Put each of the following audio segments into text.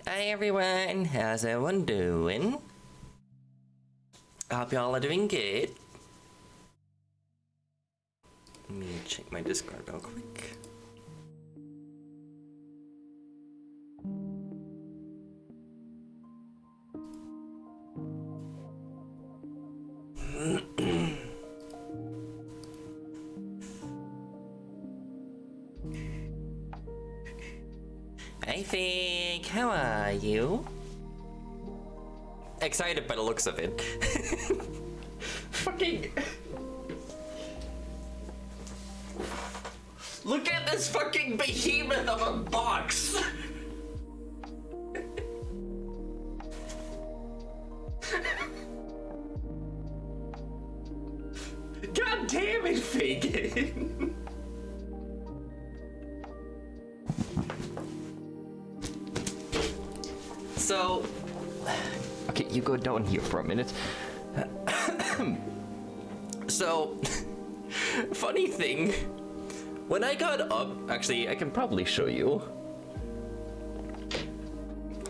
Hi everyone, how's everyone doing? I hope y'all are doing good. Let me check my Discord real quick. Hi Fig, how are you? Excited by the looks of it. Fucking... Look at this fucking behemoth of a box! God damn it, Fig! So, okay, you go down here for a minute. So, funny thing, when I got up, actually, I can probably show you.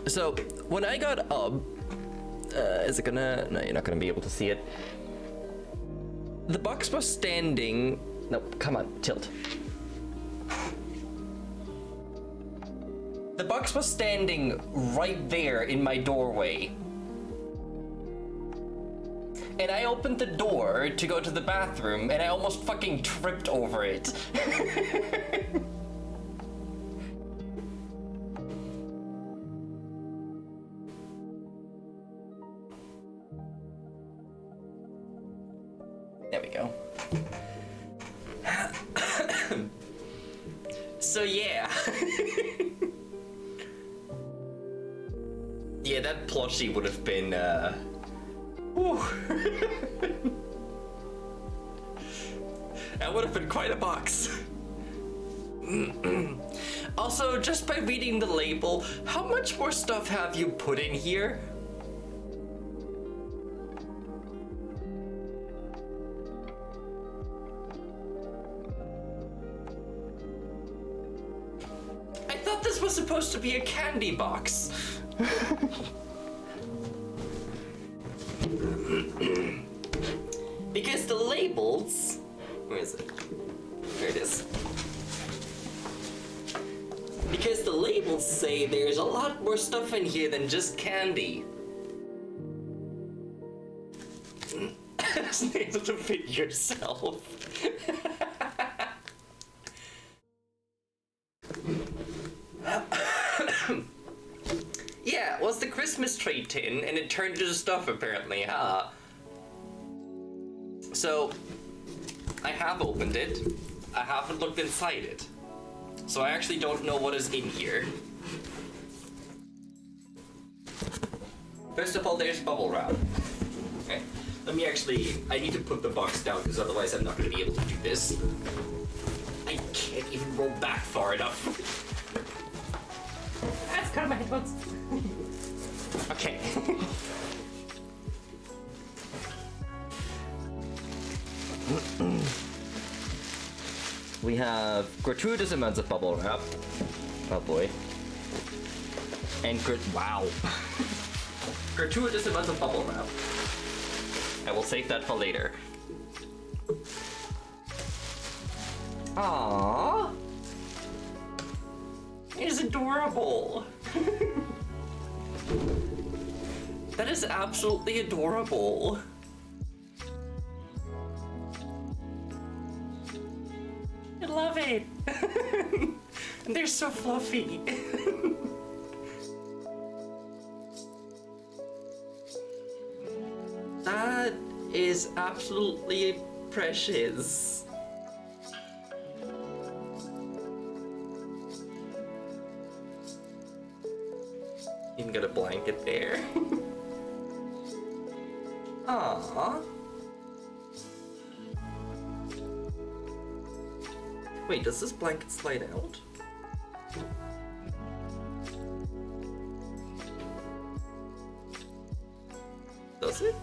So, when I got up, is it gonna, no, you're not gonna be able to see it. The box was standing, no, come on, tilt. The box was standing right there in my doorway. And I opened the door to go to the bathroom and I almost fucking tripped over it. There we go. So yeah. Yeah, that plushie would have been, whew. That would have been quite a box. Also, just by reading the label, how much more stuff have you put in here? I thought this was supposed to be a candy box. Because the labels, where is it? There it is. Because the labels say there's a lot more stuff in here than just candy. Just able to fit yourself. Yeah, it was the Christmas tree tin, and it turned into stuff apparently, huh? So, I have opened it. I haven't looked inside it. So I actually don't know what is in here. First of all, there's bubble wrap. Okay, let me actually, I need to put the box down because otherwise I'm not going to be able to do this. I can't even roll back far enough. That's kind of my headphones. Okay. We have gratuitous amounts of bubble wrap. Oh boy. And wow. Gratuitous amounts of bubble wrap. I will save that for later. Aww. It is adorable. That is absolutely adorable. I love it. And they're so fluffy. That is absolutely precious. Even got a blanket there. Aww. Wait, does this blanket slide out? Does it?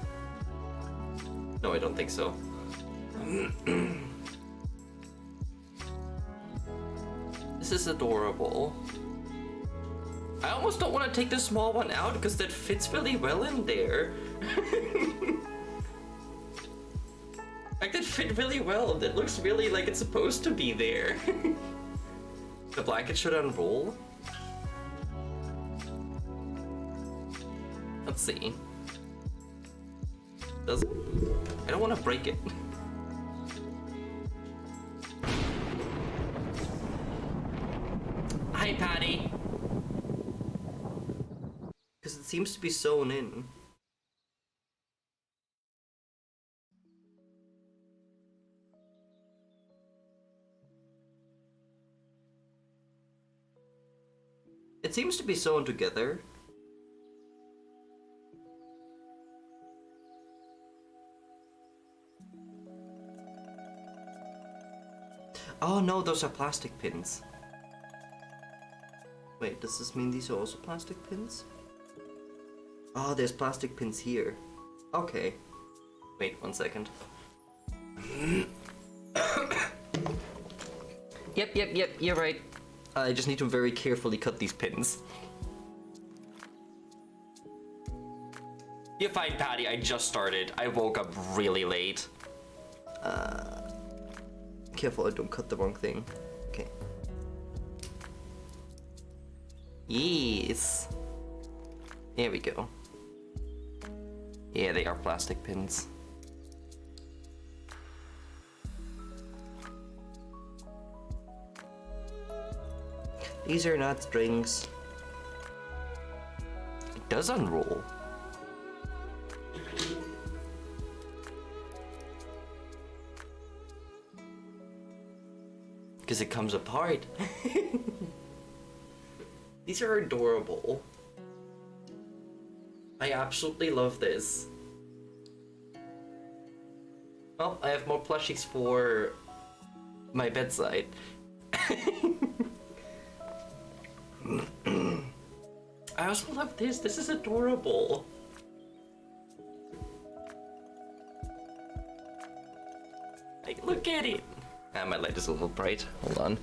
No, I don't think so. This is adorable. I almost don't want to take the small one out because that fits really well in there. Like, that fit really well. That looks really like it's supposed to be there. The blanket should unroll. Let's see. Does it? I don't want to break it. Hi, Patty. Because it seems to be sewn in. It seems to be sewn together. Oh no, those are plastic pins. Wait, does this mean these are also plastic pins? Oh, there's plastic pins here. Okay. Wait, 1 second. Yep, you're right. I just need to very carefully cut these pins. You're fine, Patty. I just started. I woke up really late. Careful I don't cut the wrong thing. Okay. Yes. There we go. Yeah, they are plastic pins. These are not strings. It does unroll. Because it comes apart. These are adorable. I absolutely love this. Well, I have more plushies for my bedside. I also love this. This is adorable. Like, look at it. Ah, my light is a little bright. Hold on.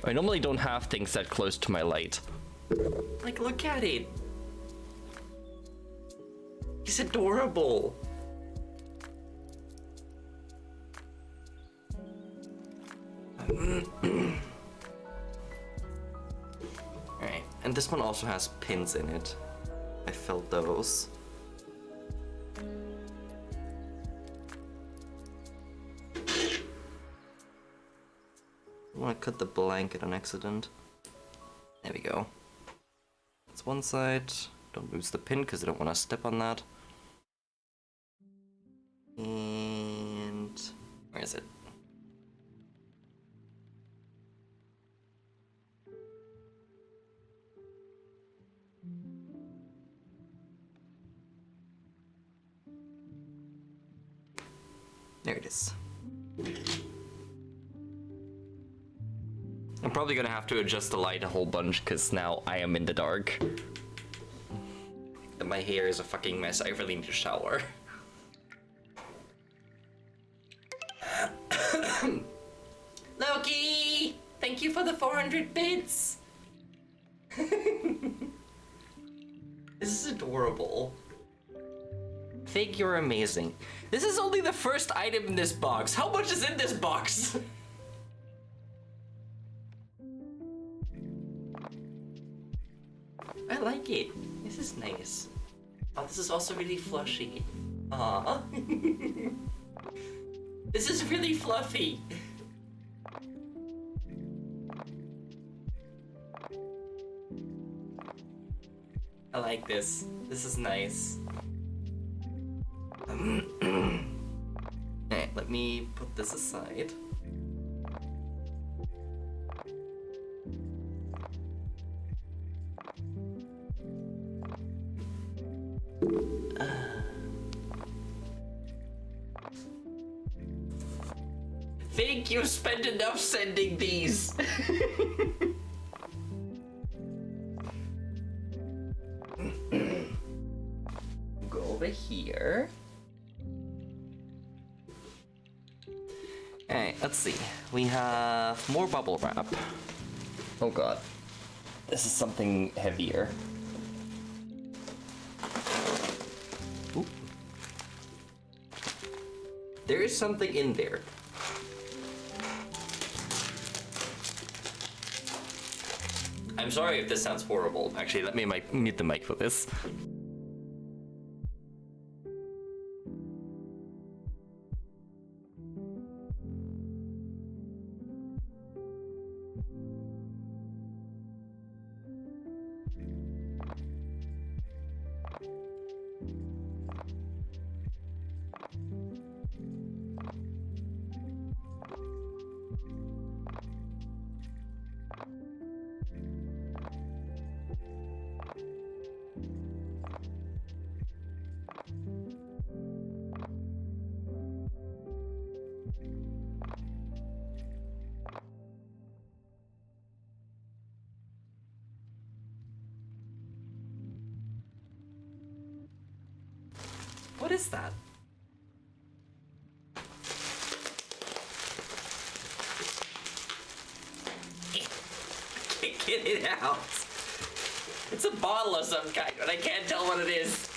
I normally don't have things that close to my light. Like, look at it. He's adorable. Alright, and this one also has pins in it. I felt those. I want to cut the blanket on accident. There we go. That's one side. Don't lose the pin because I don't want to step on that. And where is it? There it is. I'm probably gonna have to adjust the light a whole bunch because now I am in the dark. And my hair is a fucking mess. I really need to shower. Loki! Thank you for the 400 bits! This is adorable. Fig, you're amazing. This is only the first item in this box. How much is in this box? I like it. This is nice. Oh, this is also really flushy. Aww. This is really fluffy. I like this. This is nice. Alright, let me put this aside. Think you spent enough sending these. Go over here. Alright, let's see. We have more bubble wrap. Oh god. This is something heavier. Ooh. There is something in there. I'm sorry if this sounds horrible. Actually, let me mute the mic for this. What is that? Can't get it out. It's a bottle of some kind, but I can't tell what it is.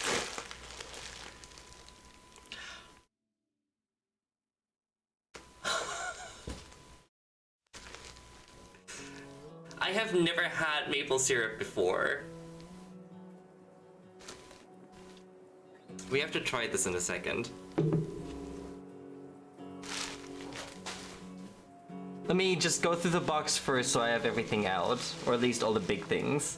I have never had maple syrup before. We have to try this in a second. Let me just go through the box first so I have everything out, or at least all the big things.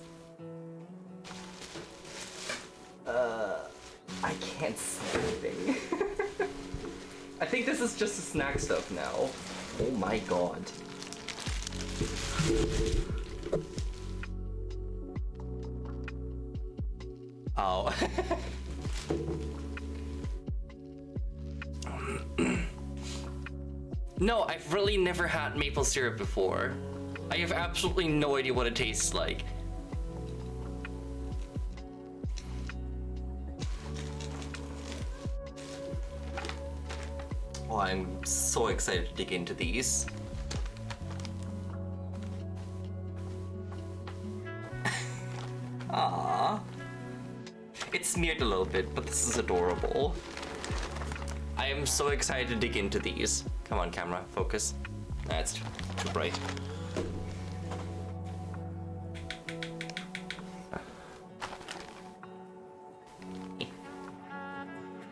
I can't see anything. I think this is just the snack stuff now. Oh my god. Oh. No, I've really never had maple syrup before. I have absolutely no idea what it tastes like. Oh, I'm so excited to dig into these. Aww. It's smeared a little bit, but this is adorable. I am so excited to dig into these. Come on, camera, focus. That's too bright.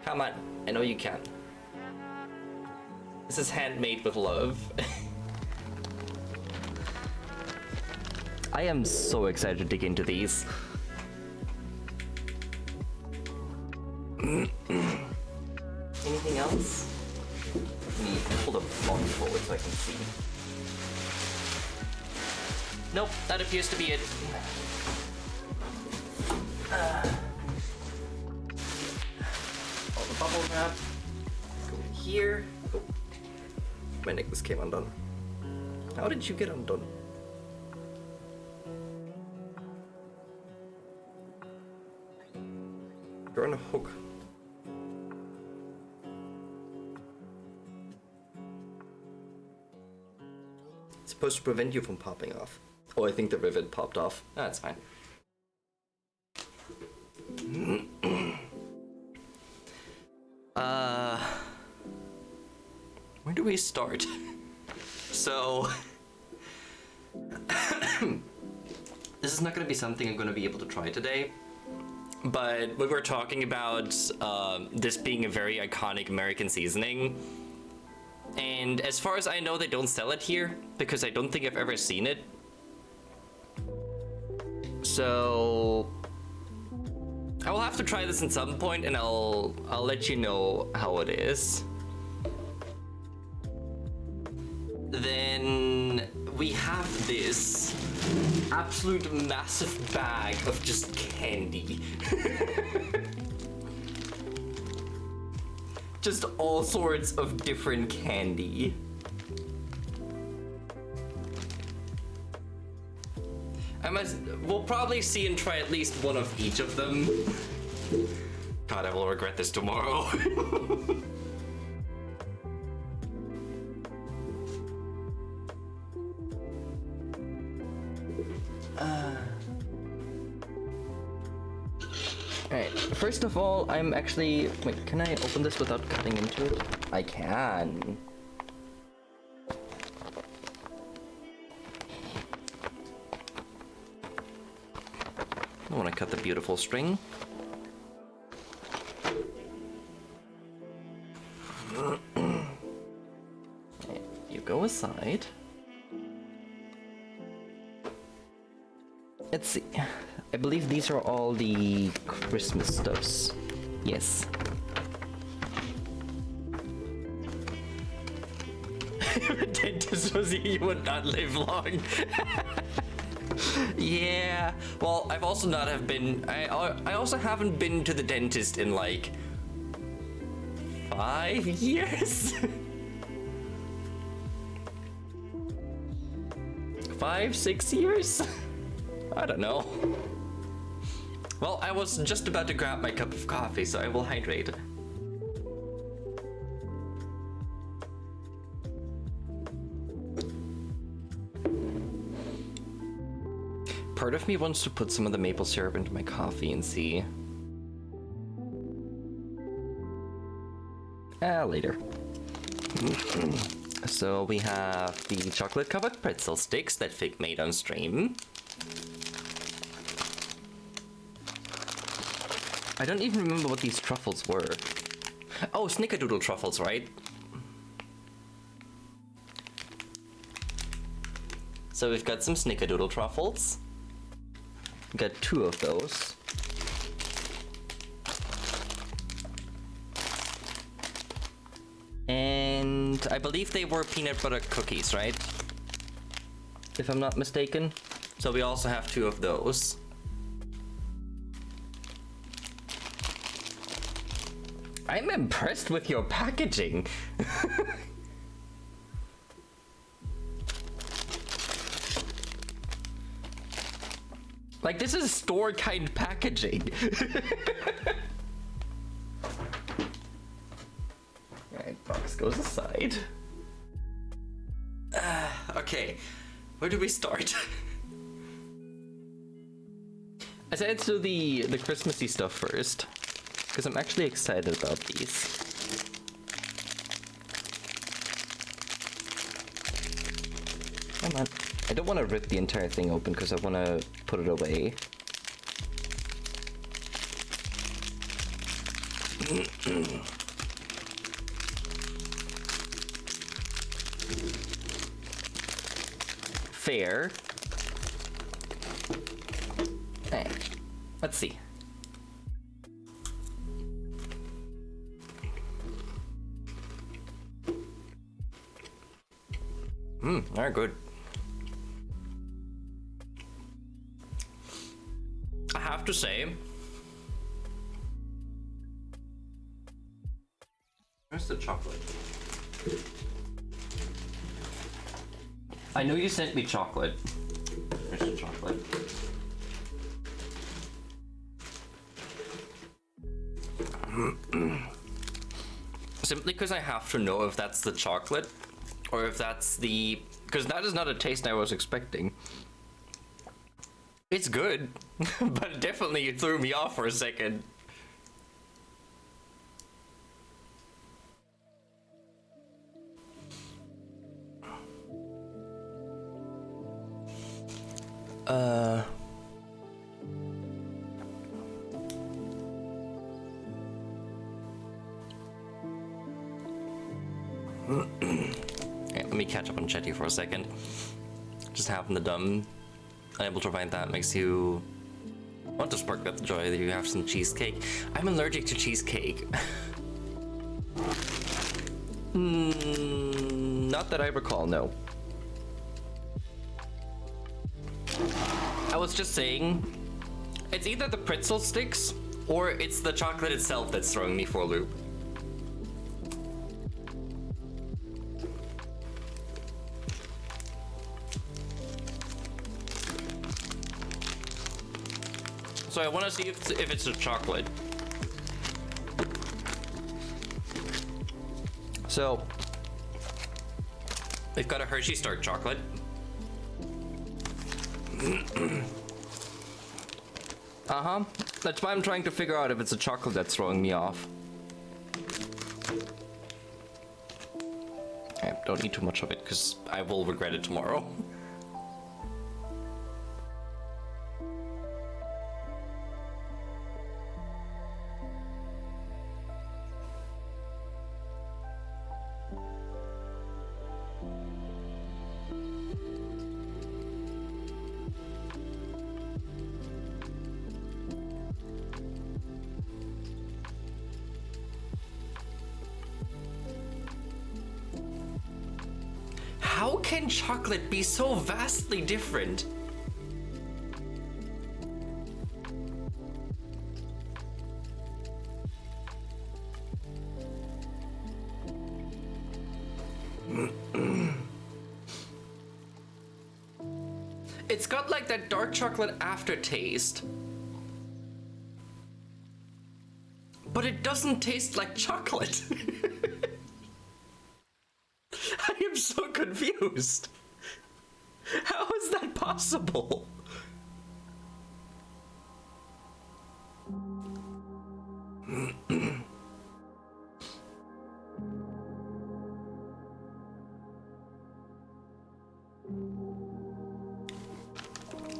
Come on, I know you can. This is handmade with love. I am so excited to dig into these. Anything else? Let me pull the phone forward so I can see. Nope, that appears to be it. All the bubble wrap. Go in here. Oh, my necklace came undone. How did you get undone? You're on a hook. It's supposed to prevent you from popping off. Oh, I think the rivet popped off. That's fine. Where do we start? So, this is not going to be something I'm going to be able to try today. But we were talking about this being a very iconic American seasoning. And as far as I know, they don't sell it here because I don't think I've ever seen it. So I will have to try this at some point and I'll let you know how it is. Then we have this absolute massive bag of just candy. Just all sorts of different candy. We'll probably see and try at least one of each of them. God, I will regret this tomorrow. Alright, first of all, I'm actually... Wait, can I open this without cutting into it? I can. I want to cut the beautiful string. You go aside. Let's see. I believe these are all the Christmas stuffs. Yes. If a dentist was here, you would not live long. Yeah. Well, I've also not have been. I also haven't been to the dentist in like 5 years. 5, 6 years. I don't know. Well, I was just about to grab my cup of coffee, so I will hydrate. Part of me wants to put some of the maple syrup into my coffee and see. Later. So we have the chocolate-covered pretzel sticks that Fig made on stream. I don't even remember what these truffles were. Oh, snickerdoodle truffles, right? So we've got some snickerdoodle truffles. We've got 2 of those. And I believe they were peanut butter cookies, right? If I'm not mistaken. So we also have 2 of those. I'm impressed with your packaging. Like, this is store kind packaging. Alright, box goes aside. Okay, where do we start? I said let's do the Christmassy stuff first. Because I'm actually excited about these. Come on. I don't want to rip the entire thing open because I want to put it away. Fair. Hey, let's see. They're good. I have to say, where's the chocolate? I know you sent me chocolate. Where's the chocolate? Simply because I have to know if that's the chocolate or if that's the... Because that is not a taste I was expecting. It's good, but it definitely threw me off for a second. Okay, let me catch up on Chetty for a second. Just having the dumb, unable to find that makes you want to spark up the joy that you have some cheesecake. I'm allergic to cheesecake. Not that I recall, no. I was just saying, it's either the pretzel sticks or it's the chocolate itself that's throwing me for a loop. So I want to see if it's a chocolate. So we've got a Hershey Dark chocolate. That's why I'm trying to figure out if it's a chocolate that's throwing me off. I don't eat too much of it because I will regret it tomorrow. How can chocolate be so vastly different? It's got like that dark chocolate aftertaste, but it doesn't taste like chocolate. I am so confused. How is that possible?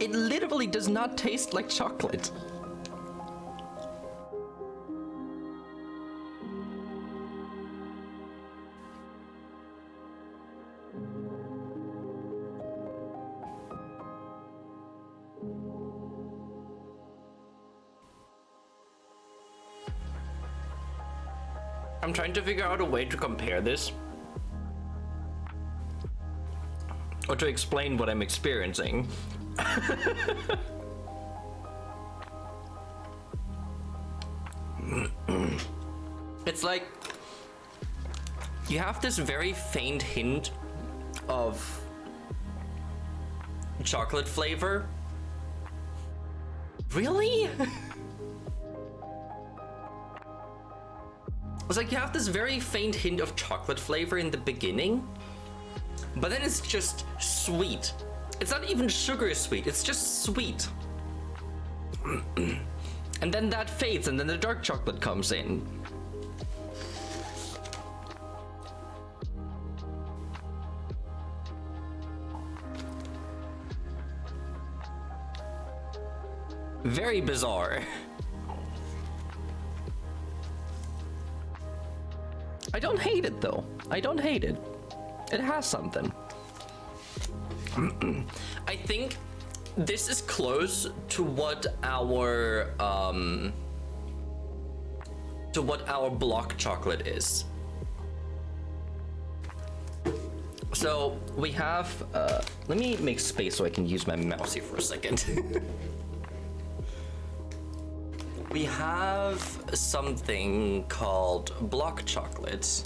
It literally does not taste like chocolate. I'm trying to figure out a way to compare this, or to explain what I'm experiencing. It's like you have this very faint hint of chocolate flavor. Really? It's like you have this very faint hint of chocolate flavor in the beginning, but then it's just sweet. It's not even sugar sweet, it's just sweet. And then that fades, and then the dark chocolate comes in. Very bizarre. I don't hate it though. I don't hate it. It has something. I think this is close to what our block chocolate is. So we have let me make space so I can use my mouse here for a second. We have something called block chocolate.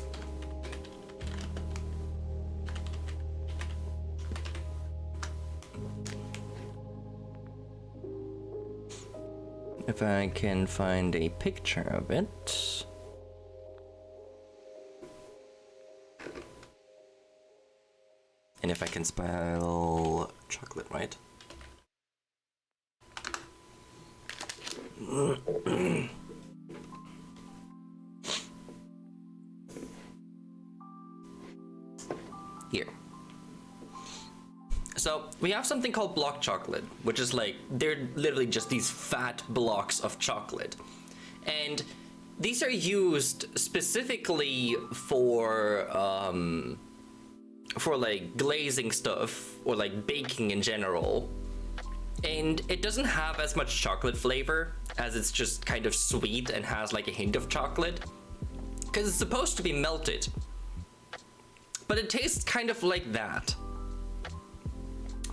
If I can find a picture of it. And if I can spell chocolate right. Here. So we have something called block chocolate, which is like, they're literally just these fat blocks of chocolate. And these are used specifically for like glazing stuff or like baking in general. And it doesn't have as much chocolate flavor as it's just kind of sweet and has like a hint of chocolate. Because it's supposed to be melted. But it tastes kind of like that.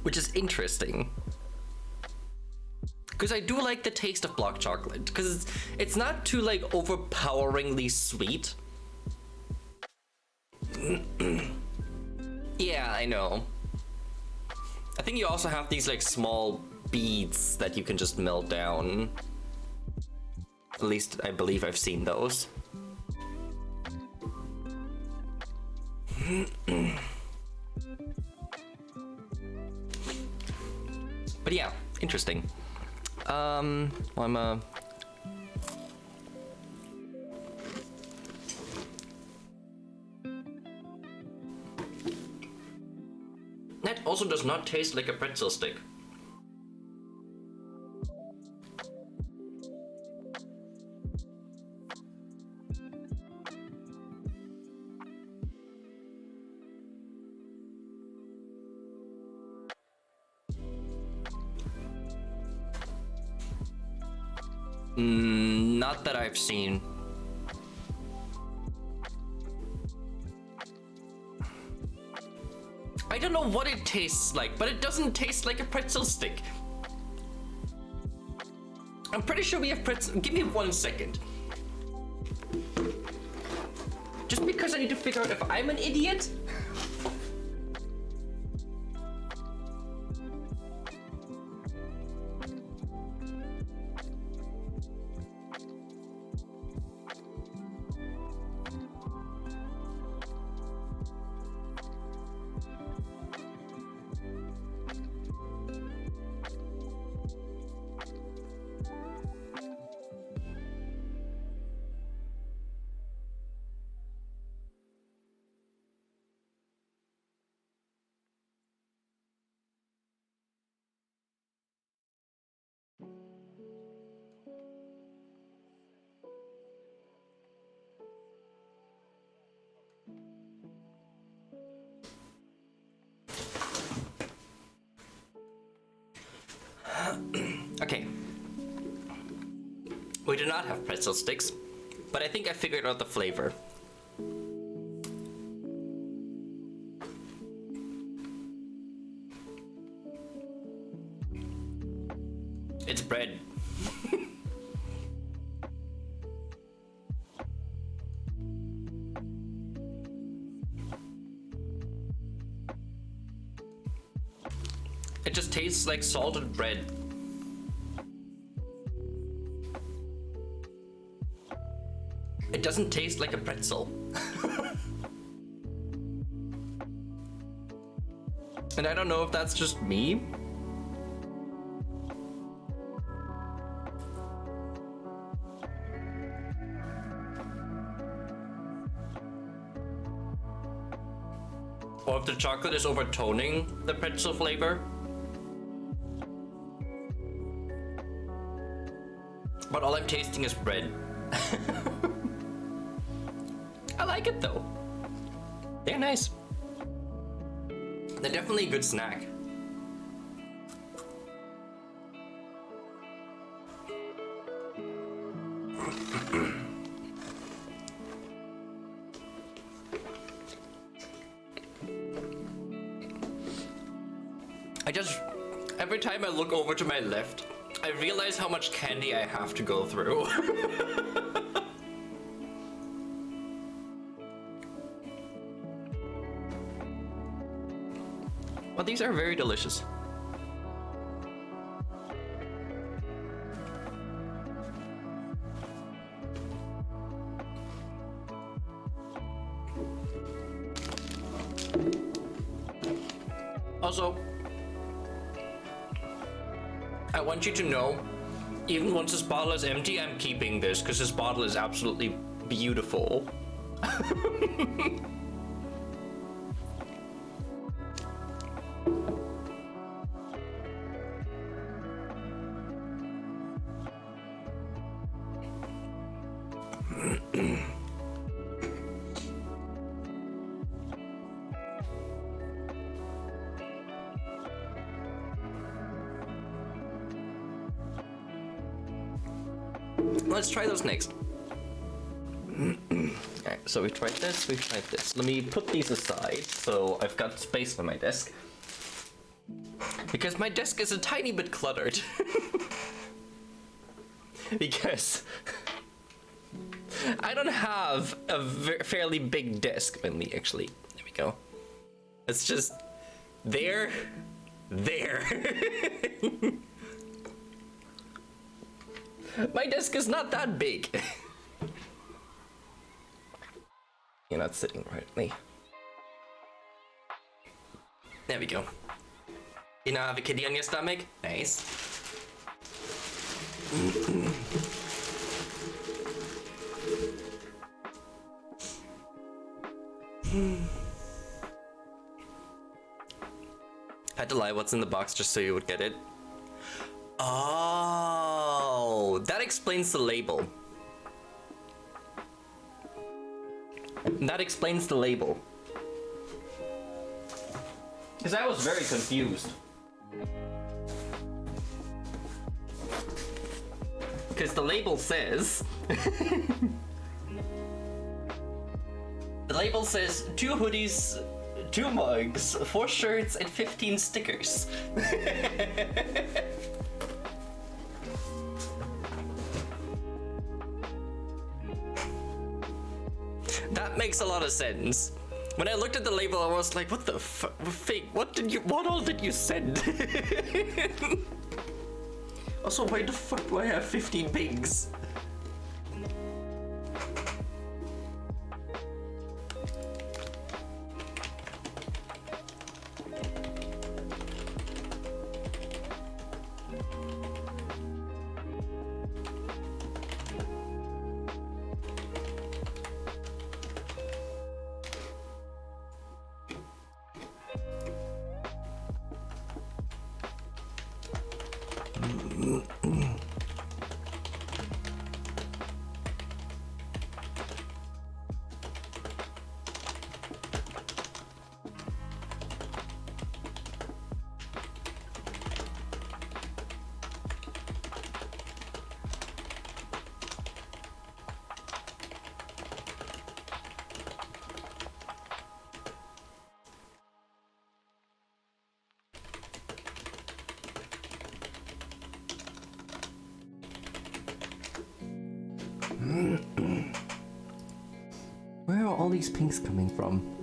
Which is interesting. Because I do like the taste of block chocolate. Because it's not too like overpoweringly sweet. Yeah, I know. I think you also have these like small beads that you can just melt down. At least I believe I've seen those. But yeah, interesting. Well, I'm That also does not taste like a pretzel stick. Not that I've seen. I don't know what it tastes like, but it doesn't taste like a pretzel stick. I'm pretty sure we have pretzel. Give me 1 second. Just because I need to figure out if I'm an idiot. Okay. We do not have pretzel sticks, but I think I figured out the flavor. It's bread. It just tastes like salted bread. It doesn't taste like a pretzel. And I don't know if that's just me. Or if the chocolate is overtoning the pretzel flavor. But all I'm tasting is bread. I like it though. They're nice. They're definitely a good snack. Every time I look over to my left, I realize how much candy I have to go through. But these are very delicious. Also, I want you to know, even once this bottle is empty, I'm keeping this because this bottle is absolutely beautiful. Let's try those next. Alright, so we've tried this, we've tried this. Let me put these aside so I've got space on my desk. Because my desk is a tiny bit cluttered. Because I don't have a fairly big desk. Let me actually, there we go. It's just there. My desk is not that big. You're not sitting rightly. There we go. You now have a kitty on your stomach? Nice. Had to lie what's in the box just so you would get it. Oh, that explains the label. That explains the label. Because I was very confused. Because the label says... The label says 2 hoodies, 2 mugs, 4 shirts, and 15 stickers. That makes a lot of sense. When I looked at the label, I was like, what the fake? What all did you send? Also, why the fuck do I have 15 pigs? Where are all these pinks coming from?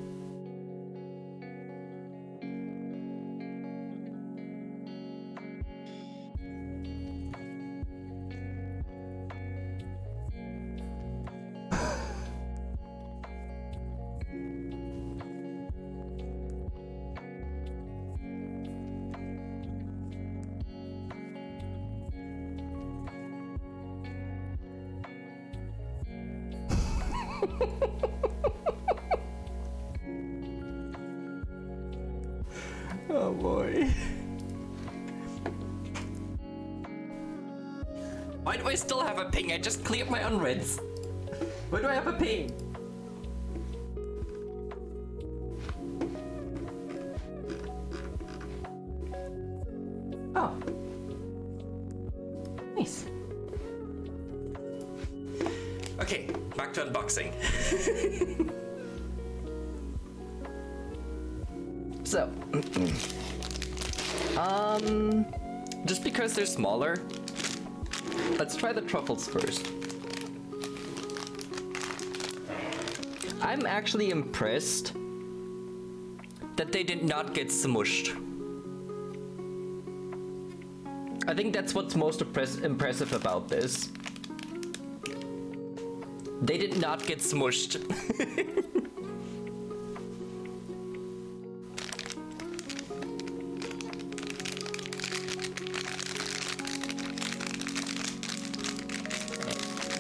Oh boy. Why do I still have a ping? I just cleared my unreads. Why do I have a ping? Oh. Nice. Okay, back to unboxing. So, just because they're smaller, let's try the truffles first. I'm actually impressed that they did not get smushed. I think that's what's most impressive about this. They did not get smushed.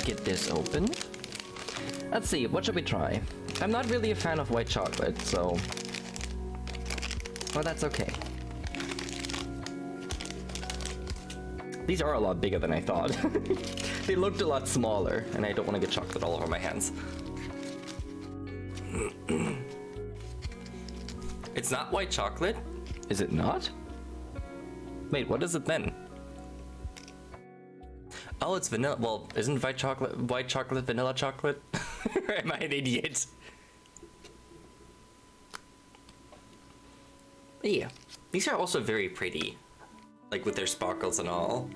Get this open. Let's see, what should we try? I'm not really a fan of white chocolate, so... well, that's okay. These are a lot bigger than I thought. They looked a lot smaller, and I don't want to get chocolate all over my hands. It's not white chocolate? Is it not? Wait, what is it then? Oh, it's vanilla. Well, isn't white chocolate vanilla chocolate? Or am I an idiot? But yeah, these are also very pretty. Like with their sparkles and all.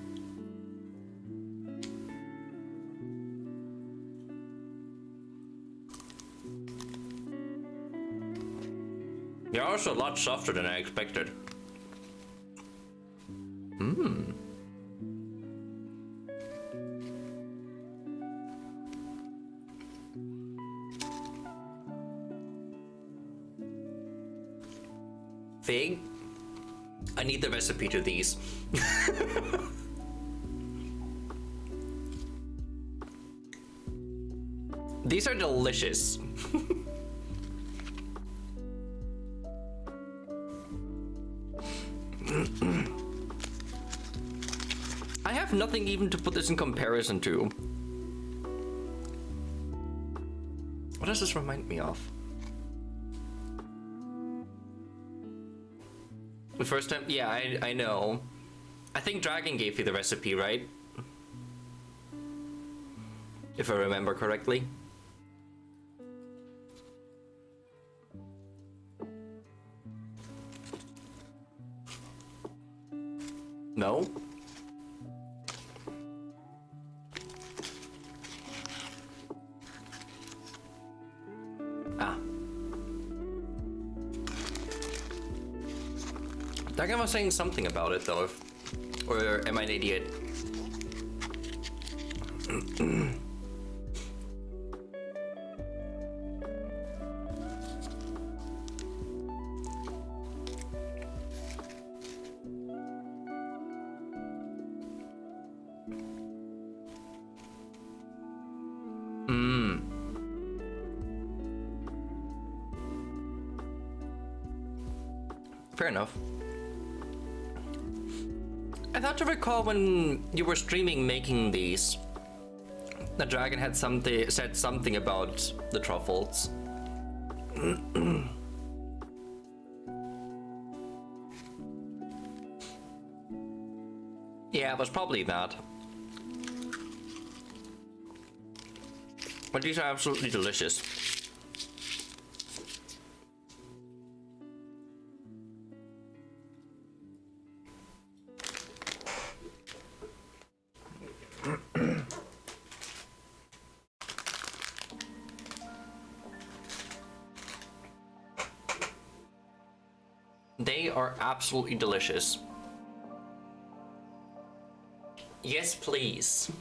They're also a lot softer than I expected. Mmm. Fig, I need the recipe to these. These are delicious. I have nothing even to put this in comparison to. What does this remind me of? The first time, yeah, I know. I think Dragon gave you the recipe, right? If I remember correctly. No? Ah. Dragon was saying something about it though, or am I an idiot? Fair enough. I thought to recall when you were streaming making these, the Dragon had said something about the truffles. Yeah, it was probably that. But these are absolutely delicious. They are absolutely delicious. Yes, please.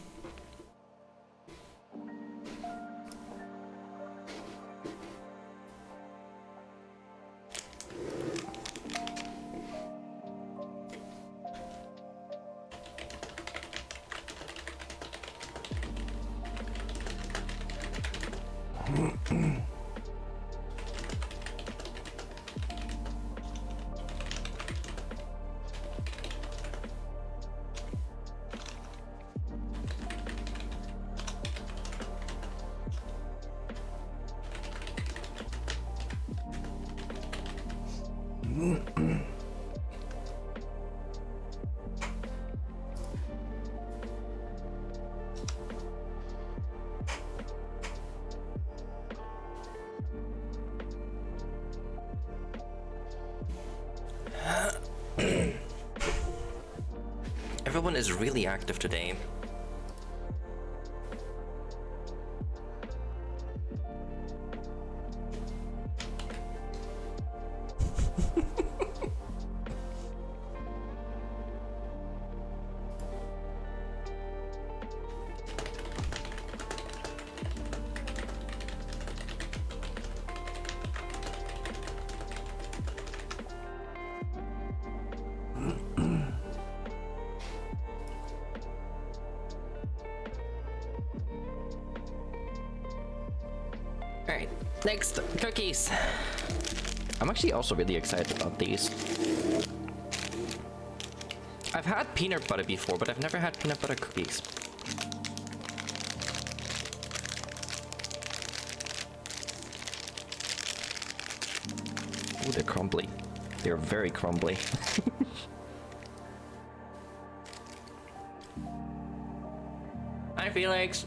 Everyone is really active today. Alright, next, cookies. I'm actually also really excited about these. I've had peanut butter before, but I've never had peanut butter cookies. Ooh, they're crumbly. They're very crumbly. Hi, Felix.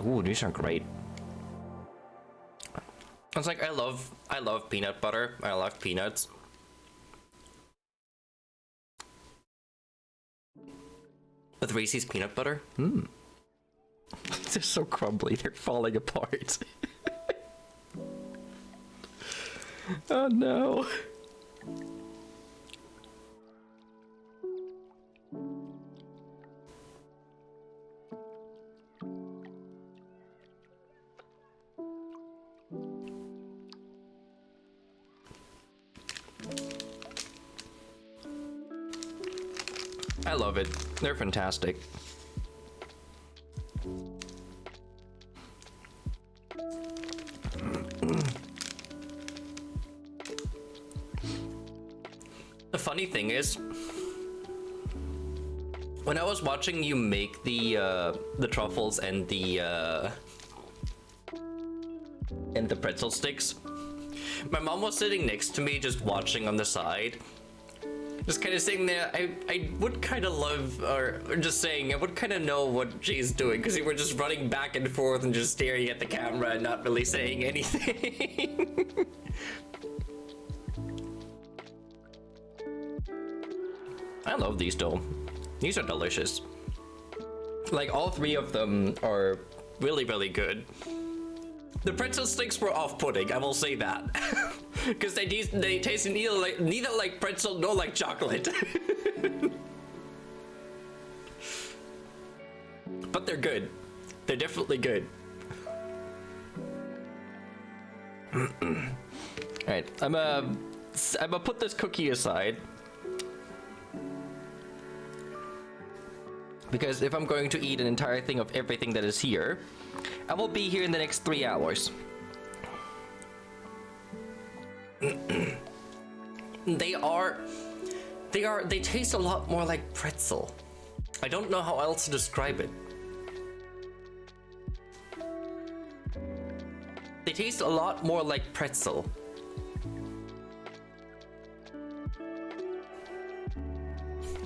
Ooh, these are great. It's like I love peanut butter. I love peanuts. With Reese's peanut butter. They're so crumbly. They're falling apart. Oh no. I love it. They're fantastic. The funny thing is, when I was watching you make the truffles and the pretzel sticks, my mom was sitting next to me just watching on the side. Just kind of sitting there. I would kind of love, or just saying, I would kind of know what she's doing, because you were just running back and forth and just staring at the camera and not really saying anything. I love these though. These are delicious. Like, all three of them are really, really good. The pretzel sticks were off-putting, I will say that. Because they taste neither like pretzel nor like chocolate. But they're good. They're definitely good. Alright, I'm gonna put this cookie aside. Because if I'm going to eat an entire thing of everything that is here, I will be here in the next 3 hours. They taste a lot more like pretzel. I don't know how else to describe it. They taste a lot more like pretzel.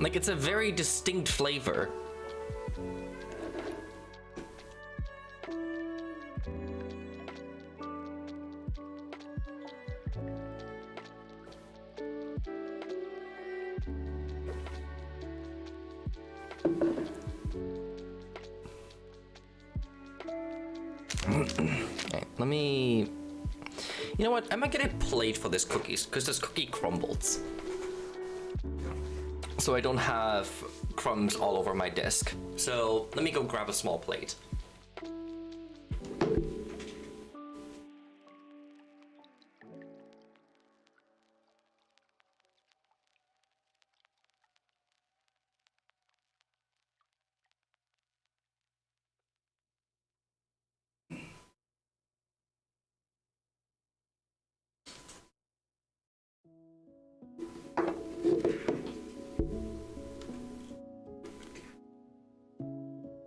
Like, it's a very distinct flavor. Okay, let me... You know what? I might get a plate for this cookies, because this cookie crumbles. So I don't have crumbs all over my desk. So let me go grab a small plate.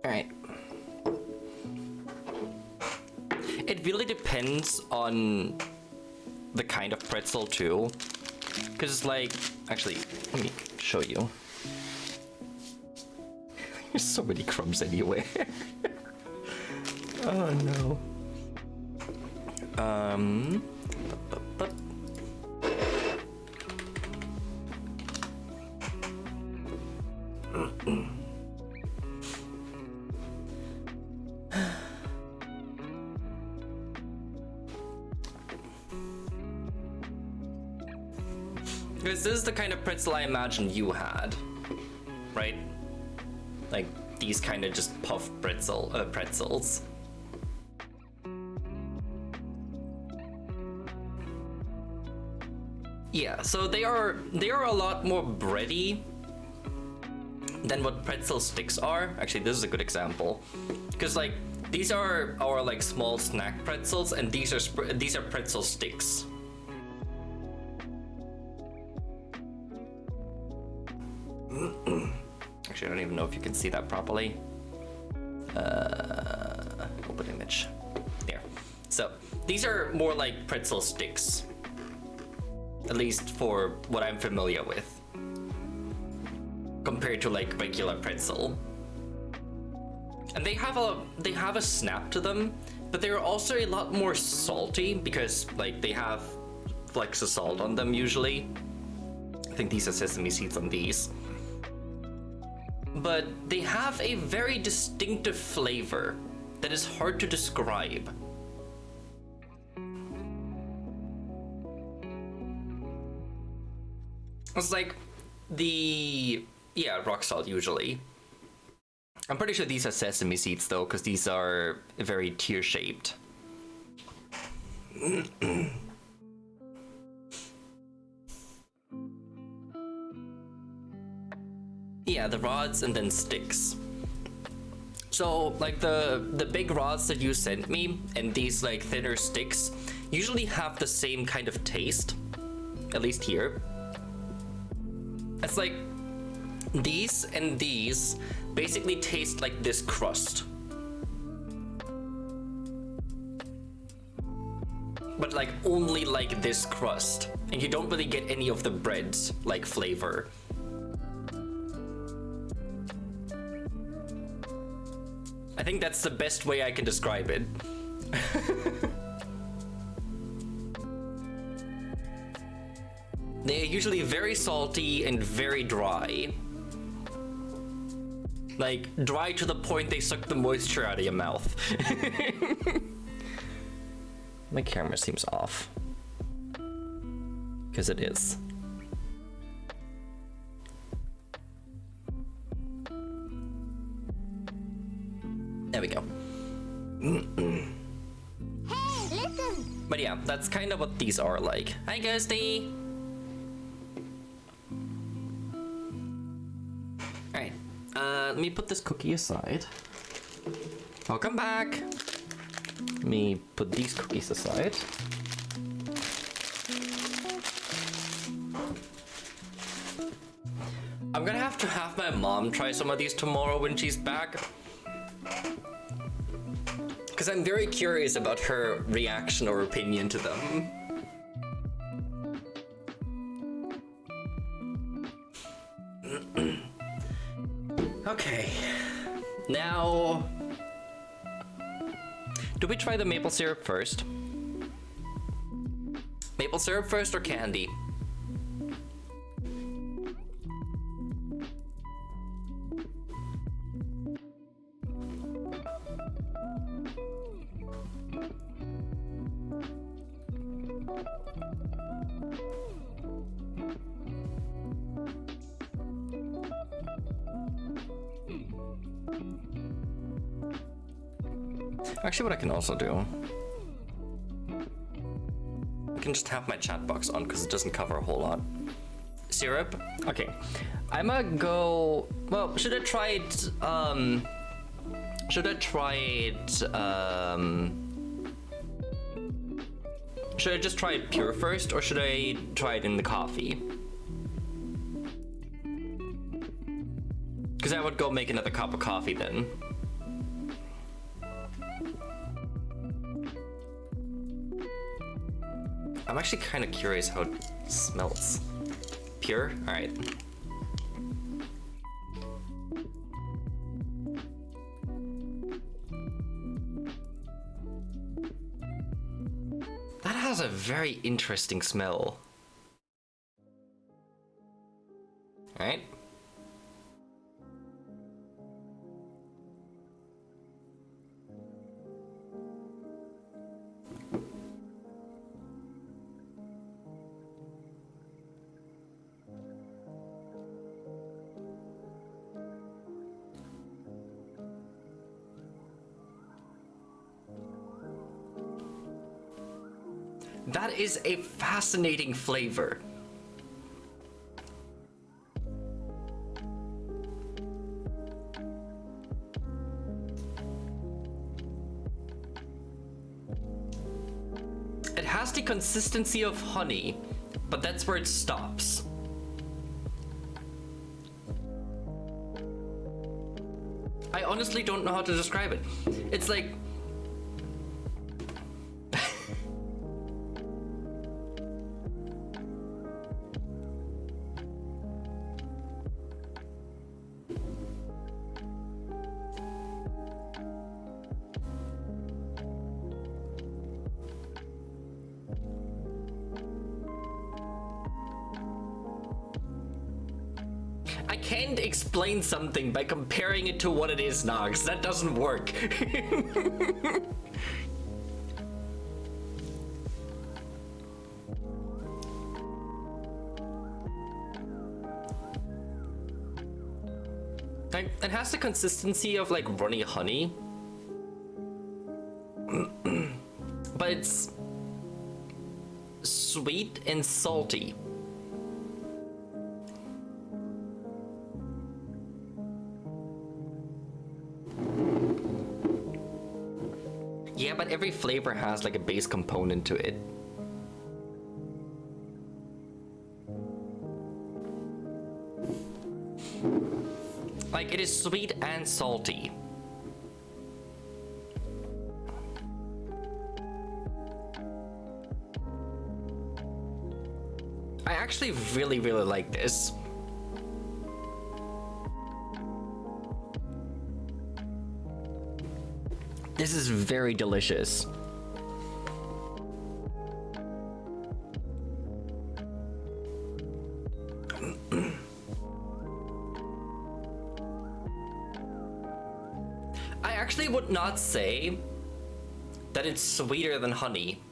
Alright. It really depends on the kind of pretzel too. Because it's like, actually, let me show you. There's so many crumbs anywhere. Oh no. Because this is the kind of pretzel I imagined you had, right? Like these kind of just puffed pretzels. Yeah, so they are a lot more bready than what pretzel sticks are. Actually, this is a good example, because like these are our like small snack pretzels, and these are pretzel sticks. Actually, I don't even know if you can see that properly. Open image. There. So these are more like pretzel sticks, at least for what I'm familiar with, compared to like regular pretzel. And they have a snap to them, but they're also a lot more salty because like they have flecks of salt on them usually. I think these are sesame seeds on these. But they have a very distinctive flavor that is hard to describe. It's like rock salt usually. I'm pretty sure these are sesame seeds though, because these are very tear-shaped. Yeah, the rods and then sticks. So like the big rods that you sent me and these like thinner sticks usually have the same kind of taste, at least here. It's like these and these basically taste like this crust. But like only like this crust. And you don't really get any of the bread's like flavor. I think that's the best way I can describe it. They're usually very salty and very dry. Like, dry to the point they suck the moisture out of your mouth. My camera seems off. Because it is. There we go. Hey, listen! But yeah, that's kind of what these are like. Hi, Ghosty! Alright, let me put this cookie aside. Welcome back! Let me put these cookies aside. I'm gonna have to have my mom try some of these tomorrow when she's back. Because I'm very curious about her reaction or opinion to them. Okay, now, do we try the maple syrup first? Maple syrup first or candy? Actually, what I can also do, I can just have my chat box on because it doesn't cover a whole lot. Syrup? Okay. I'ma go, well, should I try it, should I just try it pure first, or should I try it in the coffee? Because I would go make another cup of coffee then. I'm actually kind of curious how it smells. Pure? All right. That has a very interesting smell. All right. That is a fascinating flavor. It has the consistency of honey, but that's where it stops. I honestly don't know how to describe it. It's like, I can't explain something by comparing it to what it is now, because that doesn't work. Like, it has the consistency of like runny honey, but it's sweet and salty. Yeah, but every flavor has like a base component to it. Like, it is sweet and salty. I actually really, really like this. This is very delicious. I actually would not say that it's sweeter than honey.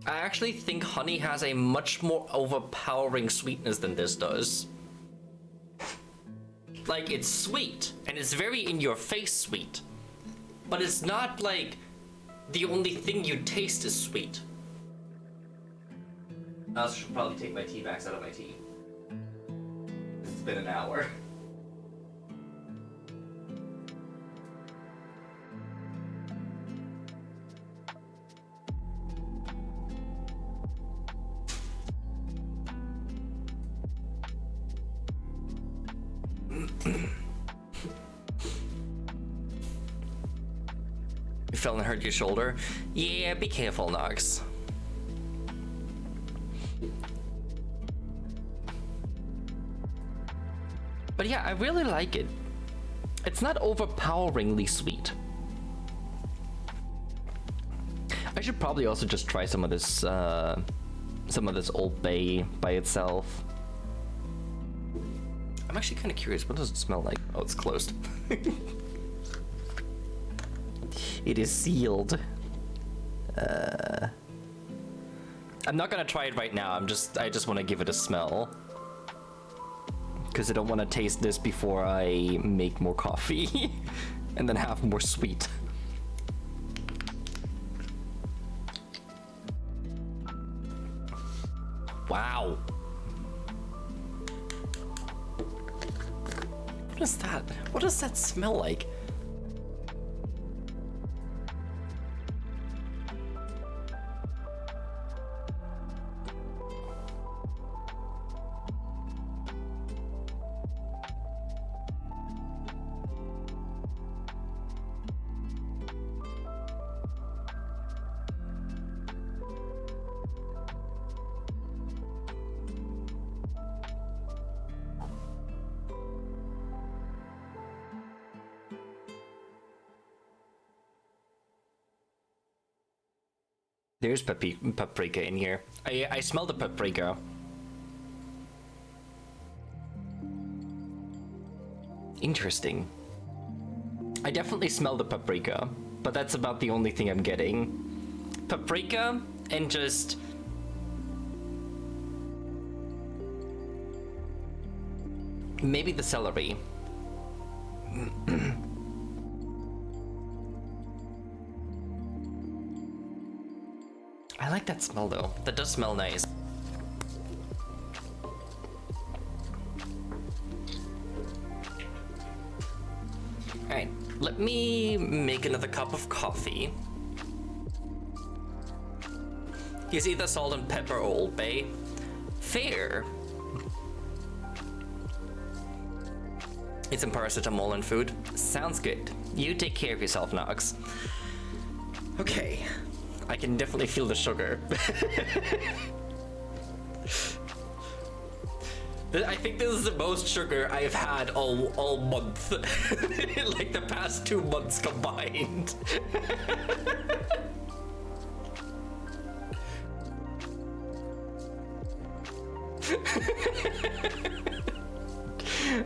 I actually think honey has a much more overpowering sweetness than this does. Like, it's sweet, and it's very in-your-face sweet. But it's not like the only thing you taste is sweet. I also should probably take my tea bags out of my tea. It's been an hour. You fell and hurt your shoulder? Yeah, be careful, Nox. But yeah, I really like it. It's not overpoweringly sweet. I should probably also just try some of this Old Bay by itself. I'm actually kind of curious. What does it smell like? Oh, it's closed. It is sealed. I'm not gonna try it right now. I just want to give it a smell. Because I don't want to taste this before I make more coffee. And then have more sweet. Wow. What is that? What does that smell like? There's paprika in here. I smell the paprika. Interesting. I definitely smell the paprika, but that's about the only thing I'm getting. Paprika and just... maybe the celery. I like that smell though. That does smell nice. Alright, let me make another cup of coffee. Use either salt and pepper or Old Bay. Fair. Eat some paracetamol and food. Sounds good. You take care of yourself, Nox. Okay. I can definitely feel the sugar. I think this is the most sugar I've had all month. Like the past 2 months combined.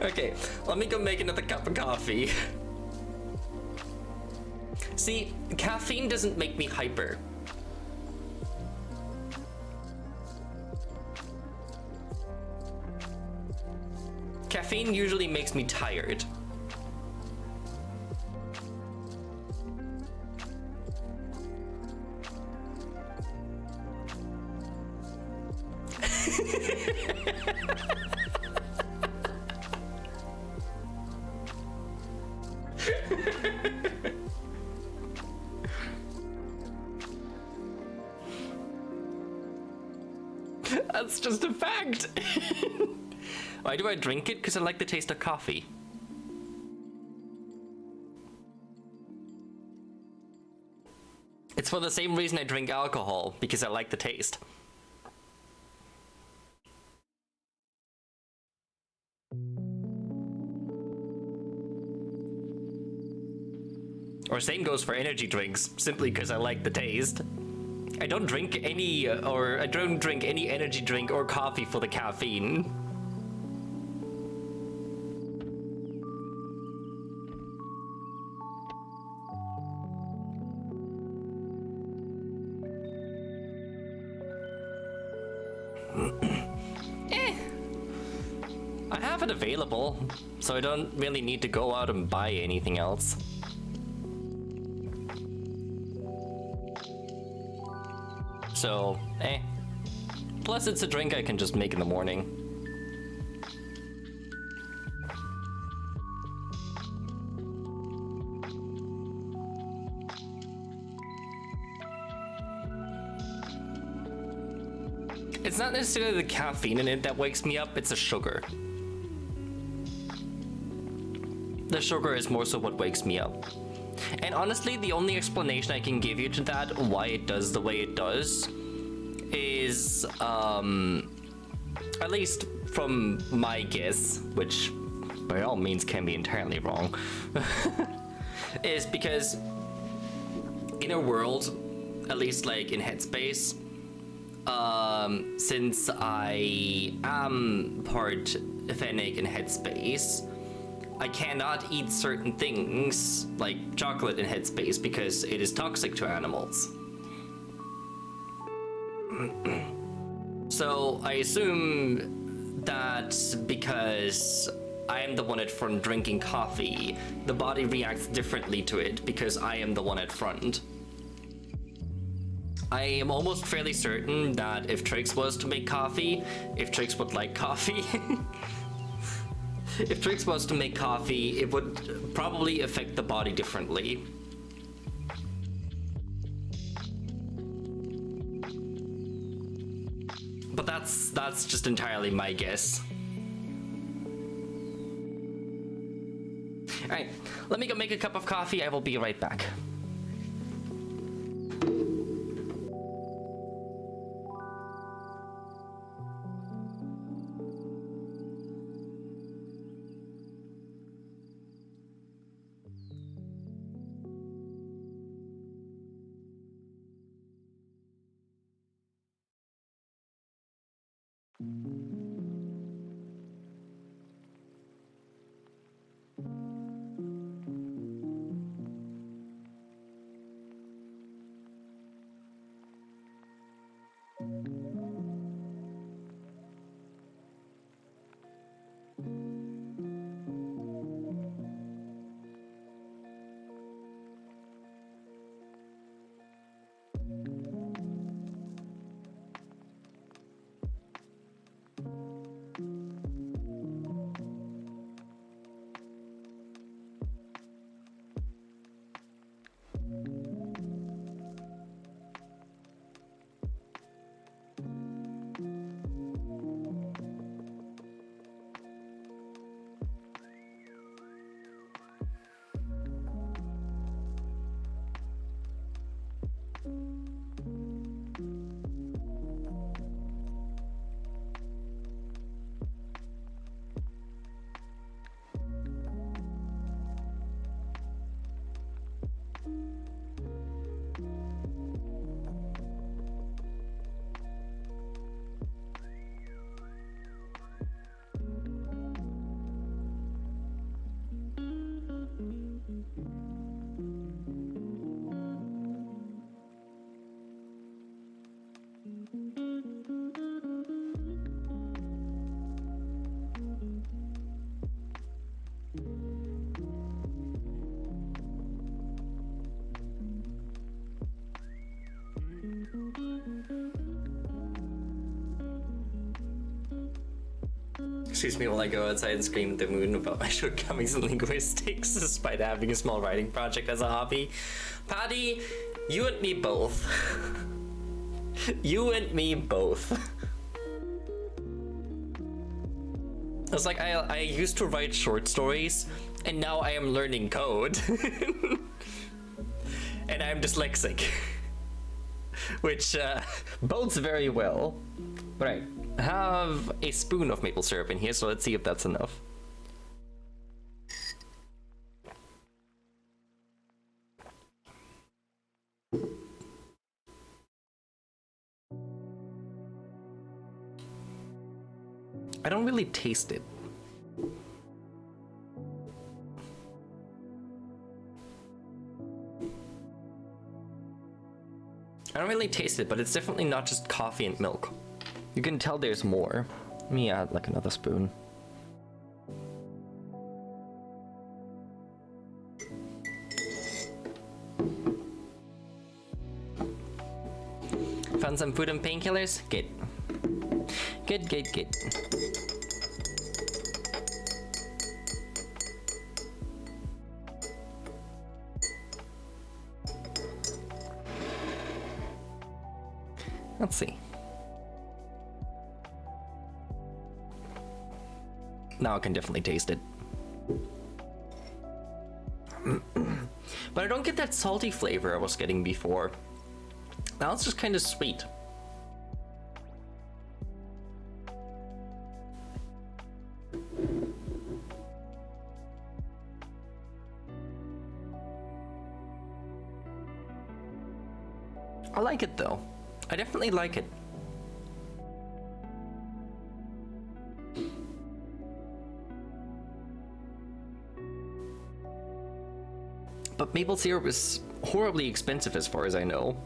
Okay, let me go make another cup of coffee. See, caffeine doesn't make me hyper. Caffeine usually makes me tired. That's just a fact. Why do I drink it? Because I like the taste of coffee. It's for the same reason I drink alcohol, because I like the taste. Or same goes for energy drinks, simply because I like the taste. I don't drink any energy drink or coffee for the caffeine. I have it available, so I don't really need to go out and buy anything else. So, Plus it's a drink I can just make in the morning. It's not necessarily the caffeine in it that wakes me up, it's the sugar. The sugar is more so what wakes me up. And honestly, the only explanation I can give you to that, why it does the way it does, is, at least from my guess, which by all means can be entirely wrong, is because in a world, at least like in Headspace, since I am part Fennec in Headspace, I cannot eat certain things, like chocolate in Headspace, because it is toxic to animals. So I assume that because I am the one at front drinking coffee, the body reacts differently to it because I am the one at front. I am almost fairly certain that if Trix was to make coffee, if Trix would like coffee, if Trix was to make coffee, it would probably affect the body differently. But that's just entirely my guess. Alright, let me go make a cup of coffee. I will be right back. Excuse me while I go outside and scream at the moon about my shortcomings in linguistics despite having a small writing project as a hobby. Patty, you and me both. You and me both. It's like I used to write short stories, and now I am learning code. And I'm dyslexic. Which bodes very well. Right, I have a spoon of maple syrup in here, so let's see if that's enough. I don't really taste it. I don't really taste it, but it's definitely not just coffee and milk. You can tell there's more. Let me add like another spoon. Found some food and painkillers? Good. Good, good, good. Let's see. Now I can definitely taste it. But I don't get that salty flavor I was getting before. Now it's just kind of sweet. I like it though. I definitely like it. But maple syrup is horribly expensive as far as I know.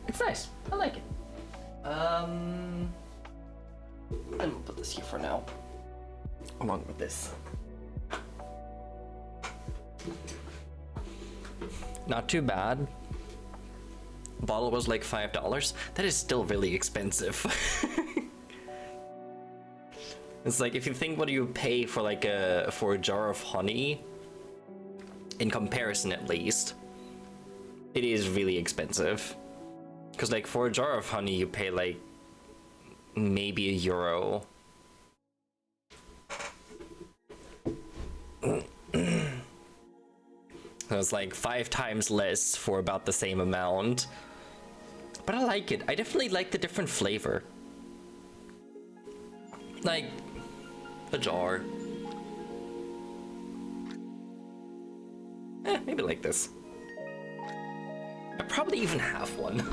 It's nice. I like it. I'm gonna put this here for now, along with this. Not too bad. Bottle was like $5. That is still really expensive. It's like if you think what you pay for like for a jar of honey, in comparison at least, it is really expensive. Because like for a jar of honey you pay like maybe €1. So it's like 5 times less for about the same amount. But I like it. I definitely like the different flavor. Like a jar. Maybe like this. I probably even have one.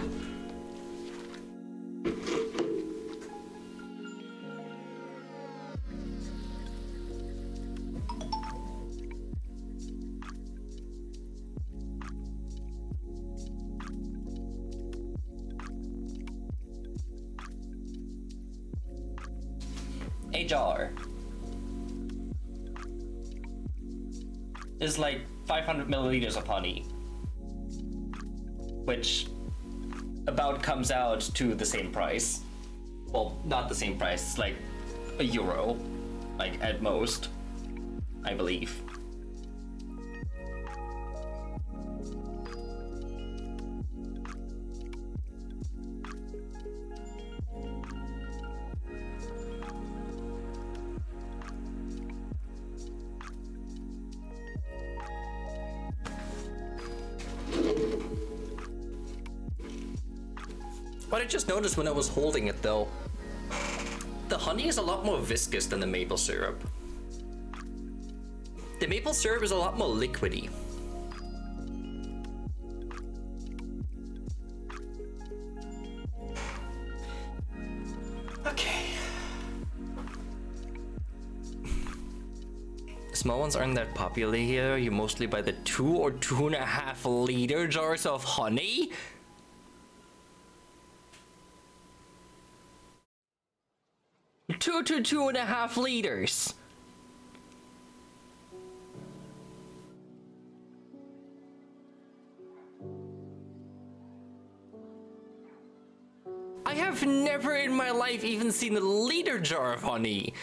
A jar is like 500 milliliters of honey, which about comes out to the same price. Well, not the same price, it's like €1, like at most, I believe. What I just noticed when I was holding it though, the honey is a lot more viscous than the maple syrup. The maple syrup is a lot more liquidy. Okay. Small ones aren't that popular here. You mostly buy the 2 or 2.5 liter jars of honey. Two to 2.5 liters. I have never in my life even seen a liter jar of honey.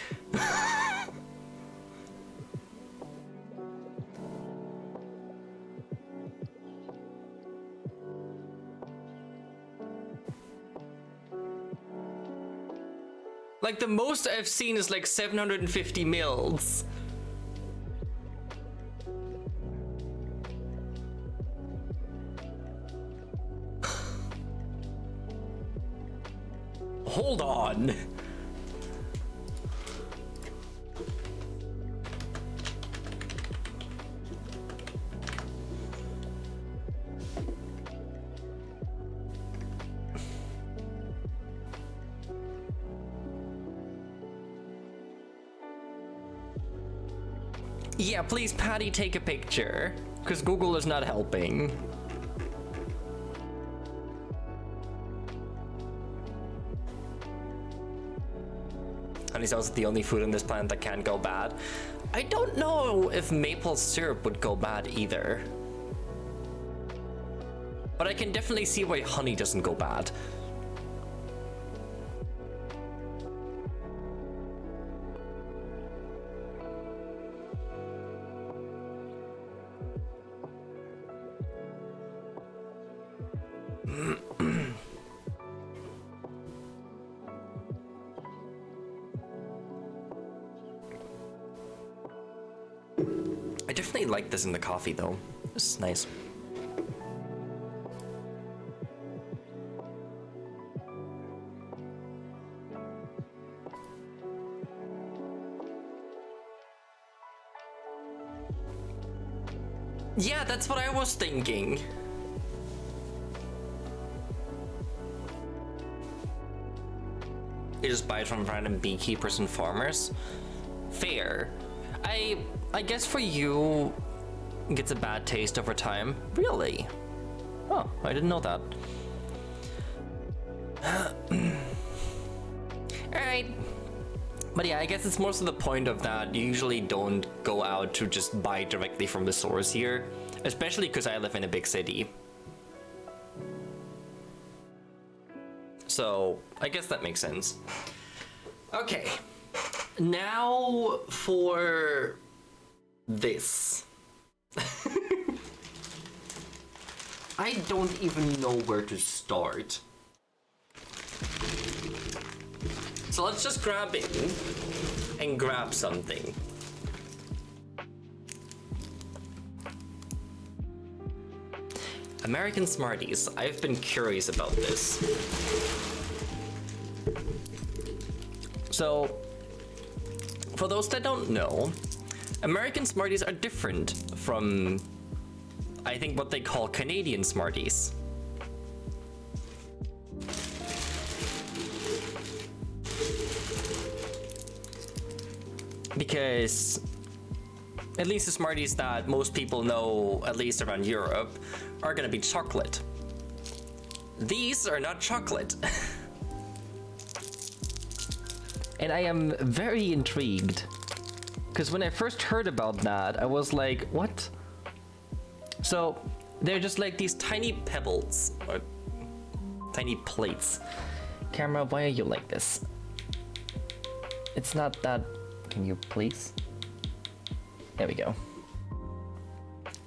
Like, the most I've seen is like 750 mils. Hold on. Yeah, please, Patty, take a picture, because Google is not helping. Honey's also the only food on this planet that can't go bad. I don't know if maple syrup would go bad either. But I can definitely see why honey doesn't go bad. I definitely like this in the coffee though. This is nice. Yeah, that's what I was thinking. You just buy it from random beekeepers and farmers? Fair. I guess for you, it gets a bad taste over time. Really? Oh, I didn't know that. Alright. But yeah, I guess it's more to the point of that you usually don't go out to just buy directly from the source here. Especially because I live in a big city. So, I guess that makes sense. Okay. Now for this. I don't even know where to start. So let's just grab in and grab something. American Smarties. I've been curious about this. So, for those that don't know, American Smarties are different from, I think, what they call Canadian Smarties. Because at least the Smarties that most people know, at least around Europe, are gonna be chocolate. These are not chocolate. And I am very intrigued. Because when I first heard about that, I was like, what? So, they're just like these tiny pebbles, or tiny plates. Camera, why are you like this? It's not that... Can you please? There we go.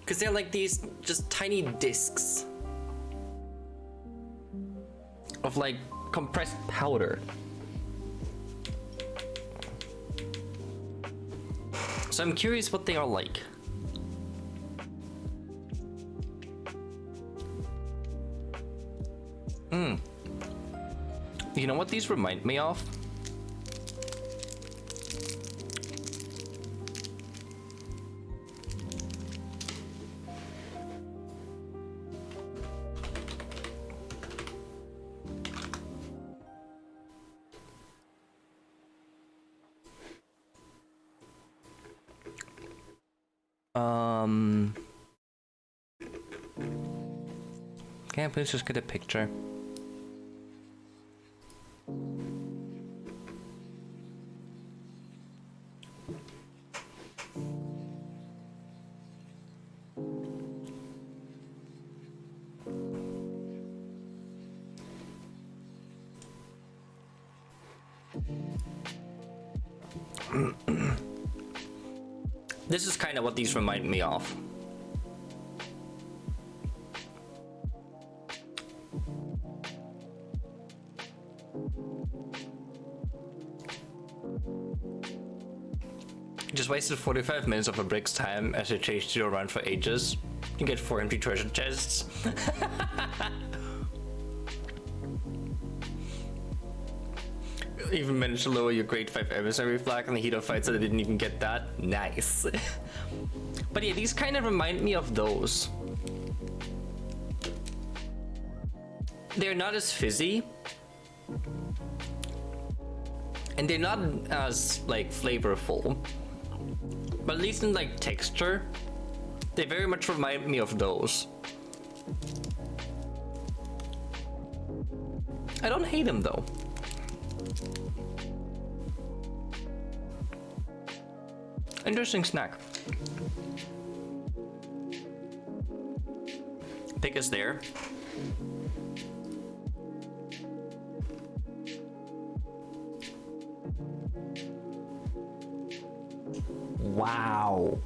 Because they're like these just tiny discs of like compressed powder. So I'm curious what they are like. You know what these remind me of? Can I please just get a picture? This is kind of what these remind me of. Just wasted 45 minutes of a brick's time as it chased you around for ages. You get 4 empty treasure chests. Even managed to lower your grade 5 emissary flag in the heat of fight, so they didn't even get that. Nice. But yeah, these kind of remind me of those. They're not as fizzy. And they're not as, like, flavorful. But at least in, like, texture, they very much remind me of those. I don't hate them, though. Interesting snack. Pig is there. Wow.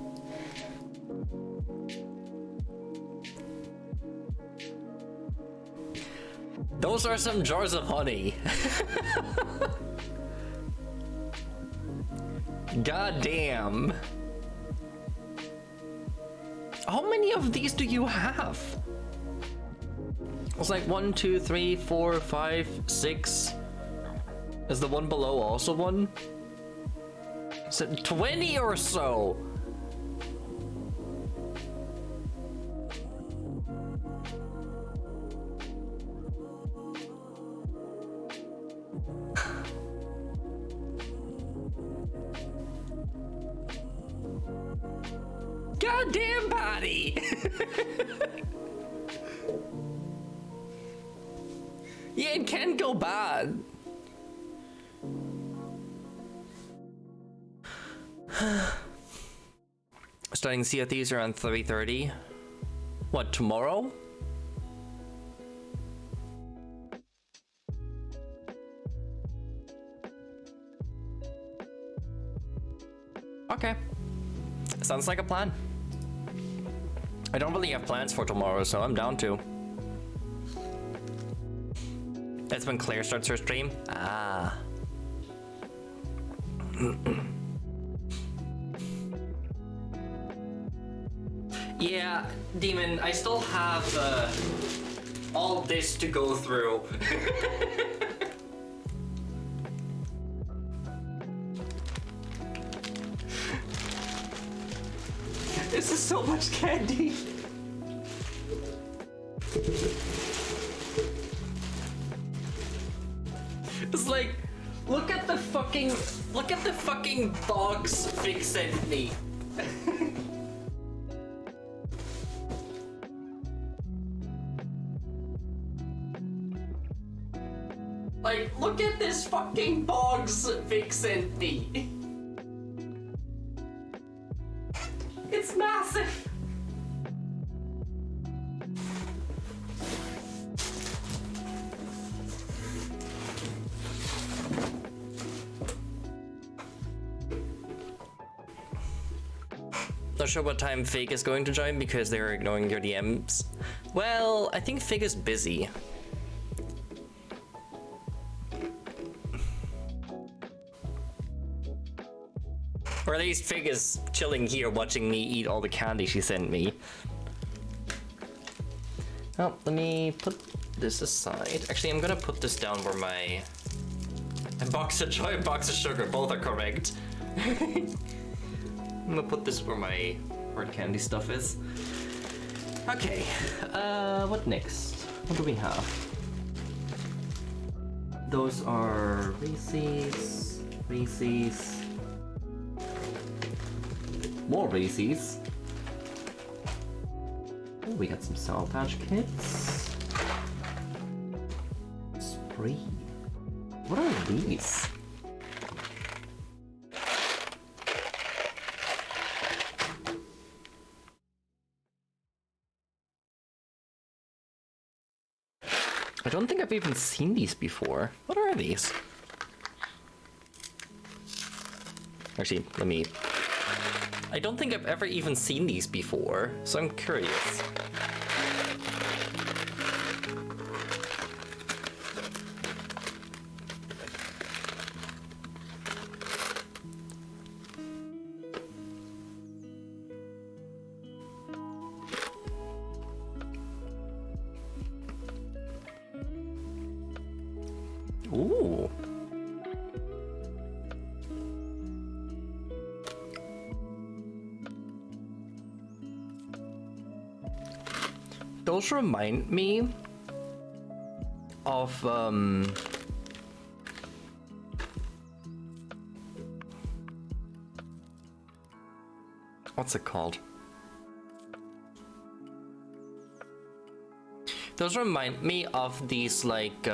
Those are some jars of honey. God damn. How many of these do you have? It's like 1, 2, 3, 4, 5, 6. Is the one below also one? Is it 20 or so? Goddamn body! Yeah, it can go bad. Starting Sea of Thieves around 3:30. What, tomorrow? Okay. Sounds like a plan. I don't really have plans for tomorrow, so I'm down to. That's when Claire starts her stream? Ah. Yeah, Demon, I still have all this to go through. This is so much candy. It's like, look at the fucking box Fig sent me. Like, look at this fucking box Fig sent me. It's massive. Not sure what time Fig is going to join because they're ignoring your DMs. Well, I think Fig is busy. Or at least Fig is chilling here watching me eat all the candy she sent me. Oh, let me put this aside. Actually, I'm gonna put this down where my box of joy and box of sugar both are correct. I'm gonna put this where my hard candy stuff is. Okay, what next? What do we have? Those are Reese's, more Reese's. Oh, we got some Sour Patch Kids. Spree. What are these? I don't think I've even seen these before. What are these? Actually, let me... I don't think I've ever even seen these before, so I'm curious. Ooh. Those remind me of what's it called? Those remind me of these like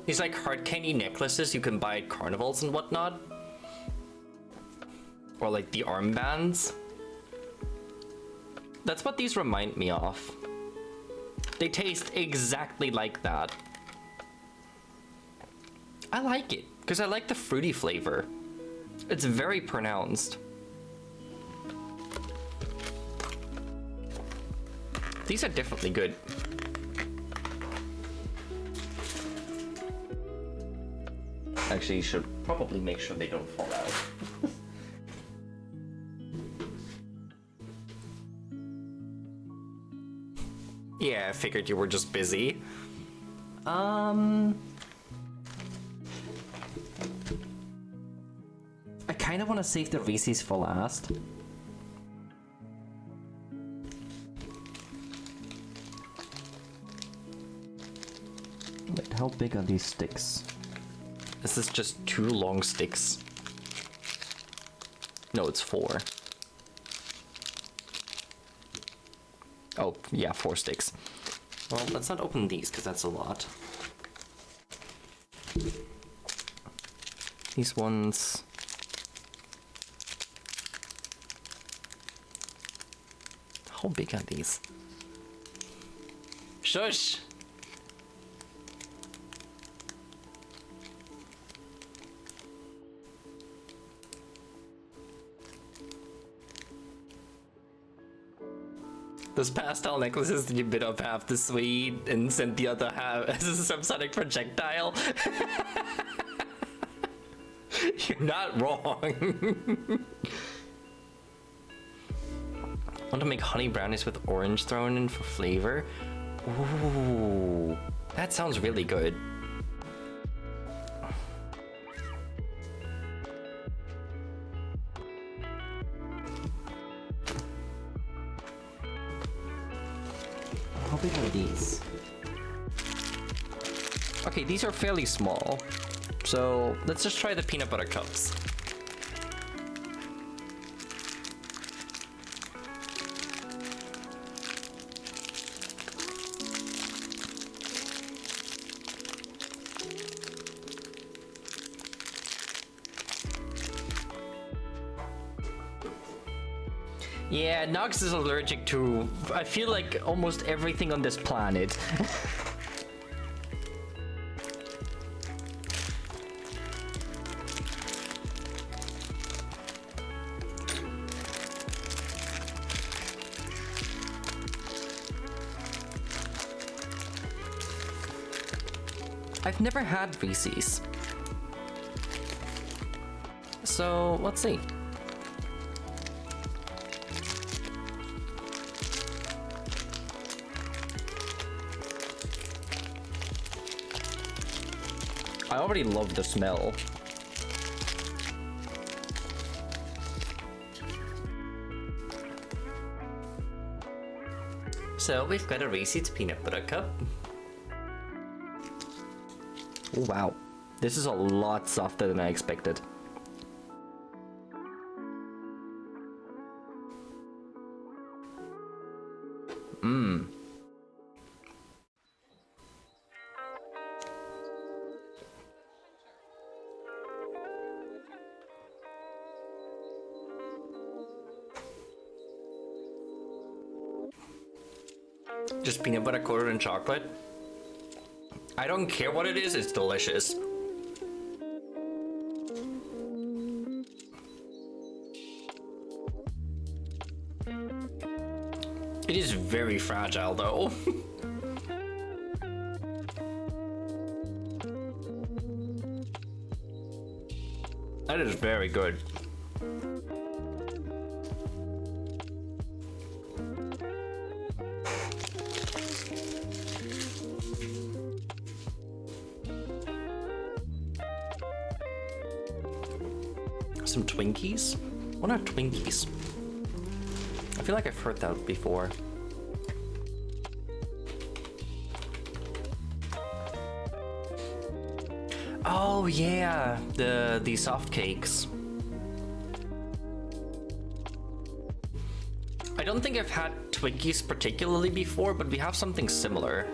these like hard candy necklaces you can buy at carnivals and whatnot. Or like the armbands. That's what these remind me of. They taste exactly like that. I like it, because I like the fruity flavor. It's very pronounced. These are definitely good. Actually, you should probably make sure they don't fall out. Yeah, I figured you were just busy. I kind of want to save the Reese's for last. Wait, how big are these sticks? This is just 2 long sticks. No, it's 4. Oh, yeah, 4 sticks. Well, let's not open these, because that's a lot. These ones... How big are these? Shush! Those pastel necklaces, you bit off half the sweet and sent the other half as a subsonic projectile. You're not wrong. Want to make honey brownies with orange thrown in for flavor? Ooh, that sounds really good. How big are these? Okay, these are fairly small. So let's just try the peanut butter cups. Yeah, Nox is allergic to, I feel like, almost everything on this planet. I've never had Reese's. So, let's see. I already love the smell. So we've got a Reese's peanut butter cup. Oh, wow. This is a lot softer than I expected. Mmm. Just peanut butter coated in chocolate. I don't care what it is, it's delicious. very fragile though. That is very good. Some Twinkies? What are Twinkies? I feel like I've heard that before. Oh yeah, the soft cakes. I don't think I've had Twinkies particularly before, but we have something similar.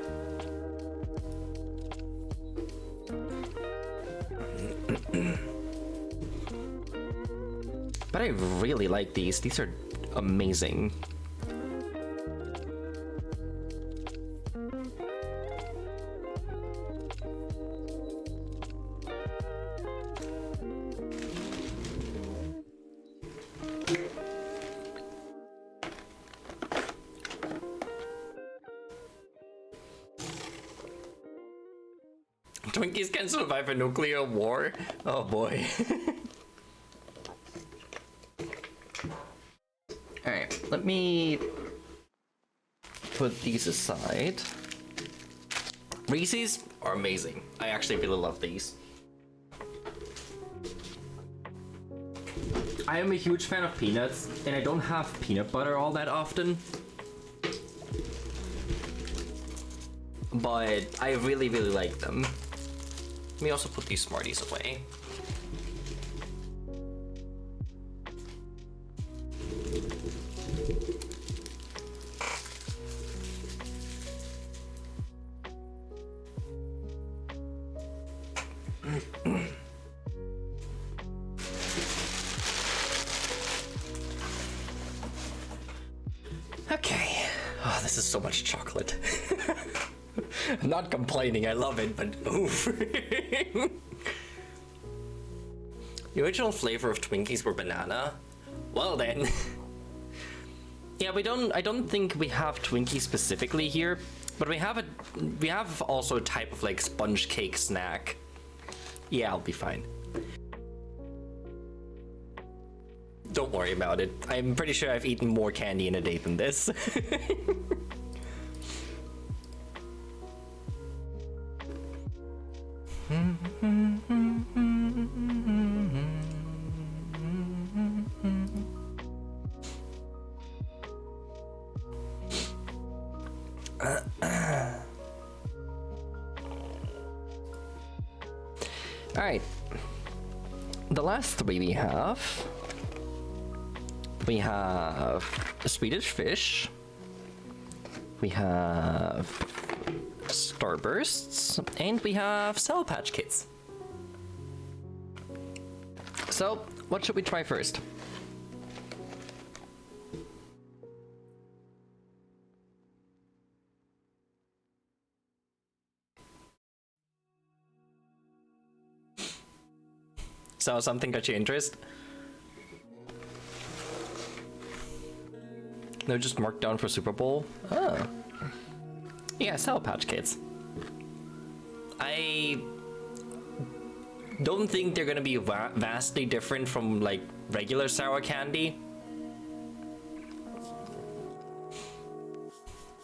But I really like these. These are amazing. Twinkies can survive a nuclear war? Oh boy. Alright, let me put these aside. Reese's are amazing. I actually really love these. I am a huge fan of peanuts, and I don't have peanut butter all that often. But I really, really like them. Let me also put these Smarties away. Okay. Oh, this is so much chocolate. I'm not complaining, I love it, but oof. The original flavor of Twinkies were banana. Well then. Yeah, I don't think we have Twinkies specifically here, but we have also a type of like sponge cake snack. Yeah, I'll be fine. Don't worry about it. I'm pretty sure I've eaten more candy in a day than this. All right. The last three we have Swedish fish. We have Starbursts, and we have Sour Patch Kids. So, what should we try first? So, something got your interest? They're just marked down for Super Bowl? Oh. Yeah, Sour Patch Kids. I don't think they're gonna be vastly different from like regular sour candy.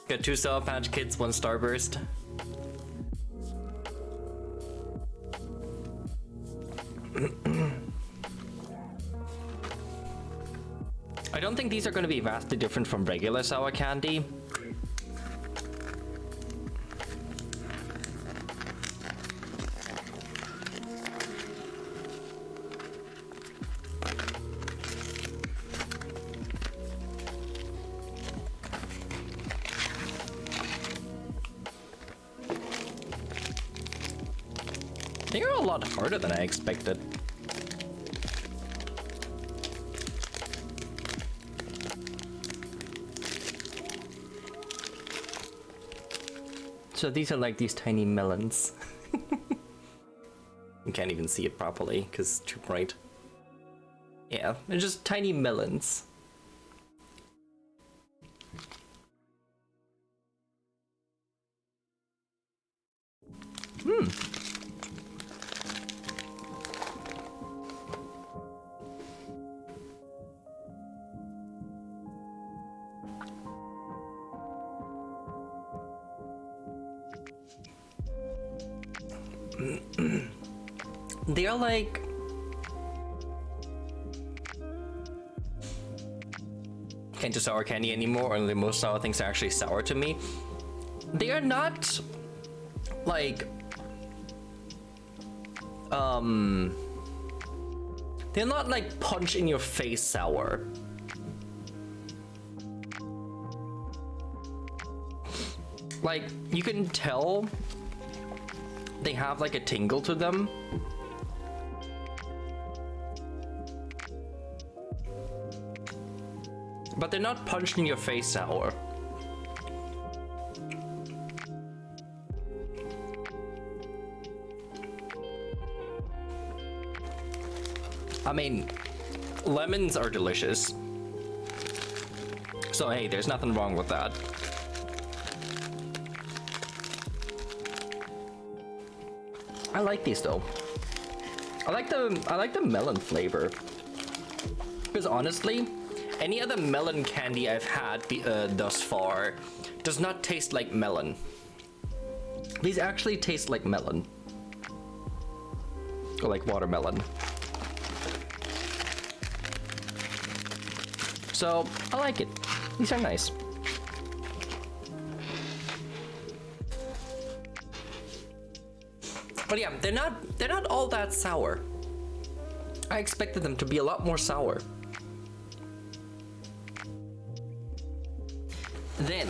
Got 2 Sour Patch Kids, 1 Starburst. I don't think these are going to be vastly different from regular sour candy. They are a lot harder than I expected. So these are like these tiny melons. You can't even see it properly because it's too bright. Yeah, they're just tiny melons. They are like... Can't do sour candy anymore, or most sour things are actually sour to me. They are not like they're not like punch in your face sour. Like, you can tell they have like a tingle to them. But they're not punched in your face sour. I mean, lemons are delicious. So hey, there's nothing wrong with that. I like these though. I like the melon flavor. Because honestly, any other melon candy I've had thus far does not taste like melon. These actually taste like melon. Or like watermelon. So, I like it. These are nice. But yeah, they're not all that sour. I expected them to be a lot more sour. Then,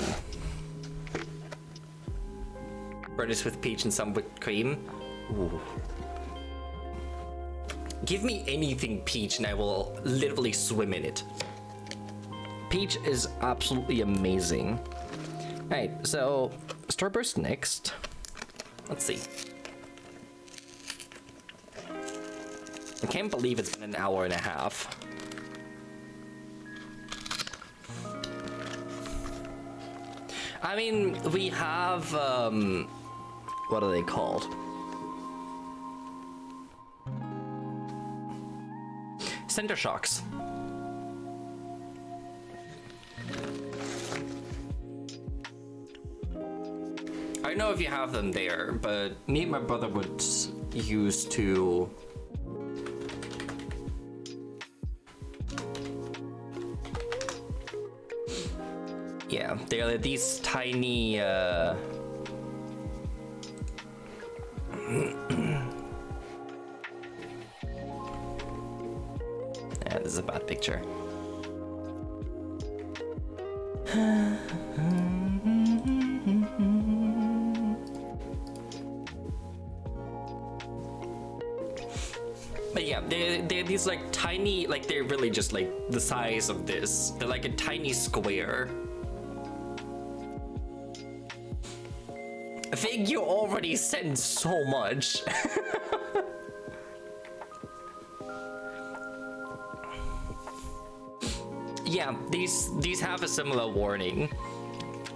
burgers with peach and some whipped cream. Ooh. Give me anything peach and I will literally swim in it. Peach is absolutely amazing. Alright, so Starburst next. Let's see. I can't believe it's been an hour and a half. I mean, we have, what are they called? Center shocks. I don't know if you have them there, but me and my brother would used to... Yeah, they're these tiny, Yeah, this is a bad picture. But yeah, they're these like tiny, like they're really just like the size of this. They're like a tiny square. I think you already said so much. Yeah, these have a similar warning.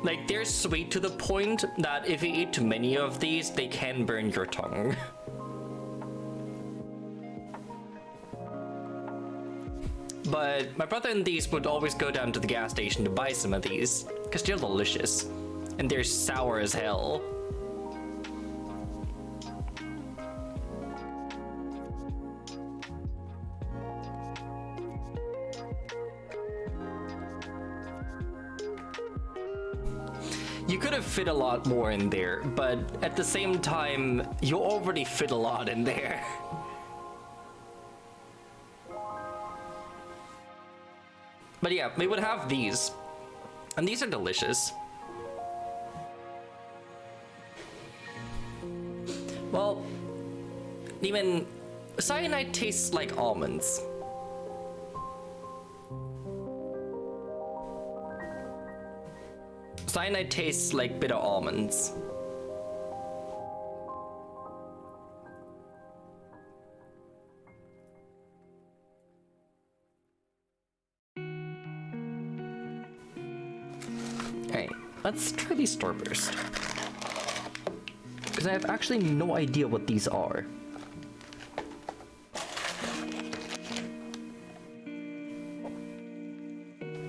Like, they're sweet to the point that if you eat too many of these, they can burn your tongue. But my brother and these would always go down to the gas station to buy some of these, because they're delicious. And they're sour as hell. You could have fit a lot more in there, but at the same time, you already fit a lot in there. But yeah, we would have these. And these are delicious. Well, even cyanide tastes like almonds. Cyanide tastes like bitter almonds. Okay, let's try these Starburst. because I have actually no idea what these are.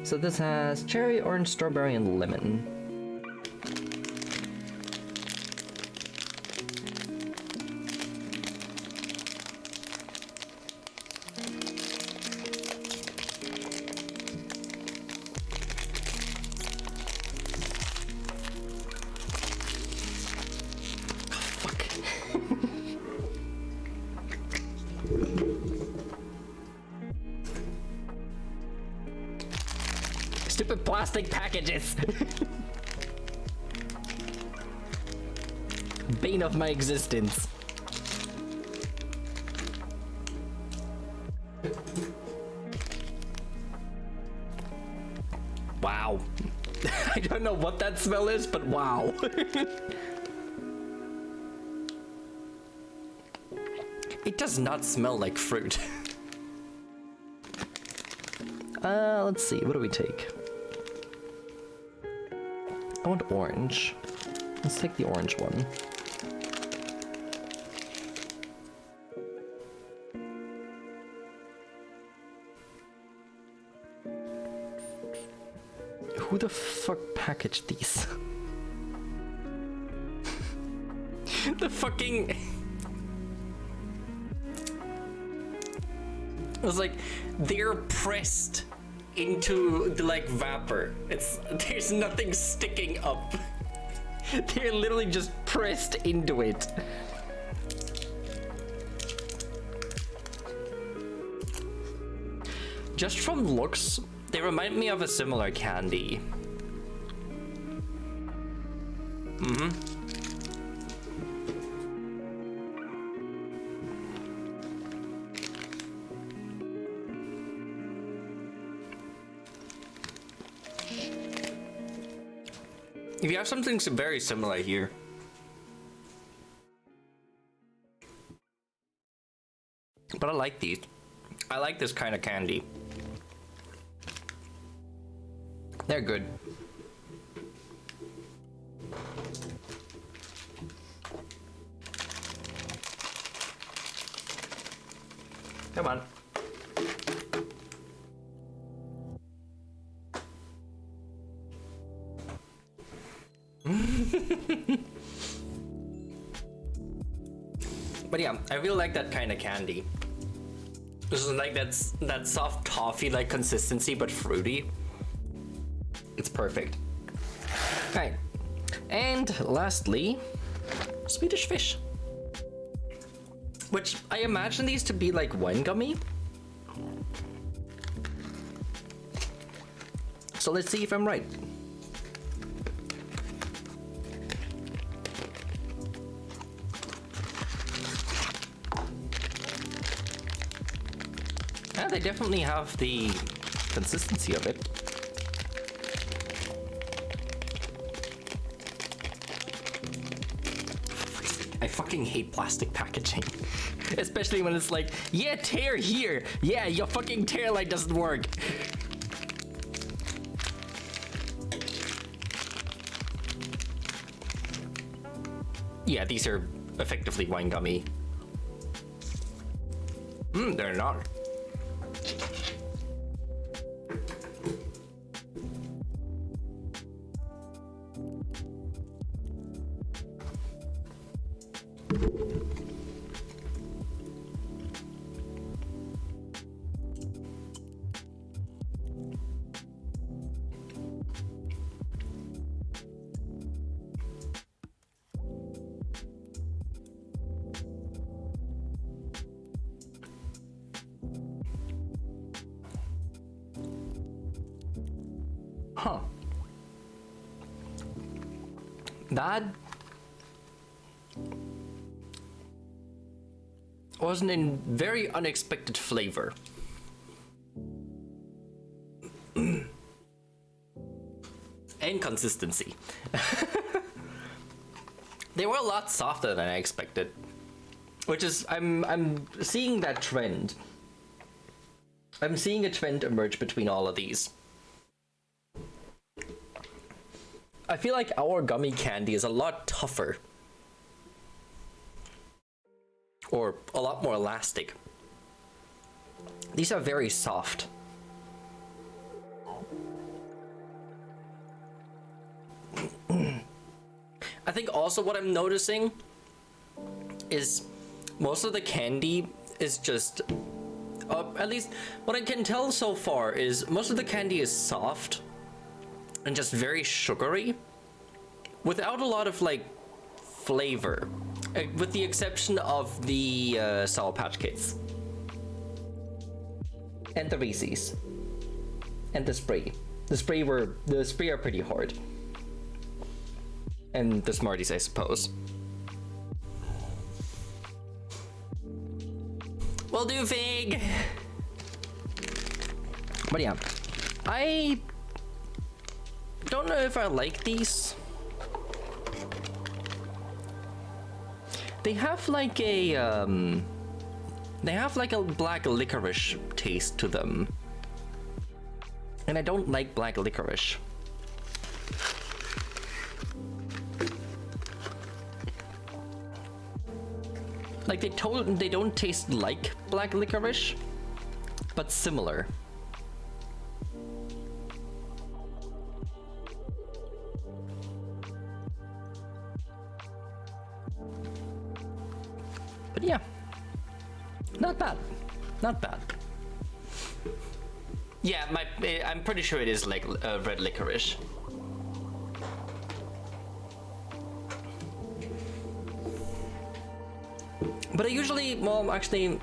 So this has cherry, orange, strawberry, and lemon. Stupid plastic packages! Bane of my existence. Wow. I don't know what that smell is, but wow. It does not smell like fruit. Let's see, what do we take? I want orange. Let's take the orange one. Who the fuck packaged these? The fucking... It was like, they're pressed into the like vapor. There's nothing sticking up. They're literally just pressed into it. Just from looks, they remind me of a similar candy. If you have something very similar here. But I like these. I like this kind of candy. They're good. Come on. But yeah, I really like that kind of candy. This is like that soft toffee like consistency, but fruity. It's perfect. Alright. And lastly, Swedish fish. Which I imagine these to be like wine gummy. So let's see if I'm right. Yeah, they definitely have the consistency of it. I fucking hate plastic packaging. Especially when it's like, yeah, tear here. Yeah, your fucking tear light doesn't work. Yeah, these are effectively wine gummy. They're not. Huh. That was a very unexpected flavor. And consistency. They were a lot softer than I expected. Which is, I'm seeing that trend. I'm seeing a trend emerge between all of these. I feel like our gummy candy is a lot tougher or a lot more elastic. These are very soft. I think also what I'm noticing is most of the candy is just, at least what I can tell so far is most of the candy is soft and just very sugary without a lot of like flavor, with the exception of the Sour Patch Kids and the Reese's and the Spree. The Spree are pretty hard. And the Smarties, I suppose. Will do, Fig! But yeah, I don't know if I like these. They have like a black licorice taste to them. And I don't like black licorice. Like they don't taste like black licorice, but similar. But yeah, not bad, not bad. Yeah, I'm pretty sure it is like red licorice. But I usually, well, actually,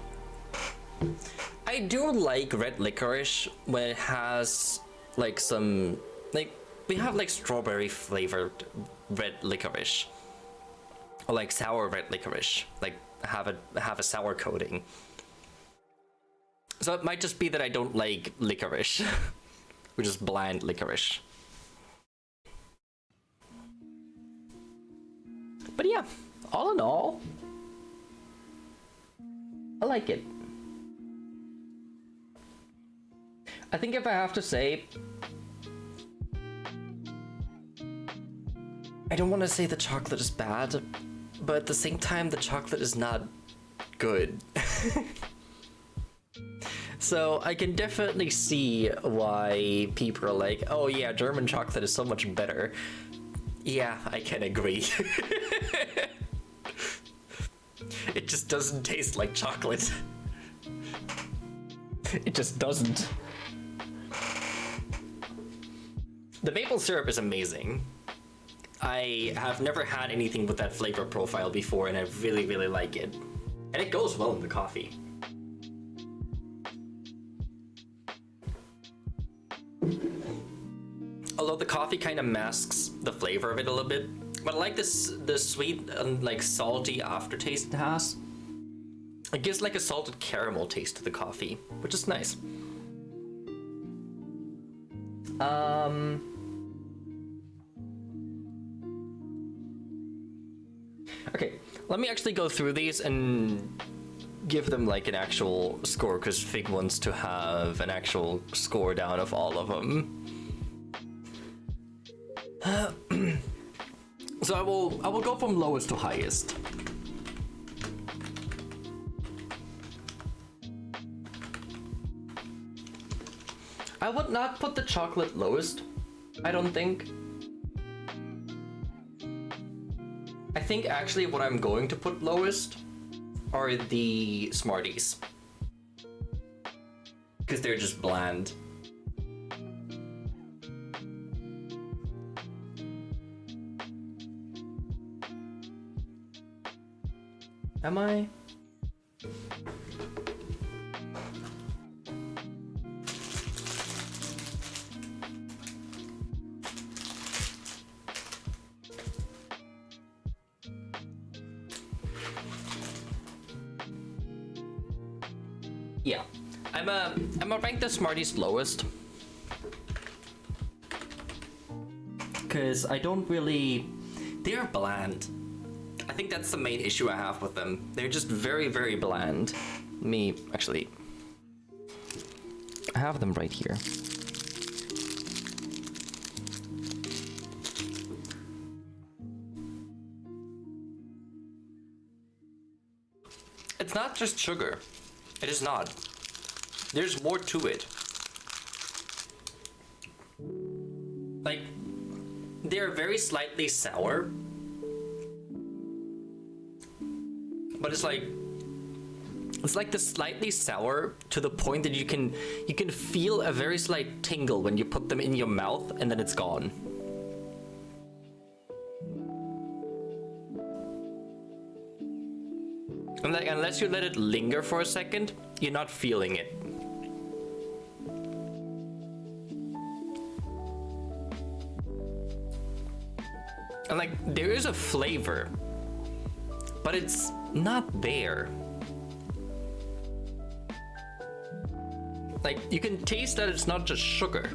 I do like red licorice when it has like some, like, we have like strawberry flavored red licorice, or like sour red licorice, like have a sour coating. So it might just be that I don't like licorice, which is bland licorice. But yeah, all in all, I like it. I think if I have to say, I don't want to say the chocolate is bad, but at the same time, the chocolate is not good. So I can definitely see why people are like, oh yeah, German chocolate is so much better. Yeah, I can agree. It just doesn't taste like chocolate. It just doesn't. The maple syrup is amazing. I have never had anything with that flavor profile before, and I really, really like it. And it goes well in the coffee. Although the coffee kind of masks the flavor of it a little bit. But I like this, the sweet and like salty aftertaste it has. It gives like a salted caramel taste to the coffee, which is nice. Okay, let me actually go through these and give them like an actual score, because Fig wants to have an actual score down of all of them. So I will go from lowest to highest. I would not put the chocolate lowest, I don't think. I think actually what I'm going to put lowest are the Smarties, because they're just bland. Am I? Yeah, I'm a rank the Smarties lowest, because I don't really, they're bland. I think that's the main issue I have with them. They're just very, very bland. Let me actually, I have them right here. It's not just sugar. It is not. There's more to it. Like, they're very slightly sour. But it's like the slightly sour to the point that you can feel a very slight tingle when you put them in your mouth and then it's gone. And like, unless you let it linger for a second, you're not feeling it. And like, there is a flavor, but it's not there. Like, you can taste that it's not just sugar,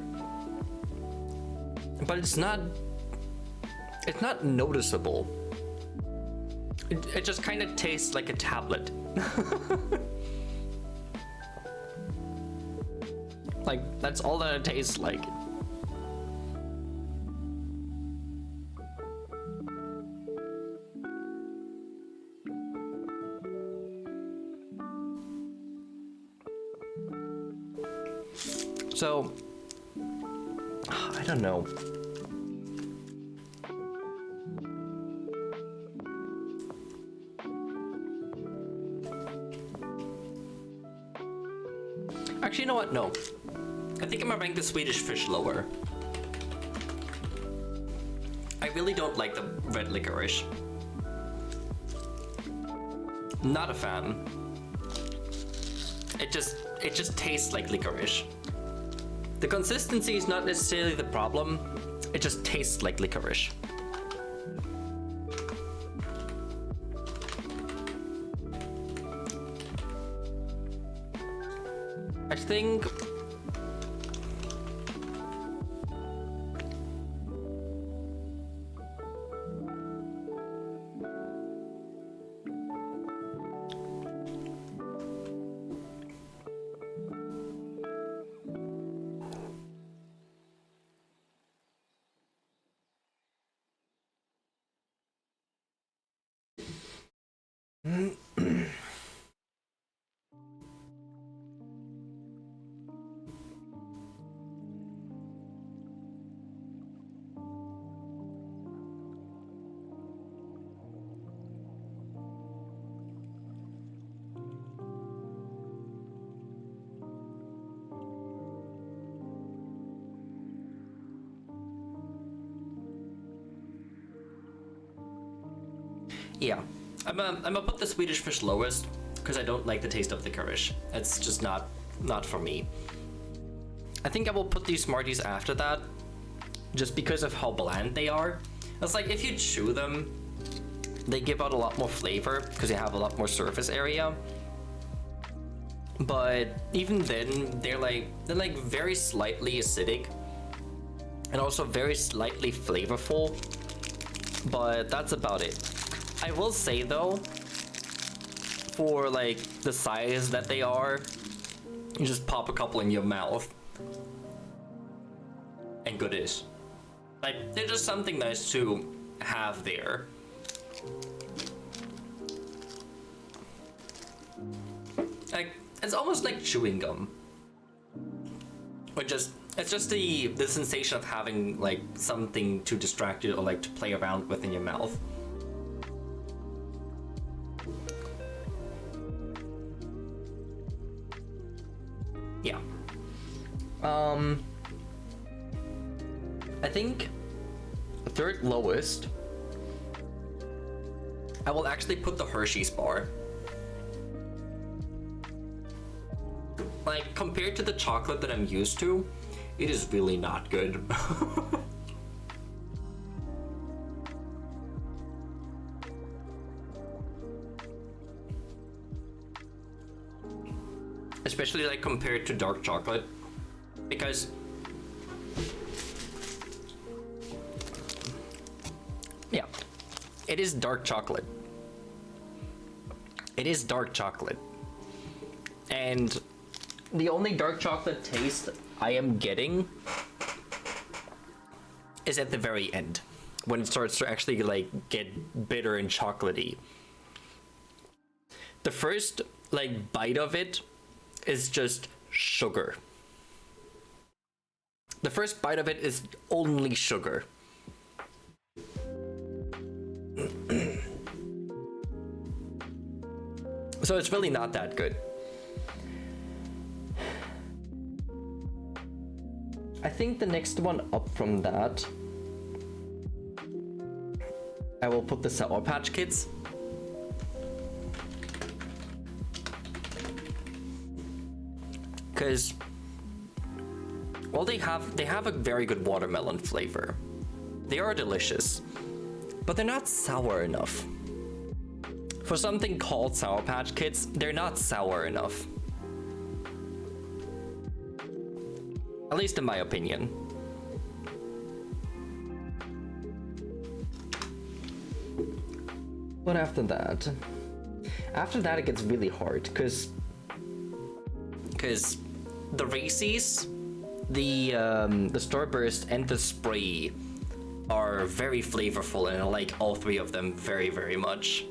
but it's not noticeable. It just kind of tastes like a tablet. Like, that's all that it tastes like. So, I don't know. Actually, you know what? No. I think I'm gonna rank the Swedish fish lower. I really don't like the red licorice. Not a fan. It just tastes like licorice. The consistency is not necessarily the problem. It just tastes like licorice. I think yeah, I'm gonna put the Swedish fish lowest because I don't like the taste of licorice. It's just not for me. I think I will put these Smarties after that, just because of how bland they are. It's like if you chew them, they give out a lot more flavor because they have a lot more surface area. But even then, they're like very slightly acidic and also very slightly flavorful. But that's about it. I will say though, for like the size that they are, you just pop a couple in your mouth and good is. Like, they're just something nice to have there. Like, it's almost like chewing gum. Or just, it's just the sensation of having like something to distract you or like to play around with in your mouth. Yeah. I think third lowest, I will actually put the Hershey's bar. Like, compared to the chocolate that I'm used to, it is really not good. Especially like compared to dark chocolate, because yeah, it is dark chocolate. It is dark chocolate. And the only dark chocolate taste I am getting is at the very end, when it starts to actually like get bitter and chocolatey. the first like bite of it is just sugar. The first bite of it is only sugar. So it's really not that good. I think the next one up from that, I will put the Sour Patch Kids. Because, well, they have a very good watermelon flavor. They are delicious, but they're not sour enough. For something called Sour Patch Kids, they're not sour enough. At least in my opinion. But after that it gets really hard, because the Reese's, the Starburst, and the Spree are very flavorful, and I like all three of them very, very much.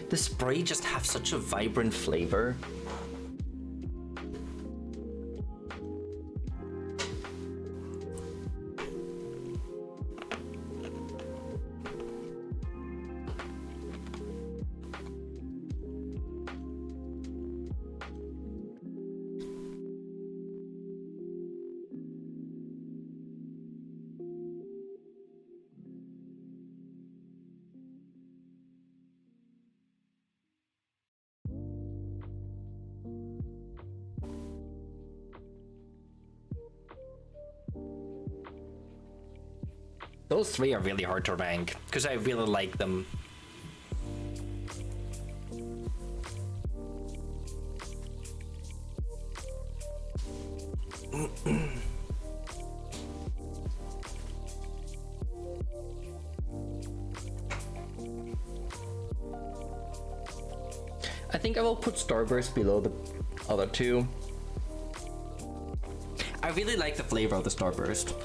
The Spree just have such a vibrant flavor. Those three are really hard to rank, because I really like them. I think I will put Starburst below the other two. I really like the flavor of the Starburst.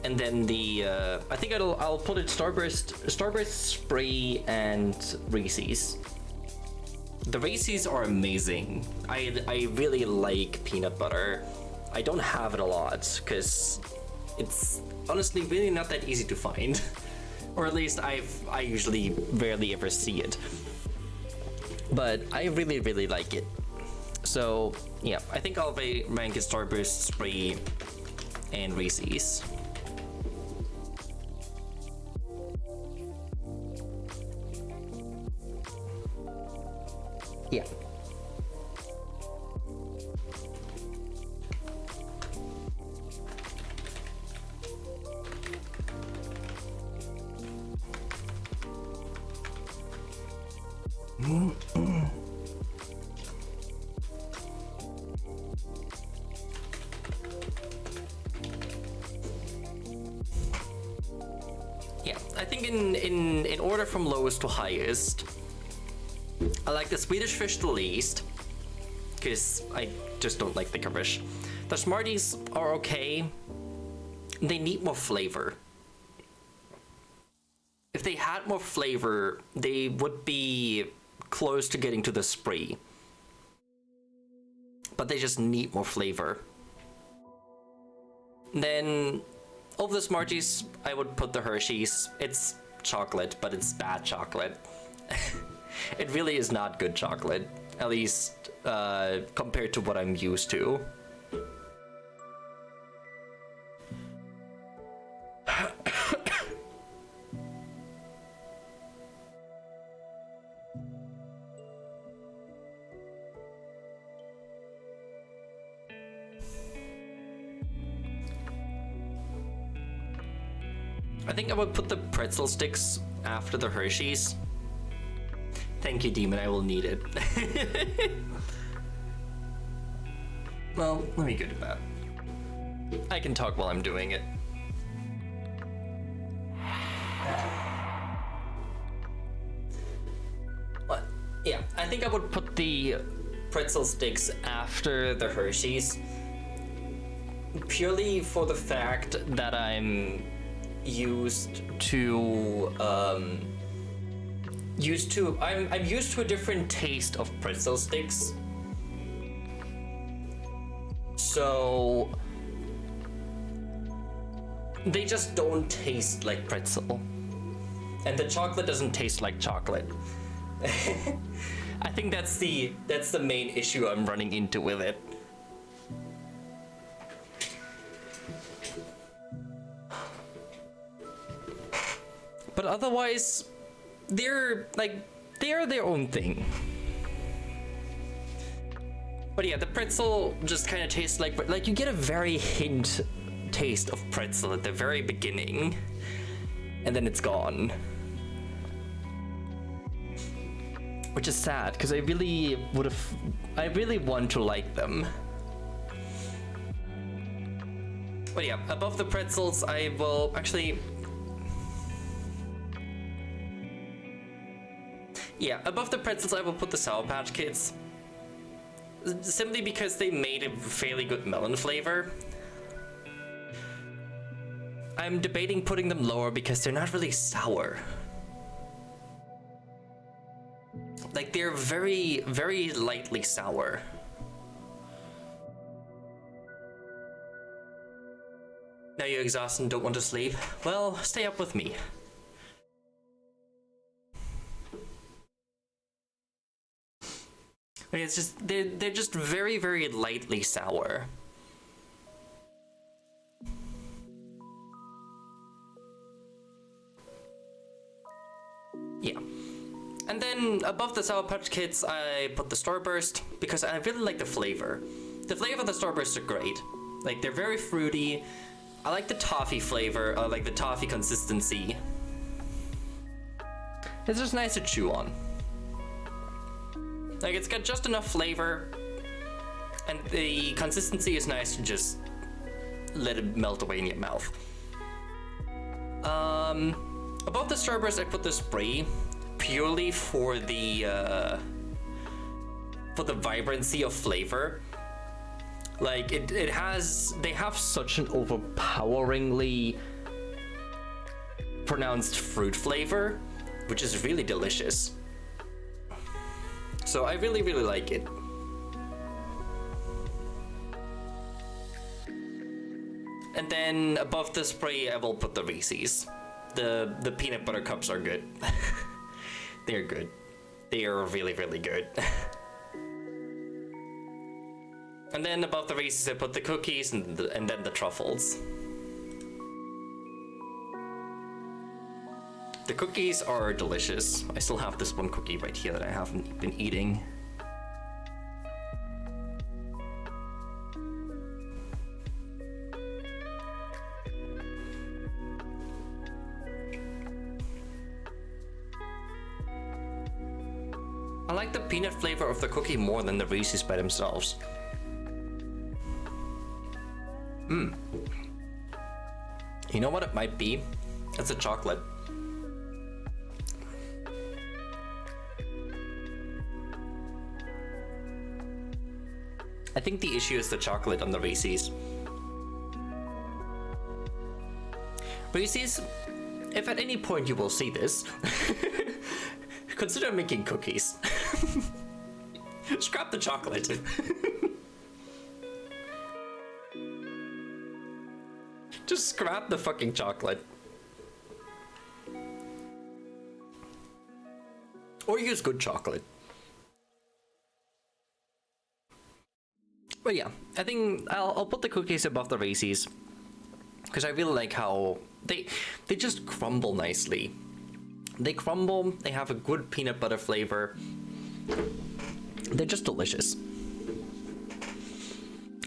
And then the I think I'll put it Starburst, Spree, and Reese's. The Reese's are amazing. I really like peanut butter. I don't have it a lot because it's honestly really not that easy to find, or at least I usually rarely ever see it. But I really like it. So yeah, I think I'll rank it Starburst, Spree, and Reese's. Yeah. Yeah, I think in order from lowest to highest, I like the Swedish Fish the least, because I just don't like licorice. The Smarties are okay. They need more flavor. If they had more flavor, they would be close to getting to the Spree. But they just need more flavor. Then, over the Smarties, I would put the Hershey's. It's chocolate, but it's bad chocolate. It really is not good chocolate, at least compared to what I'm used to. I think I would put the pretzel sticks after the Hershey's. Thank you, Demon, I will need it. Well, let me go do that. I can talk while I'm doing it. I think I would put the pretzel sticks after the Hershey's, purely for the fact that I'm used to I'm used to a different taste of pretzel sticks. So they just don't taste like pretzel. And the chocolate doesn't taste like chocolate. I think that's the main issue I'm running into with it. But otherwise, they're their own thing. But yeah, the pretzel just kind of tastes like you get a very hint taste of pretzel at the very beginning, and then it's gone. Which is sad, because I really want to like them. But yeah, above the pretzels, I will actually... Yeah, above the pretzels, I will put the Sour Patch Kids. Simply because they made a fairly good melon flavor. I'm debating putting them lower because they're not really sour. Like, they're very, very lightly sour. Now you're exhausted and don't want to sleep? Well, stay up with me. It's just, they're just very, very lightly sour. Yeah. And then above the Sour Patch Kids, I put the Starburst because I really like the flavor. The flavor of the Starburst are great. Like, they're very fruity. I like the toffee flavor, I like the toffee consistency. It's just nice to chew on. Like, it's got just enough flavor, and the consistency is nice to just let it melt away in your mouth. Above the Starburst, I put the Spray, purely for the vibrancy of flavor. Like, they have such an overpoweringly pronounced fruit flavor, which is really delicious. So I really, really like it. And then above the Spray, I will put the Reese's. The peanut butter cups are good. They're good. They are really, really good. And then above the Reese's, I put the cookies and then the truffles. The cookies are delicious. I still have this one cookie right here that I haven't been eating. I like the peanut flavor of the cookie more than the Reese's by themselves. You know what it might be? It's a chocolate. I think the issue is the chocolate on the Reese's. Reese's, if at any point you will see this, consider making cookies. Scrap the chocolate. Just scrap the fucking chocolate. Or use good chocolate. But yeah, I think I'll put the cookies above the Reese's because I really like how they just crumble nicely. They crumble, they have a good peanut butter flavor. They're just delicious.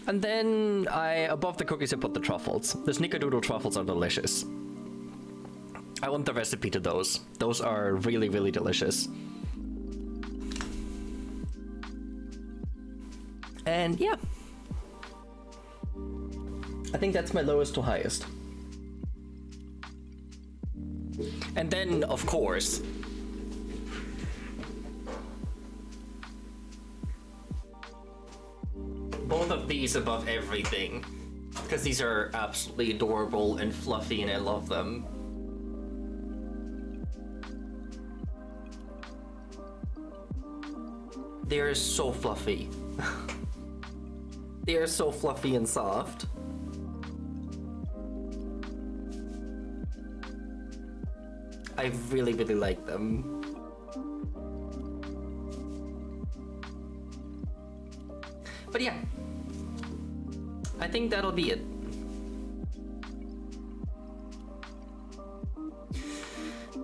And then above the cookies I put the truffles. The Snickerdoodle truffles are delicious. I want the recipe to those. Those are really, really delicious. And yeah, I think that's my lowest to highest. And then, of course, both of these above everything. Because these are absolutely adorable and fluffy and I love them. They are so fluffy. They are so fluffy and soft. I really, really like them. But yeah, I think that'll be it.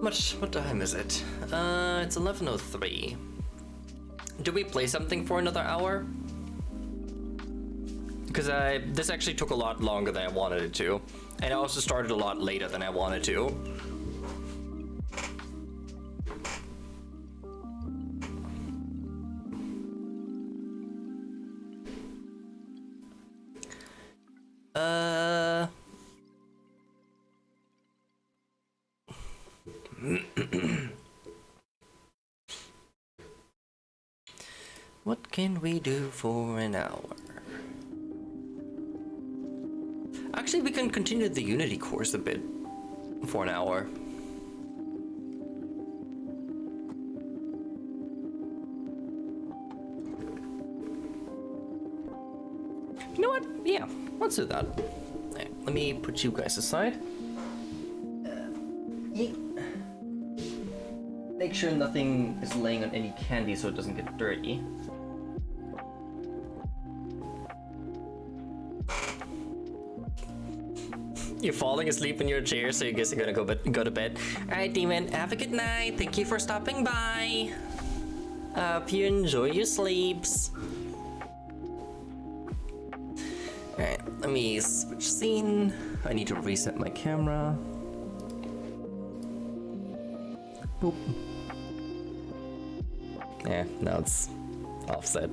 What time is it? It's 11:03. Do we play something for another hour? Because this actually took a lot longer than I wanted it to. And I also started a lot later than I wanted to. What can we do for an hour? Actually, we can continue the Unity course a bit for an hour. You know what? Yeah, let's do that. Right, let me put you guys aside. Make sure nothing is laying on any candy so it doesn't get dirty. You're falling asleep in your chair, so I guess you're gonna go to bed. Alright, Demon, have a good night. Thank you for stopping by. Hope you enjoy your sleeps. Alright, let me switch scene. I need to reset my camera. Boop. Yeah, now it's offset.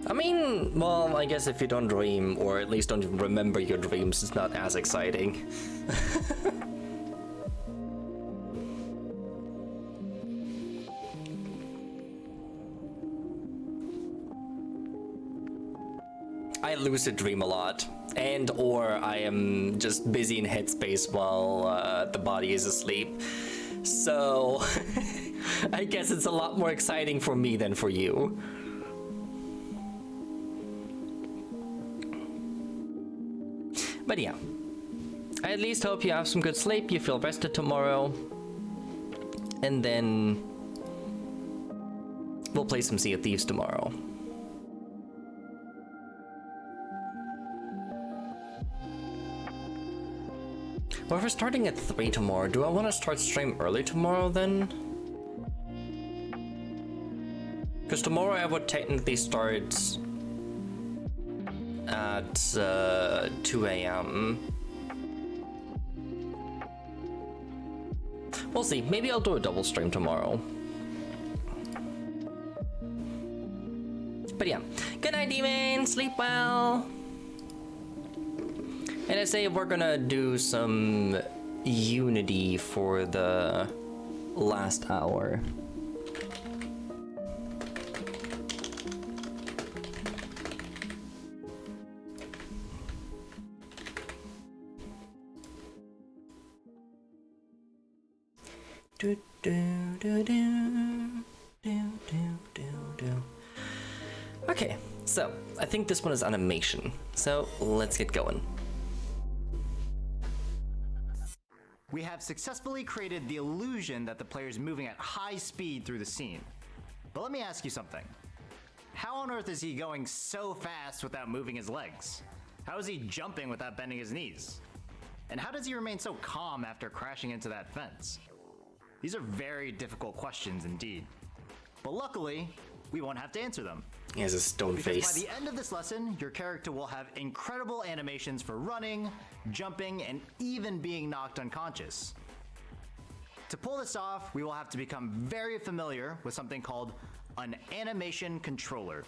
I mean, well, I guess if you don't dream, or at least don't remember your dreams, it's not as exciting. I lucid dream a lot, and or I am just busy in headspace while the body is asleep. So, I guess it's a lot more exciting for me than for you. But yeah, I at least hope you have some good sleep, you feel rested tomorrow, and then we'll play some Sea of Thieves tomorrow. Well, if we're starting at 3 tomorrow, do I want to start stream early tomorrow then? Because tomorrow I would technically start at 2 a.m. We'll see. Maybe I'll do a double stream tomorrow. But yeah. Good night, Demon. Sleep well. And I say we're gonna do some Unity for the last hour. Do, do, do, do, do, do, do. Okay, so I think this one is animation. So let's get going. We have successfully created the illusion that the player is moving at high speed through the scene. But let me ask you something. How on earth is he going so fast without moving his legs? How is he jumping without bending his knees? And how does he remain so calm after crashing into that fence? These are very difficult questions indeed. But luckily, we won't have to answer them. He has a stone Because face. by the end of this lesson, your character will have incredible animations for running, jumping, and even being knocked unconscious. To pull this off, we will have to become very familiar with something called an animation controller.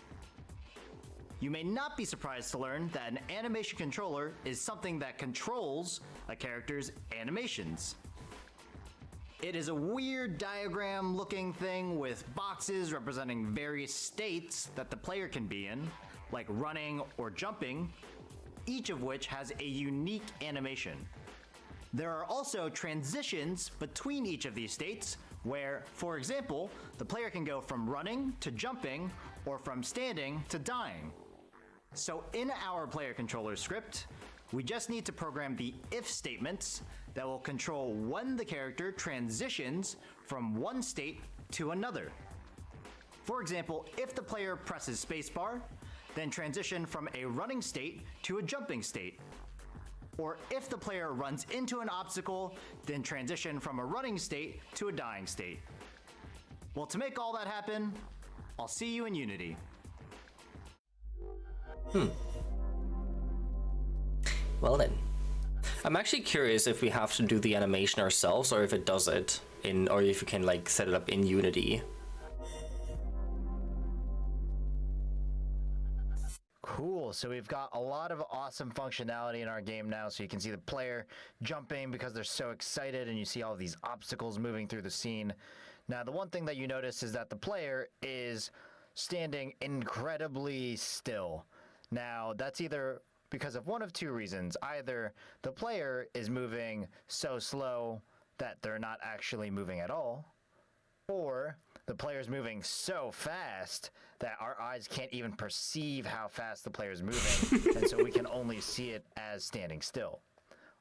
You may not be surprised to learn that an animation controller is something that controls a character's animations. It is a weird diagram looking thing with boxes representing various states that the player can be in, like running or jumping, each of which has a unique animation. There are also transitions between each of these states where, for example, the player can go from running to jumping or from standing to dying. So in our player controller script, we just need to program the if statements that will control when the character transitions from one state to another. For example, if the player presses spacebar, then transition from a running state to a jumping state. Or if the player runs into an obstacle, then transition from a running state to a dying state. Well, to make all that happen, I'll see you in Unity. Well then. I'm actually curious if we have to do the animation ourselves or if it does it in, or if you can like set it up in Unity. Cool, so we've got a lot of awesome functionality in our game now, so you can see the player jumping because they're so excited, and you see all these obstacles moving through the scene. Now, the one thing that you notice is that the player is standing incredibly still. Now, that's either because of one of two reasons. Either the player is moving so slow that they're not actually moving at all, or the player's moving so fast that our eyes can't even perceive how fast the player's moving, and so we can only see it as standing still.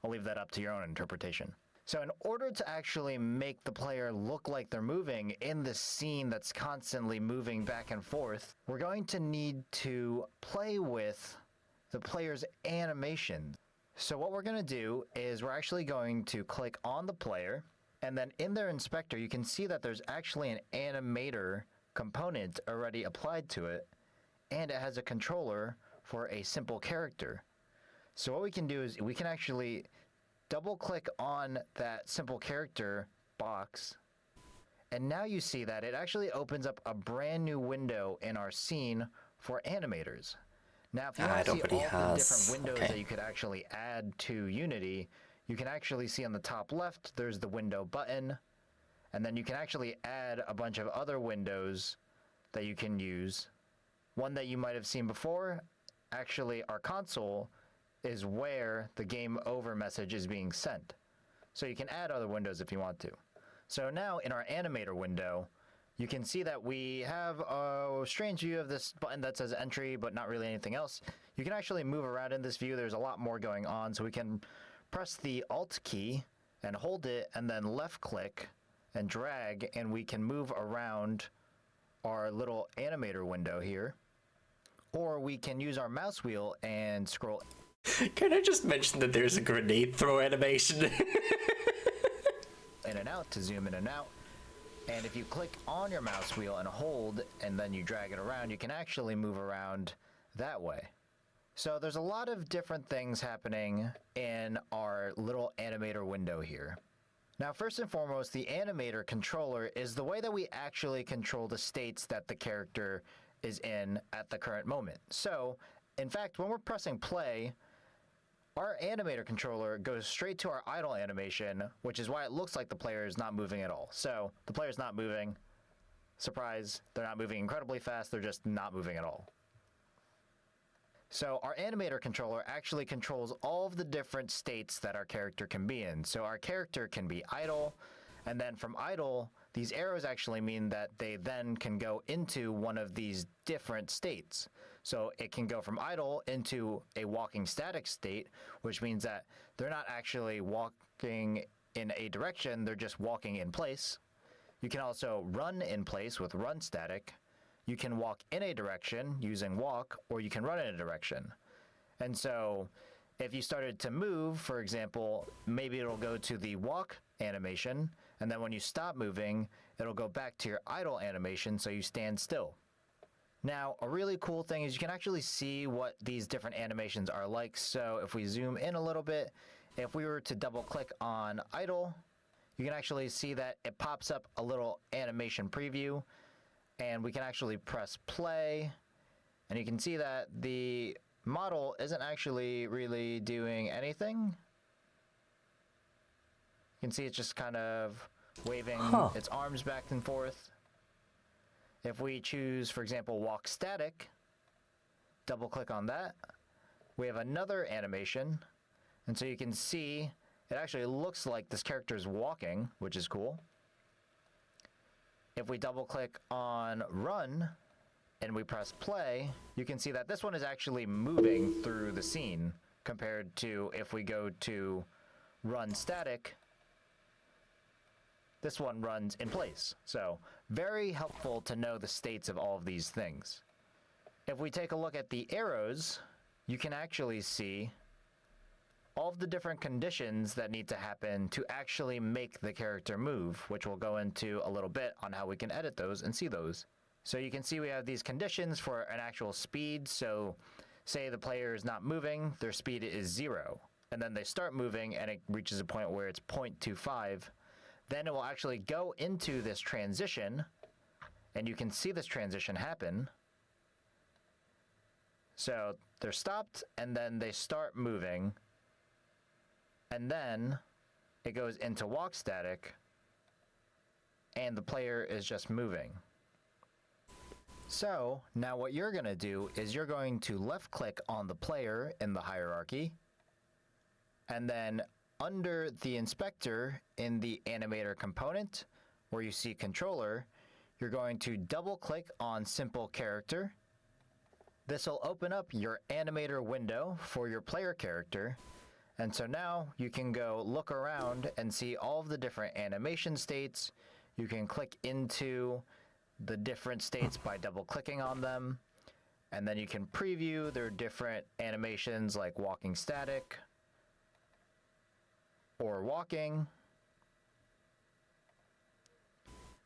I'll leave that up to your own interpretation. So in order to actually make the player look like they're moving in this scene that's constantly moving back and forth, we're going to need to play with the player's animation. So what we're going to do is we're actually going to click on the player, and then in their inspector, you can see that there's actually an animator component already applied to it, and it has a controller for a simple character. So what we can do is we can actually double click on that simple character box, and now you see that it actually opens up a brand new window in our scene for animators. Now, if you want to see all the different windows that you could actually add to Unity, you can actually see on the top left, there's the window button, and then you can actually add a bunch of other windows that you can use. One that you might have seen before, actually our console is where the game over message is being sent. So you can add other windows if you want to. So now in our animator window, you can see that we have a strange view of this button that says entry, but not really anything else. You can actually move around in this view. There's a lot more going on, so we can press the Alt key and hold it and then left click and drag, and we can move around our little animator window here. Or we can use our mouse wheel and scroll. Can I just mention that there's a grenade throw animation? In and out to zoom in and out. And if you click on your mouse wheel and hold and then you drag it around, you can actually move around that way. So there's a lot of different things happening in our little animator window here. Now, first and foremost, the animator controller is the way that we actually control the states that the character is in at the current moment. So, in fact, when we're pressing play, our animator controller goes straight to our idle animation, which is why it looks like the player is not moving at all. So, the player's not moving. Surprise, they're not moving incredibly fast, they're just not moving at all. So our animator controller actually controls all of the different states that our character can be in. So our character can be idle, and then from idle, these arrows actually mean that they then can go into one of these different states. So it can go from idle into a walking static state, which means that they're not actually walking in a direction, they're just walking in place. You can also run in place with run static. You can walk in a direction using walk, or you can run in a direction. And so if you started to move, for example, maybe it'll go to the walk animation, and then when you stop moving, it'll go back to your idle animation, so you stand still. Now, a really cool thing is you can actually see what these different animations are like. So if we zoom in a little bit, if we were to double click on idle, you can actually see that it pops up a little animation preview, and we can actually press play, And you can see that the model isn't actually really doing anything. You can see it's just kind of waving its arms back and forth. If we choose, for example, walk static, double click on that, we have another animation. And so you can see it actually looks like this character is walking, which is cool. If we double click on run and we press play, you can see that this one is actually moving through the scene compared to if we go to run static, this one runs in place. So very helpful to know the states of all of these things. If we take a look at the arrows, you can actually see all of the different conditions that need to happen to actually make the character move, which we'll go into a little bit on how we can edit those and see those. So you can see we have these conditions for an actual speed. So say the player is not moving, their speed is 0. And then they start moving and it reaches a point where it's 0.25. Then it will actually go into this transition, and you can see this transition happen. So they're stopped, and then they start moving, and then it goes into walk static, and the player is just moving. So now what you're going to do is you're going to left click on the player in the hierarchy, and then under the inspector in the animator component where you see controller, you're going to double click on simple character. This will open up your animator window for your player character. And so now you can go look around and see all of the different animation states. You can click into the different states by double clicking on them. And then you can preview their different animations like walking static or walking.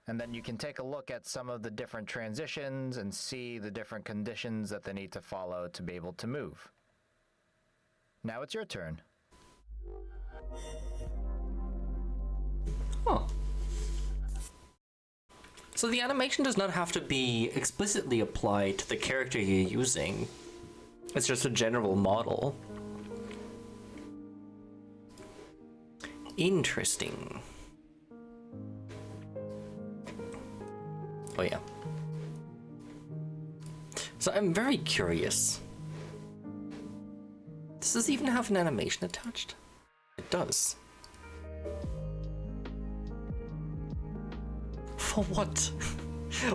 And then you can take a look at some of the different transitions and see the different conditions that they need to follow to be able to move. Now it's your turn. Huh. So the animation does not have to be explicitly applied to the character you're using. It's just a general model. Interesting. Oh yeah. So I'm very curious. Does this even have an animation attached? It does. For what?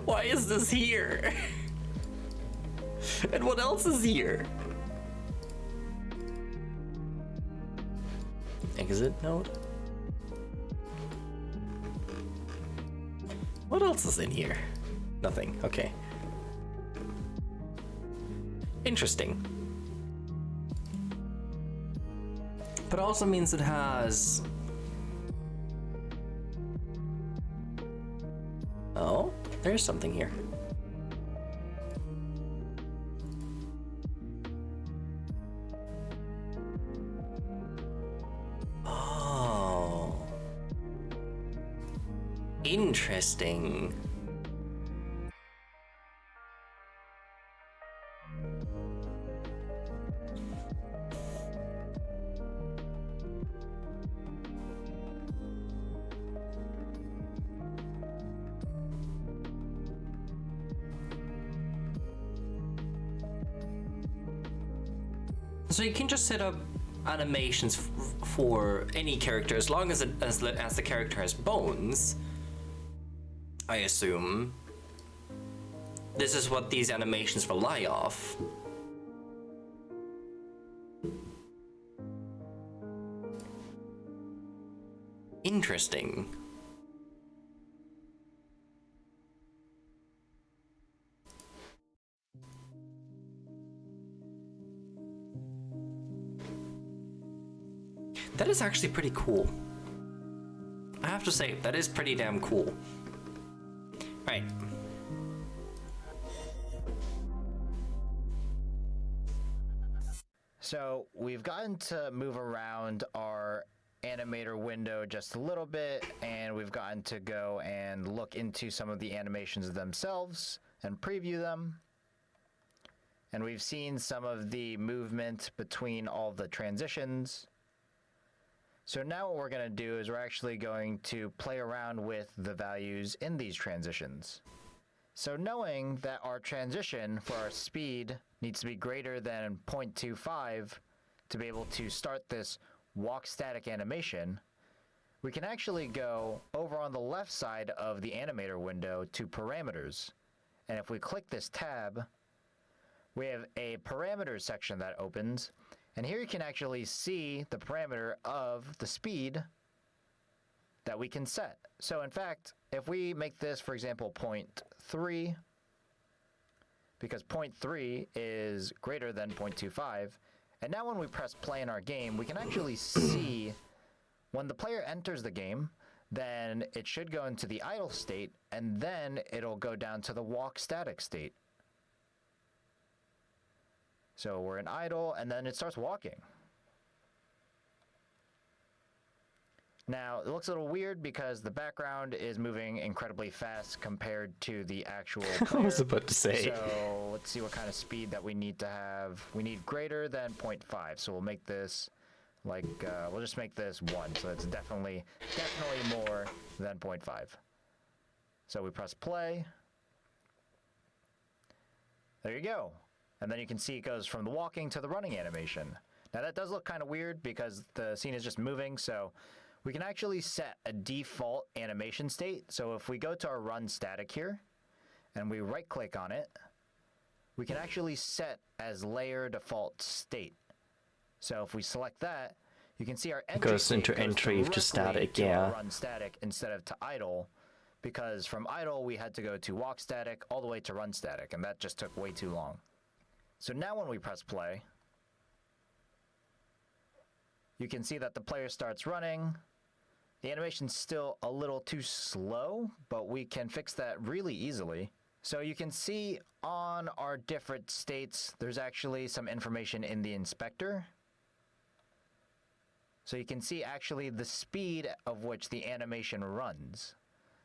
Why is this here? And what else is here? Exit node? What else is in here? Nothing. Okay. Interesting. But also means it has... Oh, there's something here. Oh. Interesting. So you can just set up animations for any character as long as the character has bones. I assume. This is what these animations rely off. Interesting. That is actually pretty cool. I have to say, that is pretty damn cool. Right. So we've gotten to move around our animator window just a little bit, and we've gotten to go and look into some of the animations themselves and preview them. And we've seen some of the movement between all the transitions. So now what we're going to do is we're actually going to play around with the values in these transitions. So knowing that our transition for our speed needs to be greater than 0.25 to be able to start this walk static animation, we can actually go over on the left side of the animator window to parameters. And if we click this tab, we have a parameters section that opens. And here you can actually see the parameter of the speed that we can set. So in fact, if we make this, for example, 0.3, because 0.3 is greater than 0.25, and now when we press play in our game, we can actually see when the player enters the game, then it should go into the idle state, and then it'll go down to the walk static state. So we're in idle, and then it starts walking. Now, it looks a little weird because the background is moving incredibly fast compared to the actual player. I was about to say. So let's see what kind of speed that we need to have. We need greater than 0.5, so we'll make this like, we'll just make this 1, so it's definitely more than 0.5. So we press play. There you go. And then you can see it goes from the walking to the running animation. Now that does look kind of weird because the scene is just moving, so we can actually set a default animation state. So if we go to our run static here, and we right click on it, we can actually set as layer default state. So if we select that, you can see our entry Goes state into entry to static, our yeah. run static instead of to idle, because from idle we had to go to walk static all the way to run static, and that just took way too long. So now when we press play, you can see that the player starts running. The animation's still a little too slow, but we can fix that really easily. So you can see on our different states, there's actually some information in the inspector. So you can see actually the speed of which the animation runs.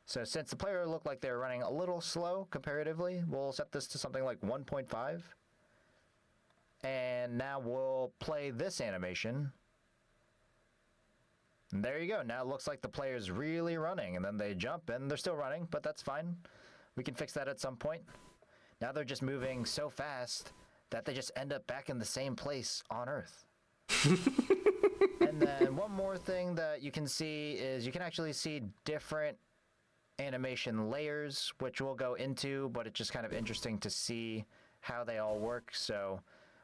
So since the player looked like they're running a little slow comparatively, we'll set this to something like 1.5. And now we'll play this animation. And there you go. Now it looks like the player's really running, and then they jump and they're still running, but that's fine. We can fix that at some point. Now they're just moving so fast that they just end up back in the same place on Earth. And then one more thing that you can see is you can actually see different animation layers, which we'll go into, but it's just kind of interesting to see how they all work. So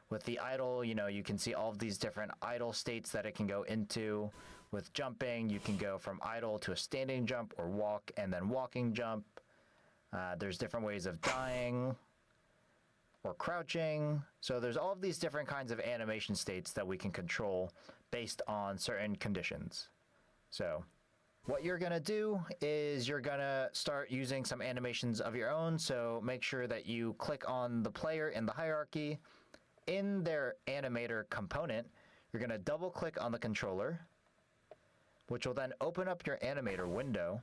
with the idle, you know, you can see all of these different idle states that it can go into. With jumping, you can go from idle to a standing jump or walk and then walking jump. There's different ways of dying or crouching. So there's all of these different kinds of animation states that we can control based on certain conditions. So what you're going to do is you're going to start using some animations of your own. So make sure that you click on the player in the hierarchy. In their animator component, you're going to double click on the controller, which will then open up your animator window.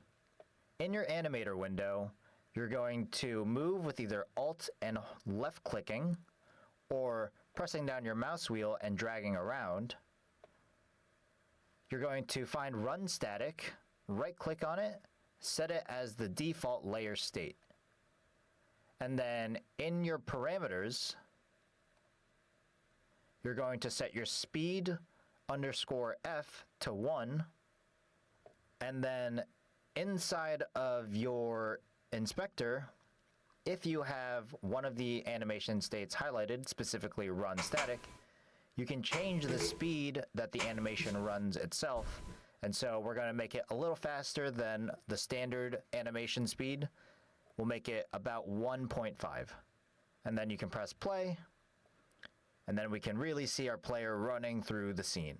In your animator window, you're going to move with either Alt and left clicking or pressing down your mouse wheel and dragging around. You're going to find Run Static, right click on it, set it as the default layer state. And then in your parameters, you're going to set your speed _ F to 1. And then inside of your inspector, if you have one of the animation states highlighted, specifically run static, you can change the speed that the animation runs itself. And so we're going to make it a little faster than the standard animation speed. We'll make it about 1.5. And then you can press play. And then we can really see our player running through the scene.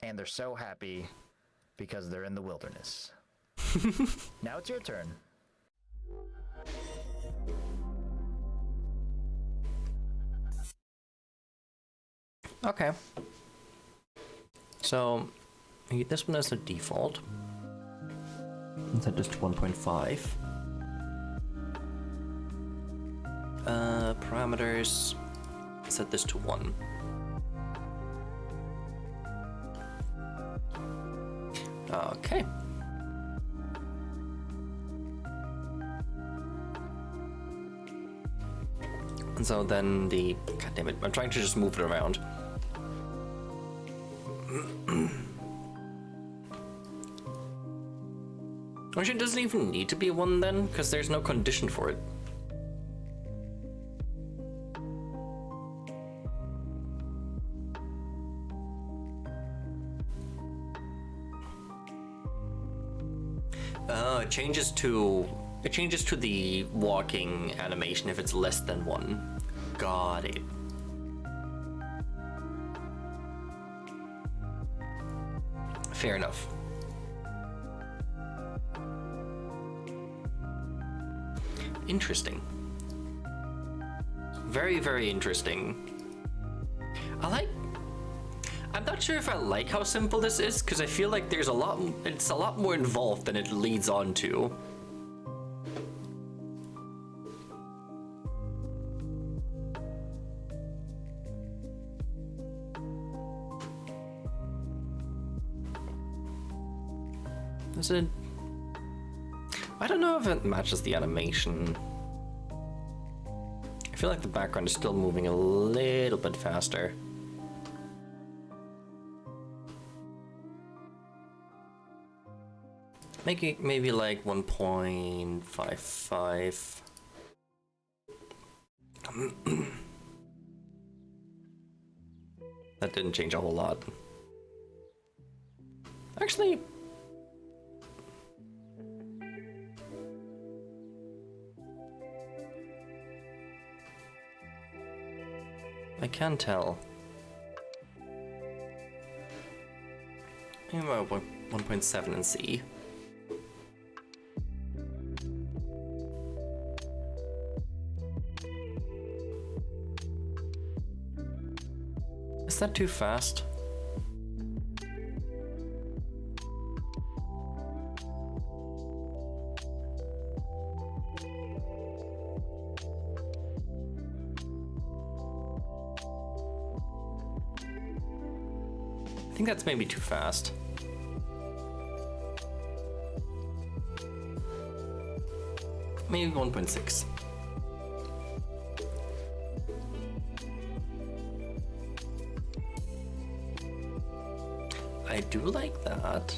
And they're so happy because they're in the wilderness. Now it's your turn. Okay. So, this one is the default. Set this to 1.5. Parameters. Set this to 1. Okay. And so then the... God damn it, I'm trying to just move it around. Actually, it doesn't even need to be 1 then, because there's no condition for it. It changes to the walking animation if it's less than 1. Got it. Fair enough. Interesting. Very, very interesting. I'm not sure if I like how simple this is, because I feel like it's a lot more involved than it leads on to. Is it? I don't know if it matches the animation. I feel like the background is still moving a little bit faster. Maybe like 1.55. That didn't change a whole lot. Actually, I can tell. Maybe about 1.7 and see. Is that too fast? I think that's maybe too fast. Maybe 1.6. I do like that.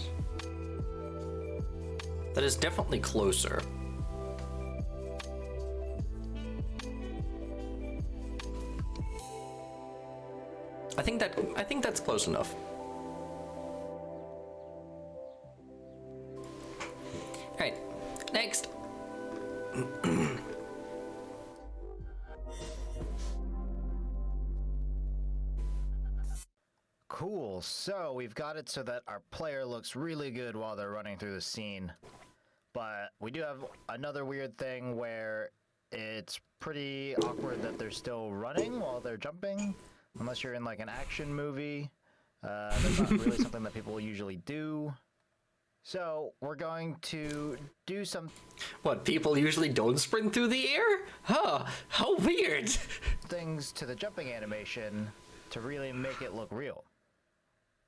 That is definitely closer. I think that's close enough. Alright, next. Cool, so we've got it so that our player looks really good while they're running through the scene. But we do have another weird thing where it's pretty awkward that they're still running while they're jumping. Unless you're in like an action movie. That's not really something that people usually do. So we're going to do some... What, people usually don't sprint through the air? Huh, how weird! Things to the jumping animation to really make it look real.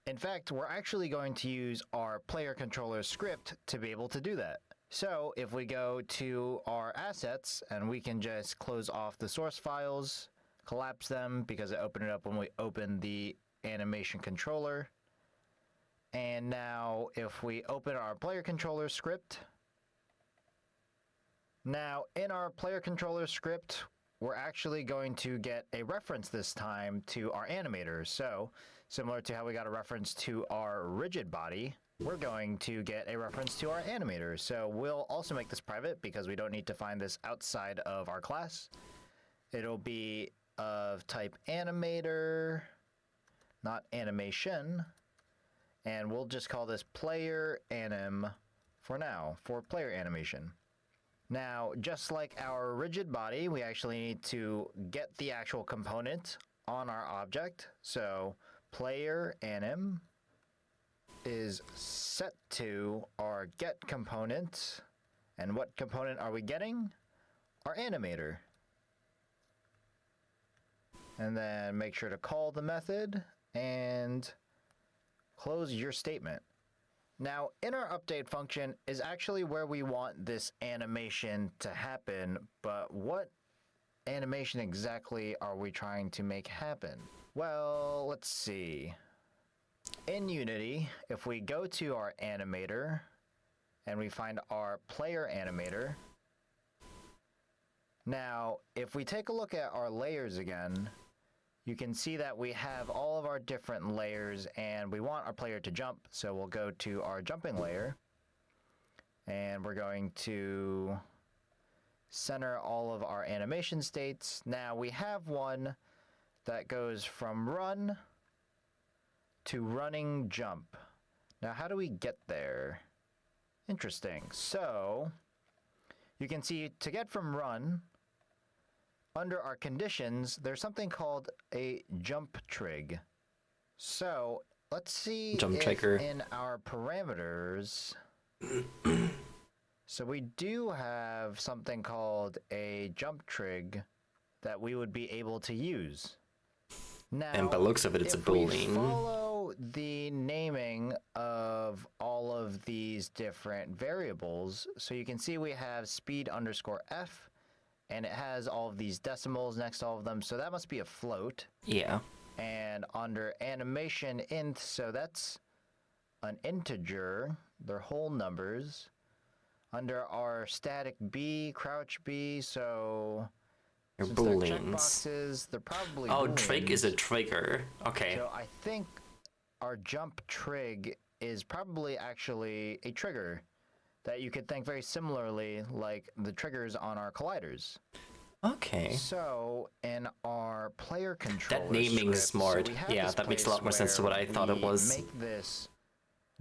In fact, we're actually going to use our player controller script to be able to do that. So if we go to our assets and we can just close off the source files, collapse them because it opened it up when we opened the animation controller. And now if we open our player controller script, now in our player controller script, we're actually going to get a reference this time to our animators. So similar to how we got a reference to our rigid body, we're going to get a reference to our animators. So we'll also make this private because we don't need to find this outside of our class. It'll be of type animator, not animation. And we'll just call this player anim for now, for player animation. Now, just like our rigid body, we actually need to get the actual component on our object. So player anim is set to our get component. And what component are we getting? Our animator. and then make sure to call the method and close your statement. Now, inner update function is actually where we want this animation to happen, but what animation exactly are we trying to make happen? Well, let's see. In Unity, if we go to our animator and we find our player animator, now if we take a look at our layers again, you can see that we have all of our different layers and we want our player to jump, so we'll go to our jumping layer and we're going to center all of our animation states. Now we have one that goes from run to running jump. Now how do we get there? Interesting. So you can see to get from run, under our conditions, there's something called a jump trig. So let's see Jump if trigger. in our parameters. So we do have something called a jump trig that we would be able to use. Now, And by the looks of it, it's a if we boolean. follow the naming of all of these different variables, so you can see we have speed underscore f, and it has all of these decimals next to all of them, so that must be a float. Yeah. And under animation int, so that's an integer, they're whole numbers. Under our static b, crouch b, so They're since they're booleans. checkboxes, they're probably Oh, trig is a booleans. trigger. Okay. So I think our jump trig is probably actually a trigger that you could think very similarly like the triggers on our colliders. Okay. So in our player controller That naming's script, smart. so we have Yeah, this that makes a lot place more sense to what where I thought it we was. Make this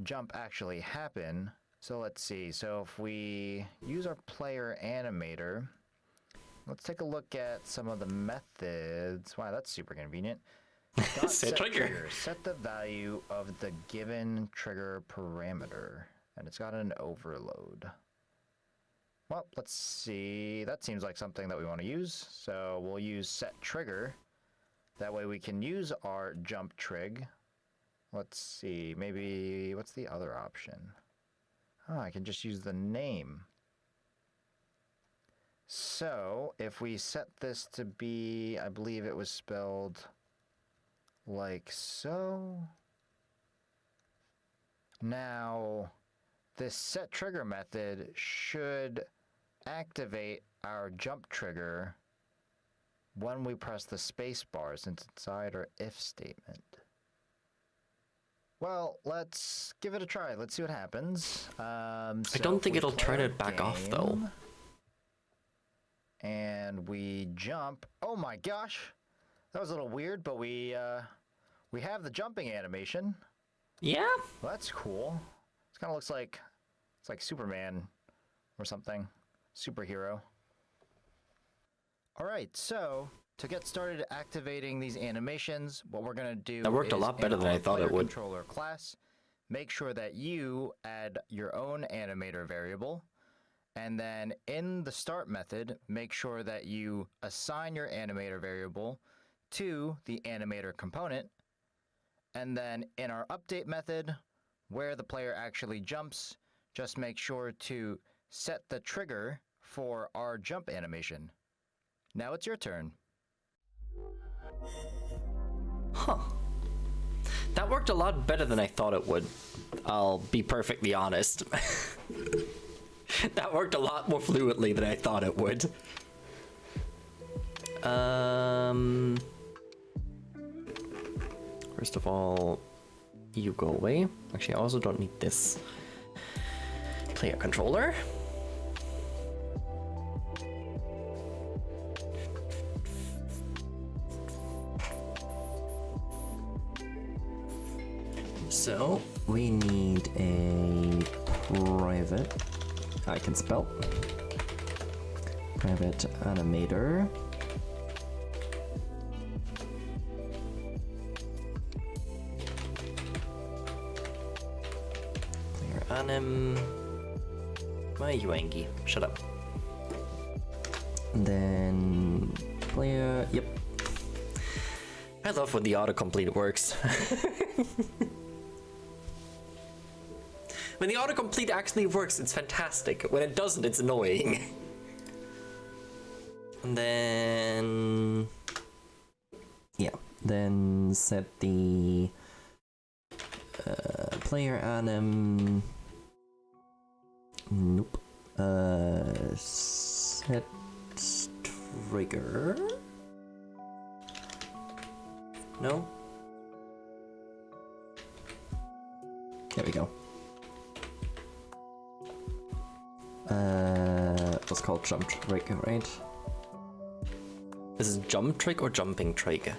jump actually happen. So let's see. So if we use our player animator, let's take a look at some of the methods. Wow, that's super convenient. Dot Set trigger. Set the value of the given trigger parameter. And it's got an overload. Well, let's see. That seems like something that we want to use. So we'll use set trigger. That way we can use our jump trig. Let's see. Maybe, what's the other option? Oh, I can just use the name. So if we set this to be, I believe it was spelled like so. Now, this set trigger method should activate our jump trigger when we press the space bar, since it's inside our if statement. Well, let's give it a try. Let's see what happens. I So don't if think we it'll play turn our it back off, though. game And we jump. Oh my gosh! That was a little weird, but we have the jumping animation. Yeah? Well, that's cool. It kind of looks like it's like Superman or something. Superhero. All right, so to get started activating these animations, what we're gonna do That worked a is lot better in than I our thought it player would. Controller class, make sure that you add your own animator variable, and then in the start method, make sure that you assign your animator variable to the animator component. And then in our update method, where the player actually jumps, just make sure to set the trigger for our jump animation. Now it's your turn. Huh. That worked a lot better than I thought it would. I'll be perfectly honest. That worked a lot more fluently than I thought it would. First of all, you go away. Actually, I also don't need this player controller. So we need a private, I can spell, private animator. Player anim, my Yuangi, shut up. And then player, yep. I love when the autocomplete works. When the autocomplete actually works, it's fantastic. When it doesn't, it's annoying. And then... yeah, then set the player anim. Nope. Set trigger. No. There we go. What's called jump trigger, right? This is jump trig or jumping trig?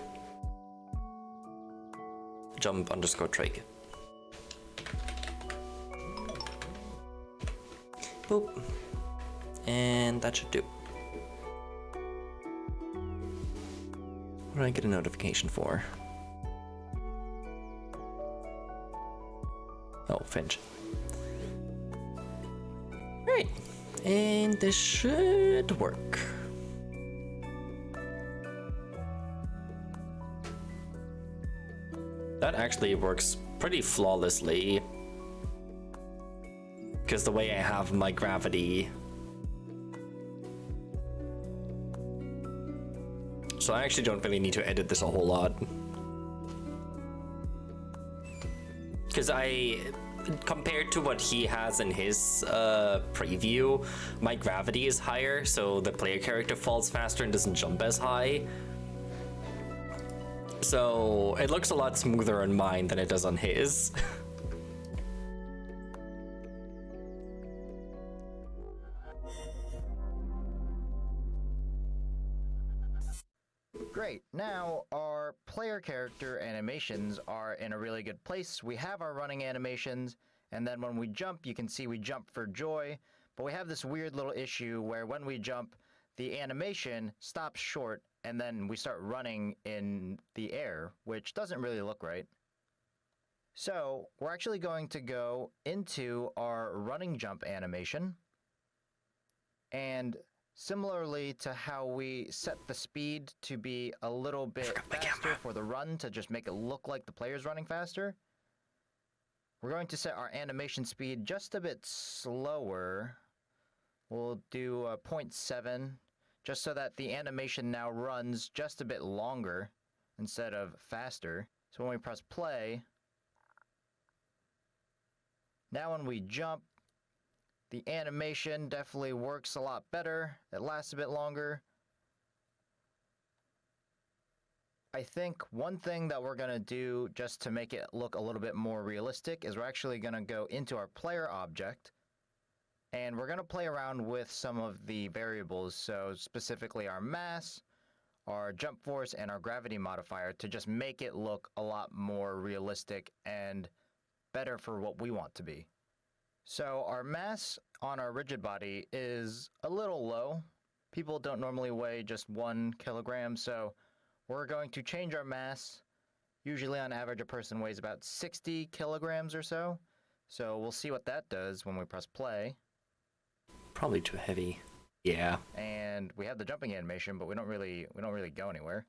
Jump underscore trig. Boop. And that should do. What did I get a notification for? Oh, Finch. Alright. And this should work. That actually works pretty flawlessly. Because the way I have my gravity. So I actually don't really need to edit this a whole lot. Because compared to what he has in his preview, my gravity is higher, so the player character falls faster and doesn't jump as high. So it looks a lot smoother on mine than it does on his. Great, now our player character animations are in a really good place. We have our running animations, and then when we jump, you can see we jump for joy, but we have this weird little issue where when we jump, the animation stops short, and then we start running in the air, which doesn't really look right. So we're actually going to go into our running jump animation, and similarly to how we set the speed to be a little bit faster for the run to just make it look like the player's running faster, we're going to set our animation speed just a bit slower. We'll do 0.7, just so that the animation now runs just a bit longer instead of faster. So when we press play, now when we jump, the animation definitely works a lot better. It lasts a bit longer. I think one thing that we're going to do just to make it look a little bit more realistic is we're actually going to go into our player object, and we're going to play around with some of the variables, so specifically our mass, our jump force, and our gravity modifier to just make it look a lot more realistic and better for what we want to be. So our mass on our rigid body is a little low. People don't normally weigh just 1 kilogram, so we're going to change our mass. Usually on average a person weighs about 60 kilograms or so. So we'll see what that does when we press play. Probably too heavy. Yeah. And we have the jumping animation, but we don't really go anywhere.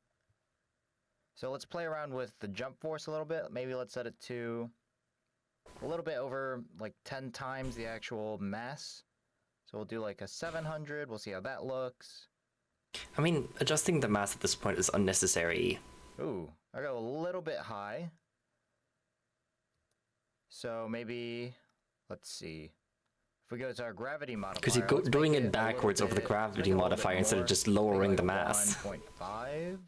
So let's play around with the jump force a little bit. Maybe let's set it to a little bit over like 10 times the actual mass. So we'll do like a 700. We'll see how that looks. I mean, adjusting the mass at this point is unnecessary. Ooh, I go a little bit high. So maybe, let's see. If we go to our gravity modifier, because you're doing it backwards over the gravity modifier instead of just lowering like the mass. 1.5.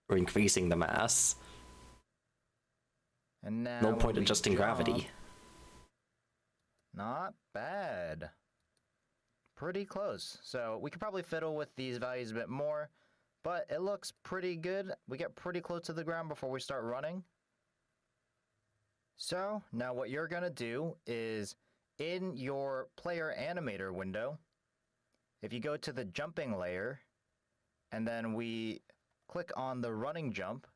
Or increasing the mass. And now No point adjusting gravity. Not bad. Pretty close. So we could probably fiddle with these values a bit more, but it looks pretty good. We get pretty close to the ground before we start running. So now what you're going to do is in your player animator window, if you go to the jumping layer, and then we click on the running jump,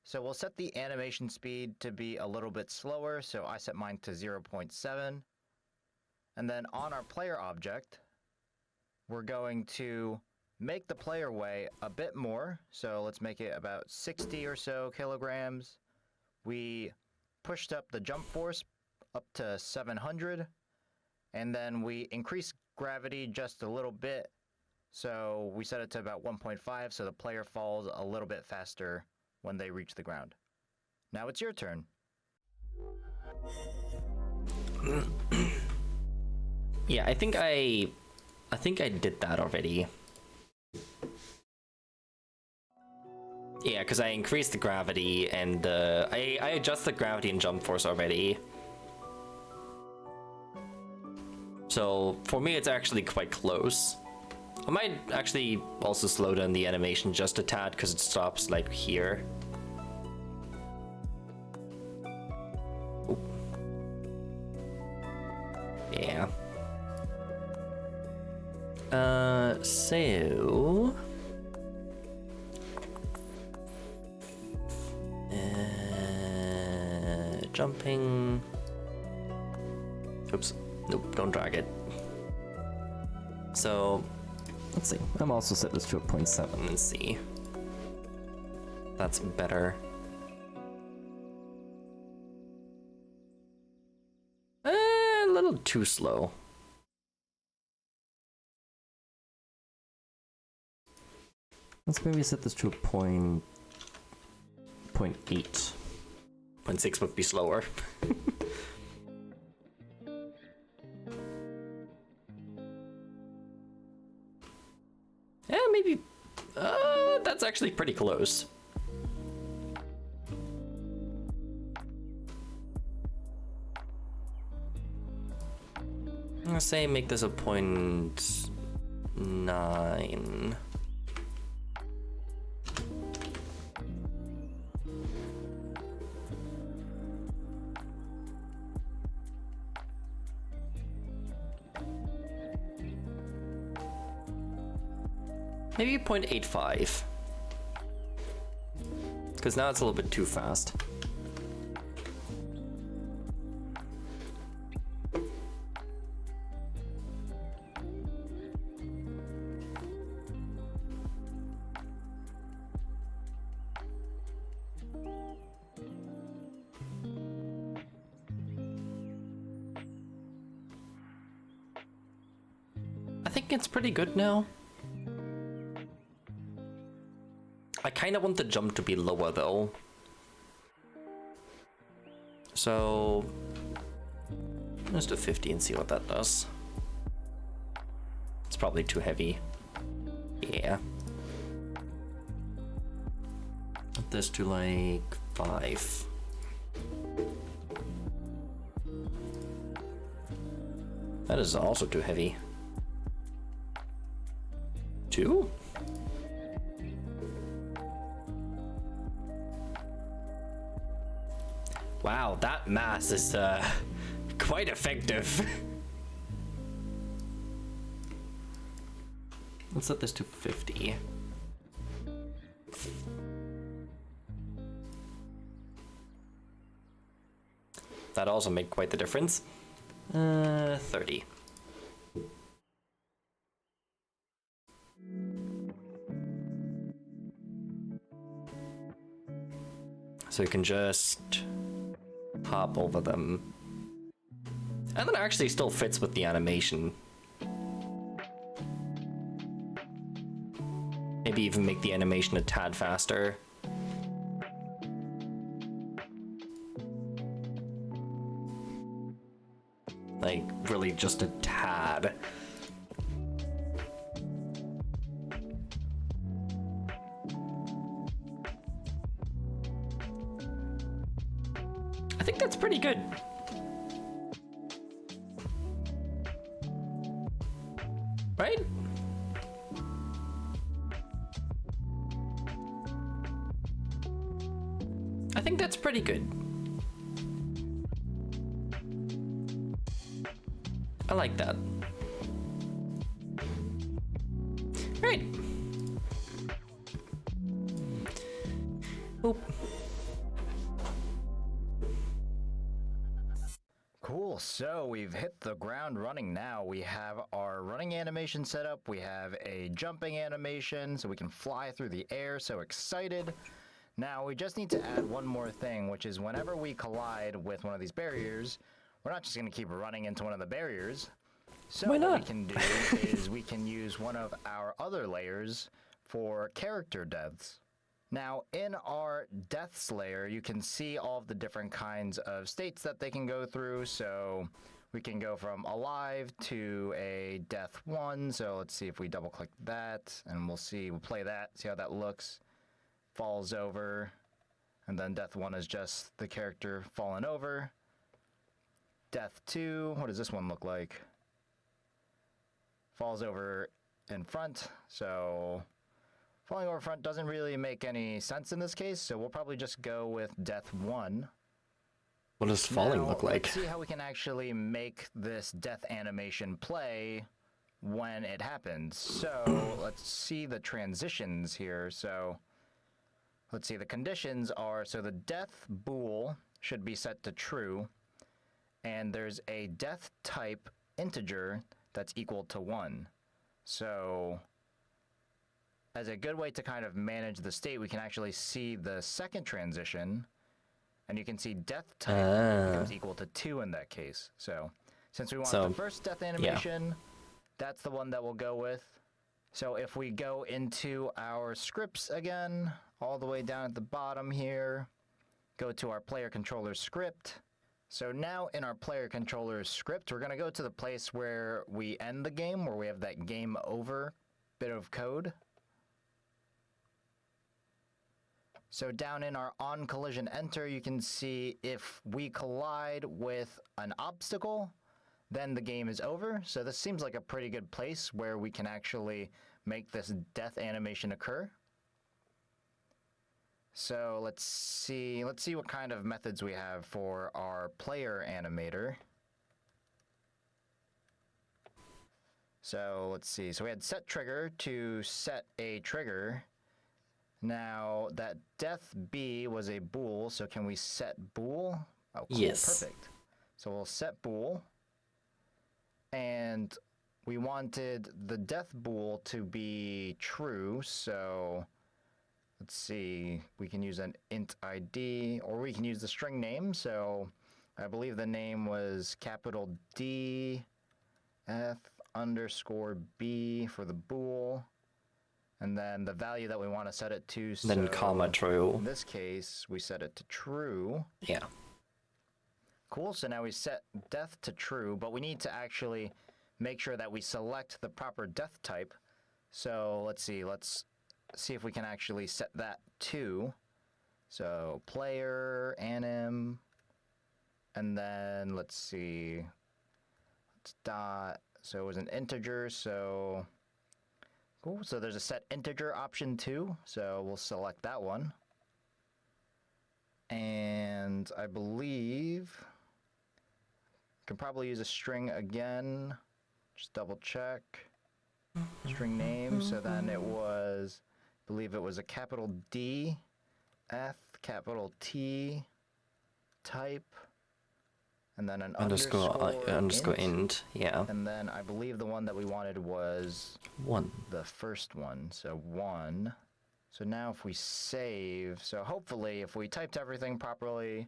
so we'll set the animation speed to be a little bit slower, so I set mine to 0.7. And then on our player object, we're going to make the player weigh a bit more. So let's make it about 60 or so kilograms. We pushed up the jump force up to 700. And then we increased gravity just a little bit. So we set it to about 1.5 so the player falls a little bit faster when they reach the ground. Now it's your turn. Yeah, I think I did that already. Yeah, because I increased the gravity and I adjusted gravity and jump force already. So for me, it's actually quite close. I might actually also slow down the animation just a tad because it stops like here. Oop. Yeah. So... jumping... Oops. Nope, don't drag it. So, let's see. I'm also set this to a 0.7 and see. That's better. A little too slow. Let's maybe set this to a 0.8. 0.6 would be slower. Yeah, maybe. That's actually pretty close. I'm gonna say make this a 0.9. Maybe 0.85. Because now it's a little bit too fast. I think it's pretty good now. I kind of want the jump to be lower though. So let's do 50 and see what that does. It's probably too heavy. Yeah. Put this to like 5. That is also too heavy. 2? Wow, that mass is quite effective. Let's set this to 50. That also made quite the difference. 30. So you can just hop over them. And that actually still fits with the animation. Maybe even make the animation a tad faster. Like, really just a tad. I think that's pretty good. Right? I think that's pretty good. I like that. Right. Oop. Cool. Cool, so we've hit the ground running now. We have our running animation set up. We have a jumping animation so we can fly through the air. So excited. Now we just need to add one more thing, which is whenever we collide with one of these barriers, we're not just going to keep running into one of the barriers. So Why not? what we can do is we can use one of our other layers for character deaths. Now, in our deaths layer, you can see all of the different kinds of states that they can go through. So we can go from alive to a death 1. So let's see if we double click that, and we'll play that, see how that looks. Falls over, and then death 1 is just the character falling over. Death 2, what does this one look like? Falls over in front, so falling over front doesn't really make any sense in this case, so we'll probably just go with death 1. What does falling Now, look like? Let's see how we can actually make this death animation play when it happens. So let's see the transitions here. So let's see, the conditions are, so the death bool should be set to true, and there's a death type integer that's equal to 1. So as a good way to kind of manage the state, we can actually see the second transition, and you can see death type becomes equal to 2 in that case. So since we want the first death animation, that's the one that we'll go with. So if we go into our scripts again, all the way down at the bottom here, go to our player controller script. So now in our player controller script, we're going to go to the place where we end the game, where we have that game over bit of code. So down in our on collision enter, you can see if we collide with an obstacle, then the game is over. So this seems like a pretty good place where we can actually make this death animation occur. So let's see what kind of methods we have for our player animator. So let's see. So we had set trigger to set a trigger. Now that death B was a bool, so can we set bool? Oh, cool, yes. Perfect. So we'll set bool, and we wanted the death bool to be true. So let's see, we can use an int ID, or we can use the string name. So I believe the name was capital D F underscore B for the bool. And then the value that we want to set it to. Then comma true. In this case, we set it to true. Yeah. Cool, so now we set death to true, but we need to actually make sure that we select the proper death type. So let's see if we can actually set that to. So player, anim, and then let's see, let's dot, so it was an integer, so cool, so there's a set integer option too, so we'll select that one. And I believe can probably use a string again, just double check. String name, so then it was, I believe it was a capital D, F, capital T, type, and then an underscore int, yeah. And then I believe the one that we wanted was 1. the first one, so 1. So now if we save, so hopefully if we typed everything properly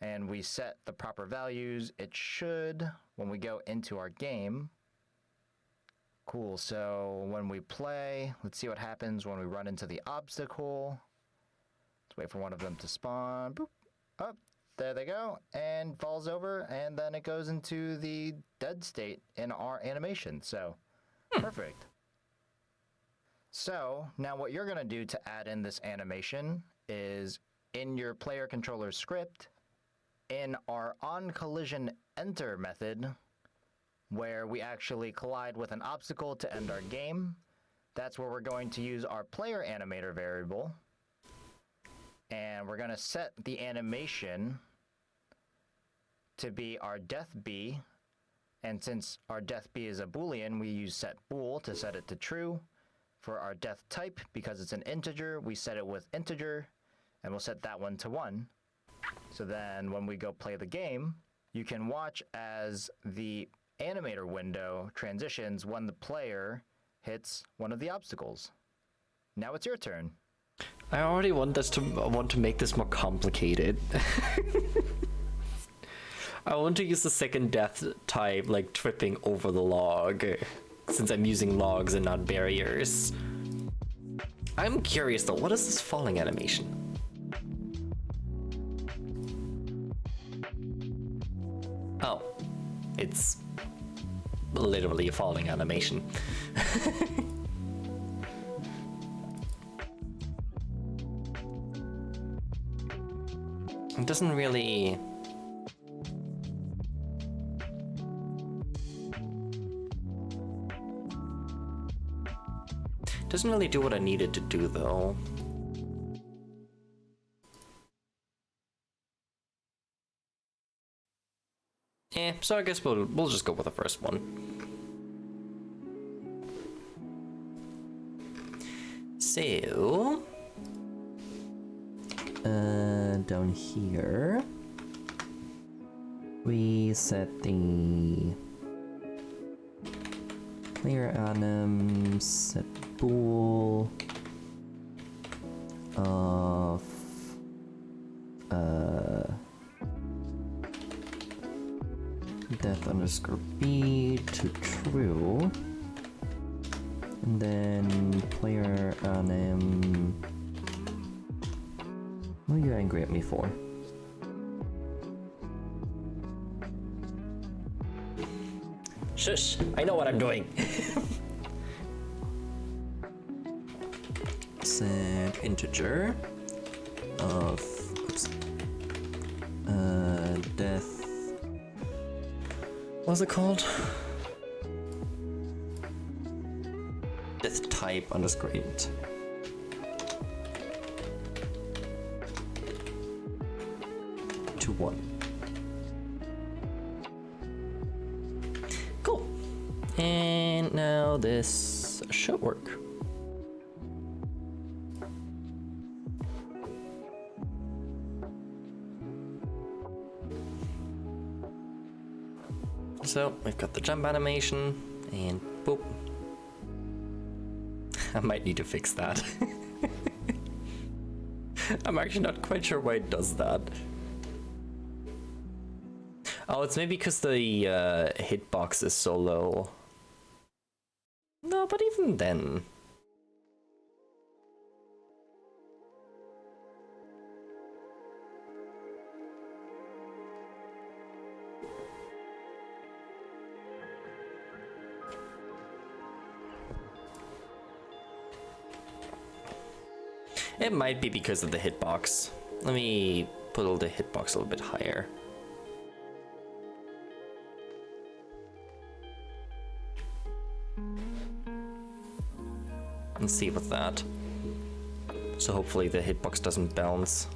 and we set the proper values, it should, when we go into our game. Cool, so when we play, let's see what happens when we run into the obstacle. Let's wait for one of them to spawn. Boop. Up. There they go, and falls over, and then it goes into the dead state in our animation. So, perfect. So, now what you're going to do to add in this animation is in your player controller script, in our on collision enter method, where we actually collide with an obstacle to end our game, that's where we're going to use our player animator variable. And we're going to set the animation to be our death B, and since our death B is a boolean, we use set bool to set it to true. For our death type, because it's an integer, we set it with integer, and we'll set that one to 1. So then when we go play the game, you can watch as the animator window transitions when the player hits one of the obstacles. Now it's your turn. I already want to make this more complicated. I want to use the second death type, like tripping over the log, since I'm using logs and not barriers. I'm curious though, what is this falling animation? Oh, it's literally a falling animation. It doesn't really... Doesn't really do what I needed to do though. So I guess we'll just go with the first one. So down here we set the player anim, set bool of death underscore b to true, and then player anim. What are you angry at me for? Shush! I know what I'm doing. Set integer of death. What's it called? Death type underscore int. To 1. Cool. And now this should work. So we've got the jump animation and boop. I might need to fix that. I'm actually not quite sure why it does that. Oh, it's maybe because the hitbox is so low. No, but even then. It might be because of the hitbox. Let me put the hitbox a little bit higher. Let's see with that. So hopefully the hitbox doesn't bounce.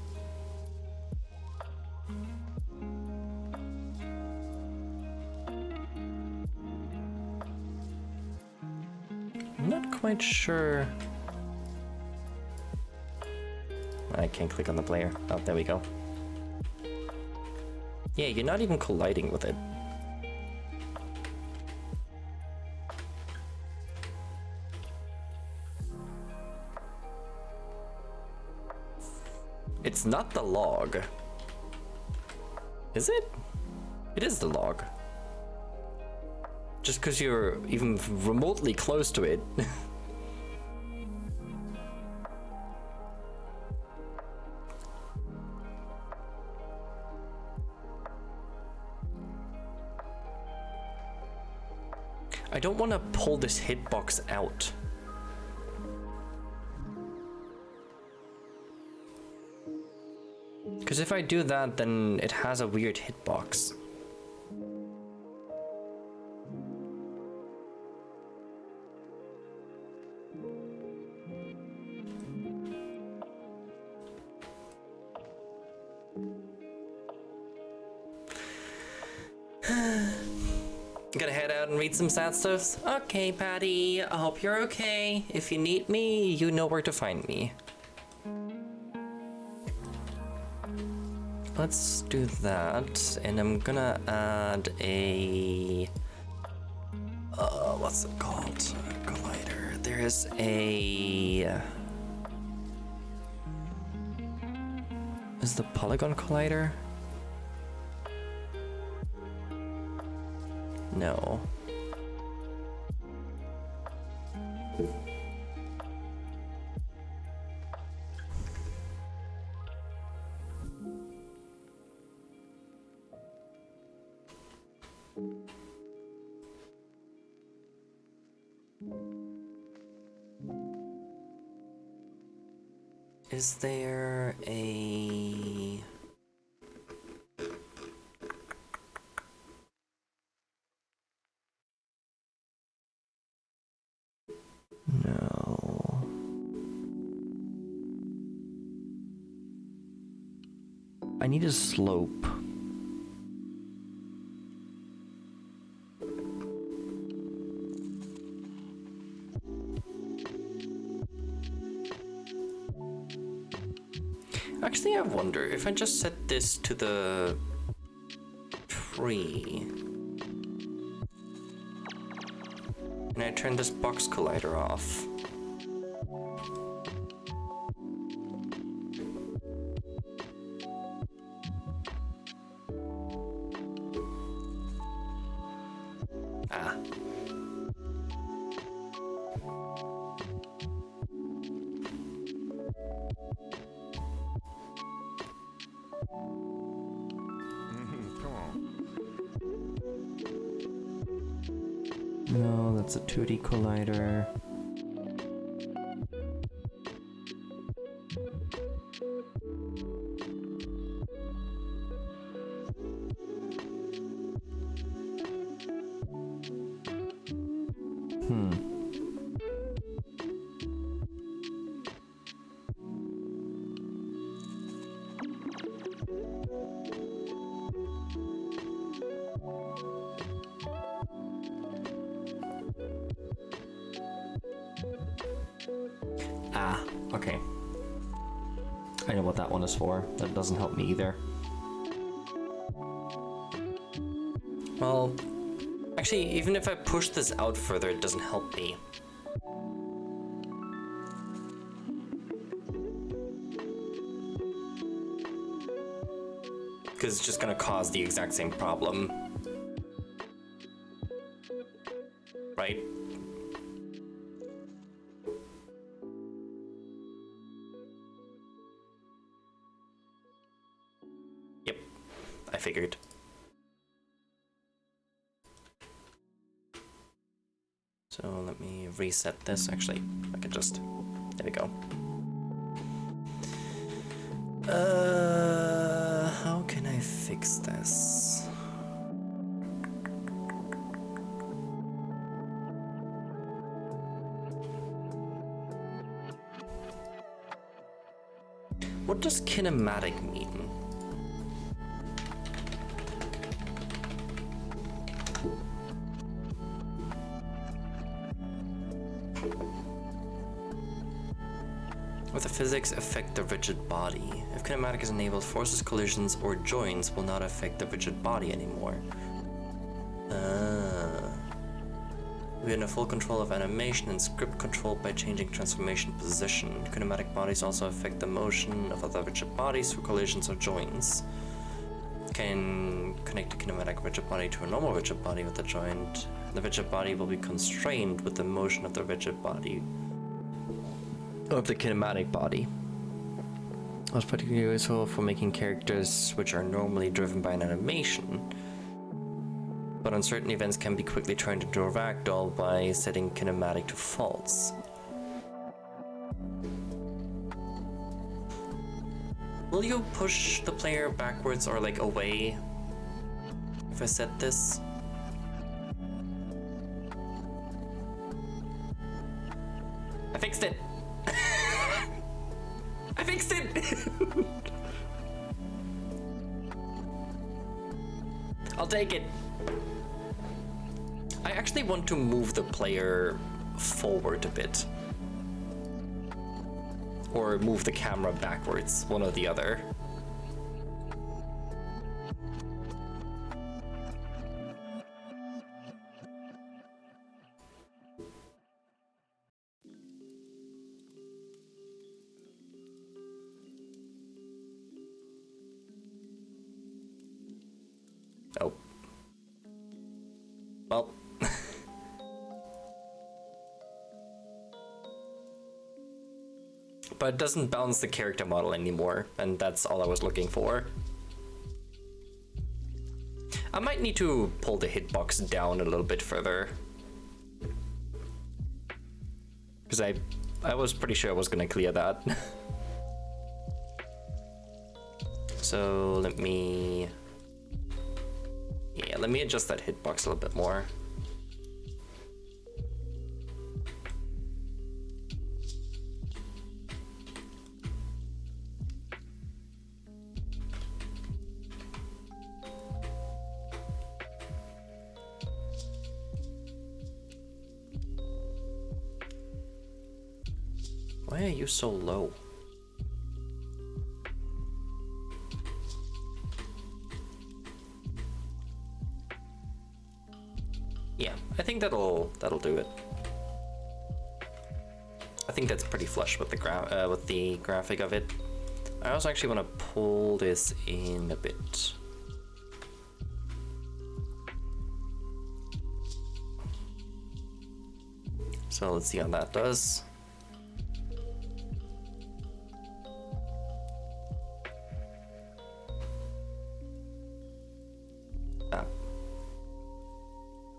I'm not quite sure. I can't click on the player. Oh, there we go. Yeah, you're not even colliding with it. It's not the log. Is it? It is the log. Just because you're even remotely close to it. I don't want to pull this hitbox out. Because if I do that, then it has a weird hitbox. Gonna head out and read some sad stuffs? Okay, Patty, I hope you're okay. If you need me, you know where to find me. let's do that. And I'm gonna add a... what's it called? Collider. There's a... Is the polygon collider? No. Is there a... No. I need a slope. Actually, I wonder if I just set this to the tree and I turn this box collider off. Ah. No, that's a 2D collider. Ah, okay. I know what that one is for. That doesn't help me either. Well, actually, even if I push this out further, it doesn't help me. Because it's just gonna cause the exact same problem. Right? Yep, I figured. So let me reset this. Actually, I could just... There we go. How can I fix this? What does kinematic mean? What the physics affect the rigid body? If kinematic is enabled, forces, collisions, or joints will not affect the rigid body anymore. We are in full control of animation and script control by changing transformation position. Kinematic bodies also affect the motion of other rigid bodies through collisions or joints. Can connect a kinematic rigid body to a normal rigid body with a joint. The rigid body will be constrained with the motion of the rigid body of the kinematic body. It was particularly useful for making characters which are normally driven by an animation, but on certain events can be quickly turned into a ragdoll by setting kinematic to false. Will you push the player backwards or like away if I set this? I fixed it! I fixed it! I'll take it. I actually want to move the player forward a bit. Or move the camera backwards, one or the other. Well. But it doesn't bounce the character model anymore, and that's all I was looking for. I might need to pull the hitbox down a little bit further. Because I was pretty sure I was gonna clear that. So let me adjust that hitbox a little bit more. Why are you so low? Yeah, I think that'll do it. I think that's pretty flush with the graphic of it. I also actually want to pull this in a bit. So let's see how that does.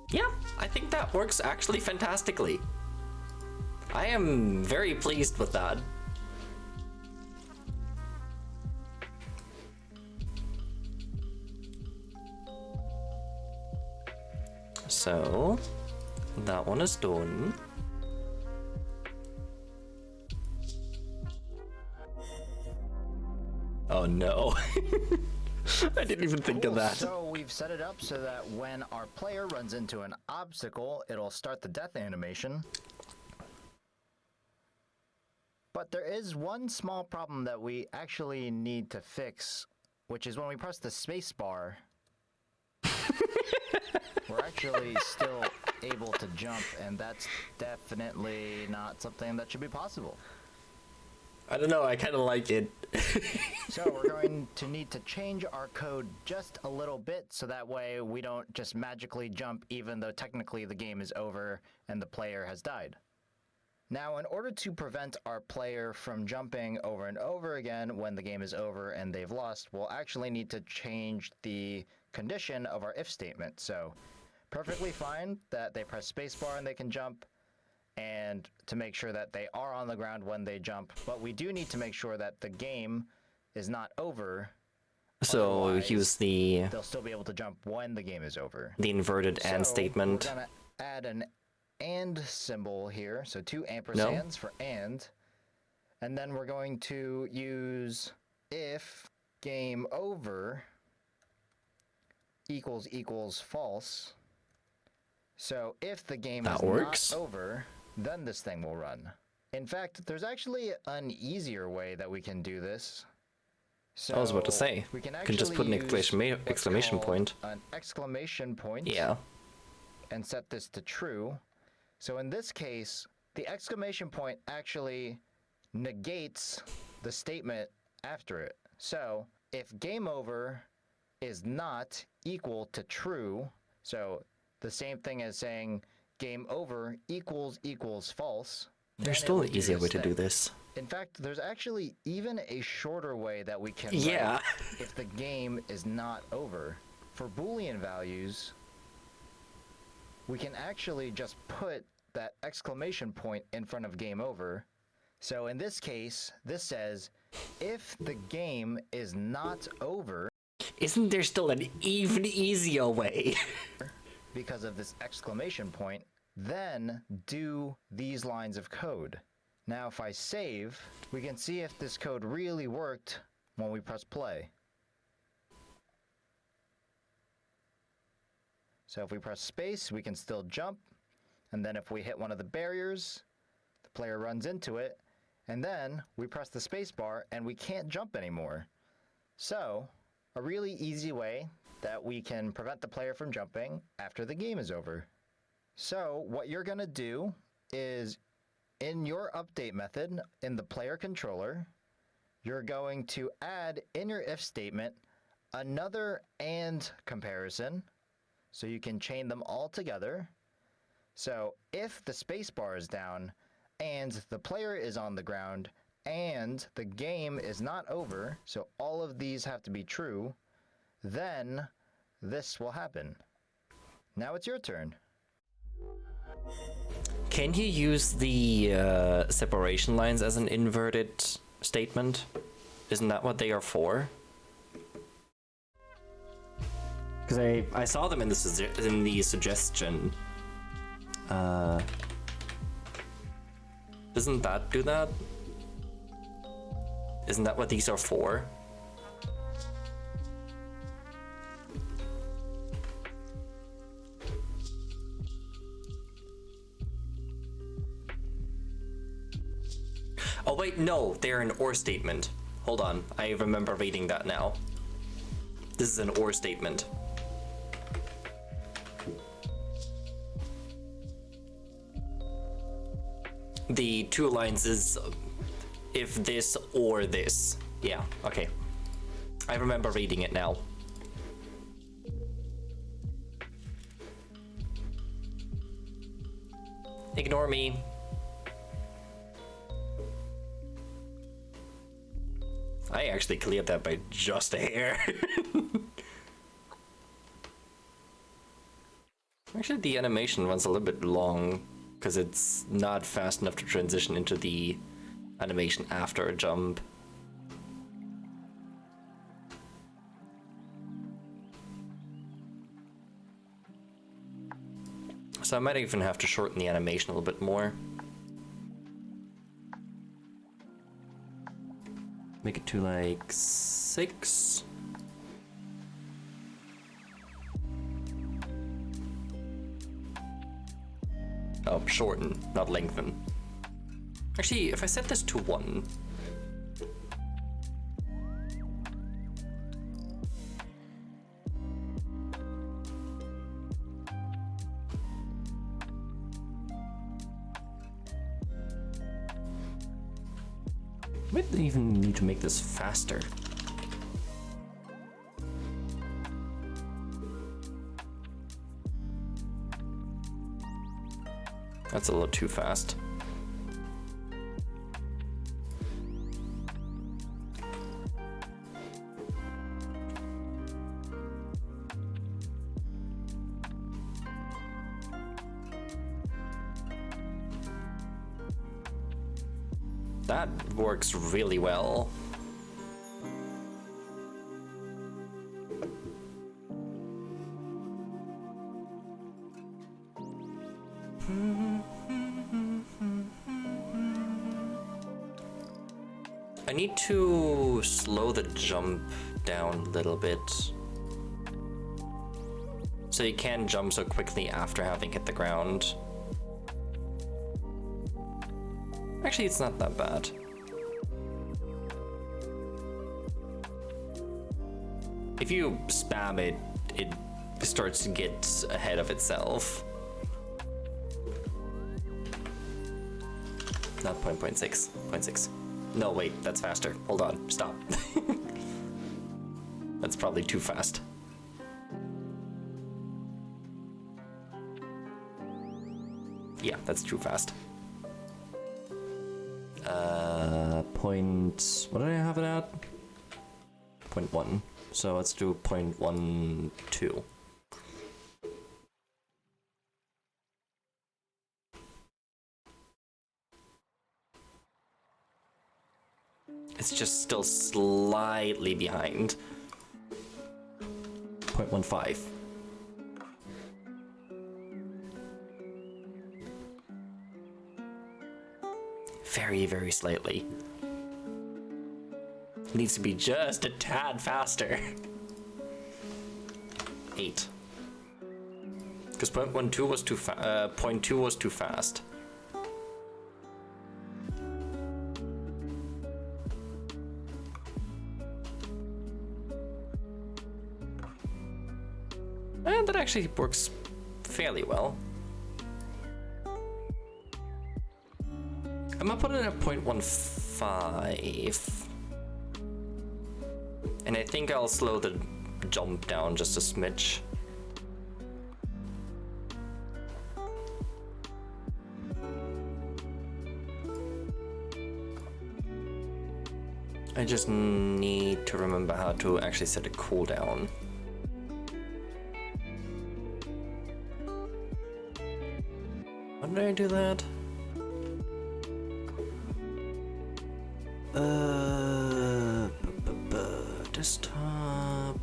Yeah, I think that works actually fantastically. I am very pleased with that. So, that one is done. Oh no. I didn't even think of that. So we've set it up so that when our player runs into an obstacle, it'll start the death animation. But there is one small problem that we actually need to fix, which is when we press the space bar, we're actually still able to jump, and that's definitely not something that should be possible. I don't know, I kind of like it. So we're going to need to change our code just a little bit so that way we don't just magically jump even though technically the game is over and the player has died. Now, in order to prevent our player from jumping over and over again when the game is over and they've lost, we'll actually need to change the condition of our if statement. So perfectly fine that they press spacebar and they can jump, and to make sure that they are on the ground when they jump, but we do need to make sure that the game is not over. So Otherwise, use the they'll still be able to jump when the game is over. inverted and So statement. we're gonna add an and symbol here, so 2 ampersands for and then we're going to use if game over equals false. So if the game is not over, then this thing will run. In fact, there's actually an easier way that we can do this. So I was about to say, we can just put an exclamation point. An exclamation point. Yeah. And set this to true. So in this case, the exclamation point actually negates the statement after it. So if game over is not equal to true, so the same thing as saying game over equals false. There's still an easier way to do this. In fact, there's actually even a shorter way that we can Yeah. write if the game is not over. For Boolean values, we can actually just put that exclamation point in front of game over. So in this case, this says, if the game is not over... Isn't there still an even easier way? because of this exclamation point, then do these lines of code. Now if I save, we can see if this code really worked when we press play. So if we press space, we can still jump, and then if we hit one of the barriers, the player runs into it, and then we press the space bar and we can't jump anymore. So, a really easy way that we can prevent the player from jumping after the game is over. So what you're going to do is, in your update method in the player controller, you're going to add in your if statement another and comparison. so you can chain them all together. So if the spacebar is down and the player is on the ground and the game is not over, so all of these have to be true, then this will happen. Now it's your turn. Can you use the separation lines as an inverted statement? Isn't that what they are for? Because I saw them in the suggestion. Doesn't that do that? Isn't that what these are for? Oh wait, no, they're an or statement. Hold on, I remember reading that now. This is an or statement. The two lines is if this or this. Yeah, okay. I remember reading it now. Ignore me. I actually cleared that by just a hair. Actually, the animation runs a little bit long because it's not fast enough to transition into the animation after a jump. So I might even have to shorten the animation a little bit more. Make it to like 6. Oh, shorten, not lengthen. Actually, if I set this to 1. Might even need to make this faster. That's a little too fast. That works really well. I need to slow the jump down a little bit. So you can jump so quickly after having hit the ground. Actually, it's not that bad. If you spam it, it starts to get ahead of itself. Not 0.6, 0.6. No, wait, that's faster. Hold on, stop. That's probably too fast. Yeah, that's too fast. What did I have it at? 0.1. So let's do 0.12. It's just still slightly behind. 0.15. Very, very slightly. Needs to be just a tad faster. 8. Because 0.12 was too 0.2 was too fast. And that actually works fairly well. I'm gonna put it at 0.15. And I think I'll slow the jump down just a smidge. I just need to remember how to actually set a cooldown. How did I do that? Desktop,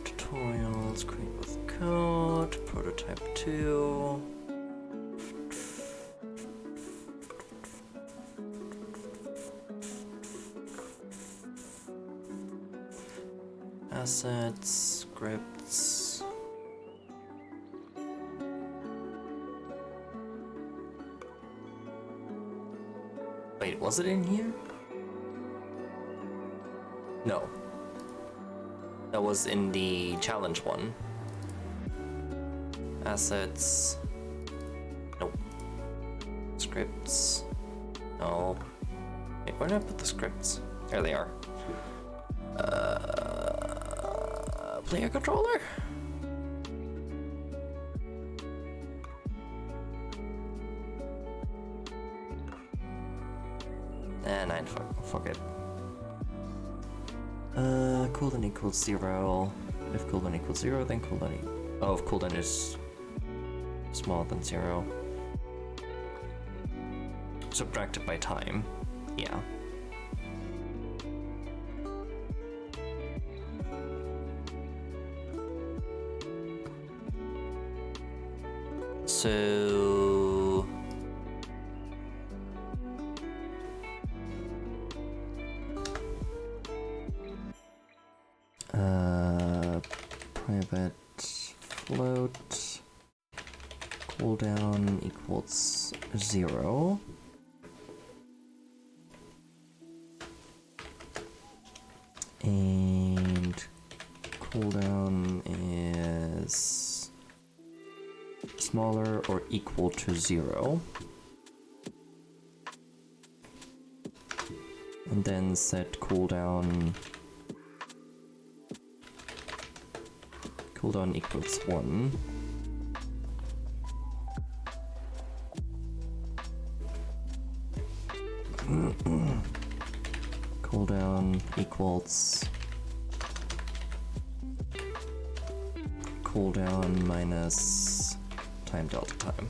tutorials, create with code, prototype 2. Assets, scripts. Wait, was it in here? No. That was in the challenge one. Assets. Nope. Scripts. No. Wait, where did I put the scripts? There they are. Player controller? And fuck it. Cooldown equals 0. If cooldown equals 0, then cooldown if cooldown is smaller than 0. Subtracted by time. Yeah. So private float cooldown equals 0. And cooldown is smaller or equal to 0. And then set cooldown equals 1. Cooldown equals cooldown minus time delta time.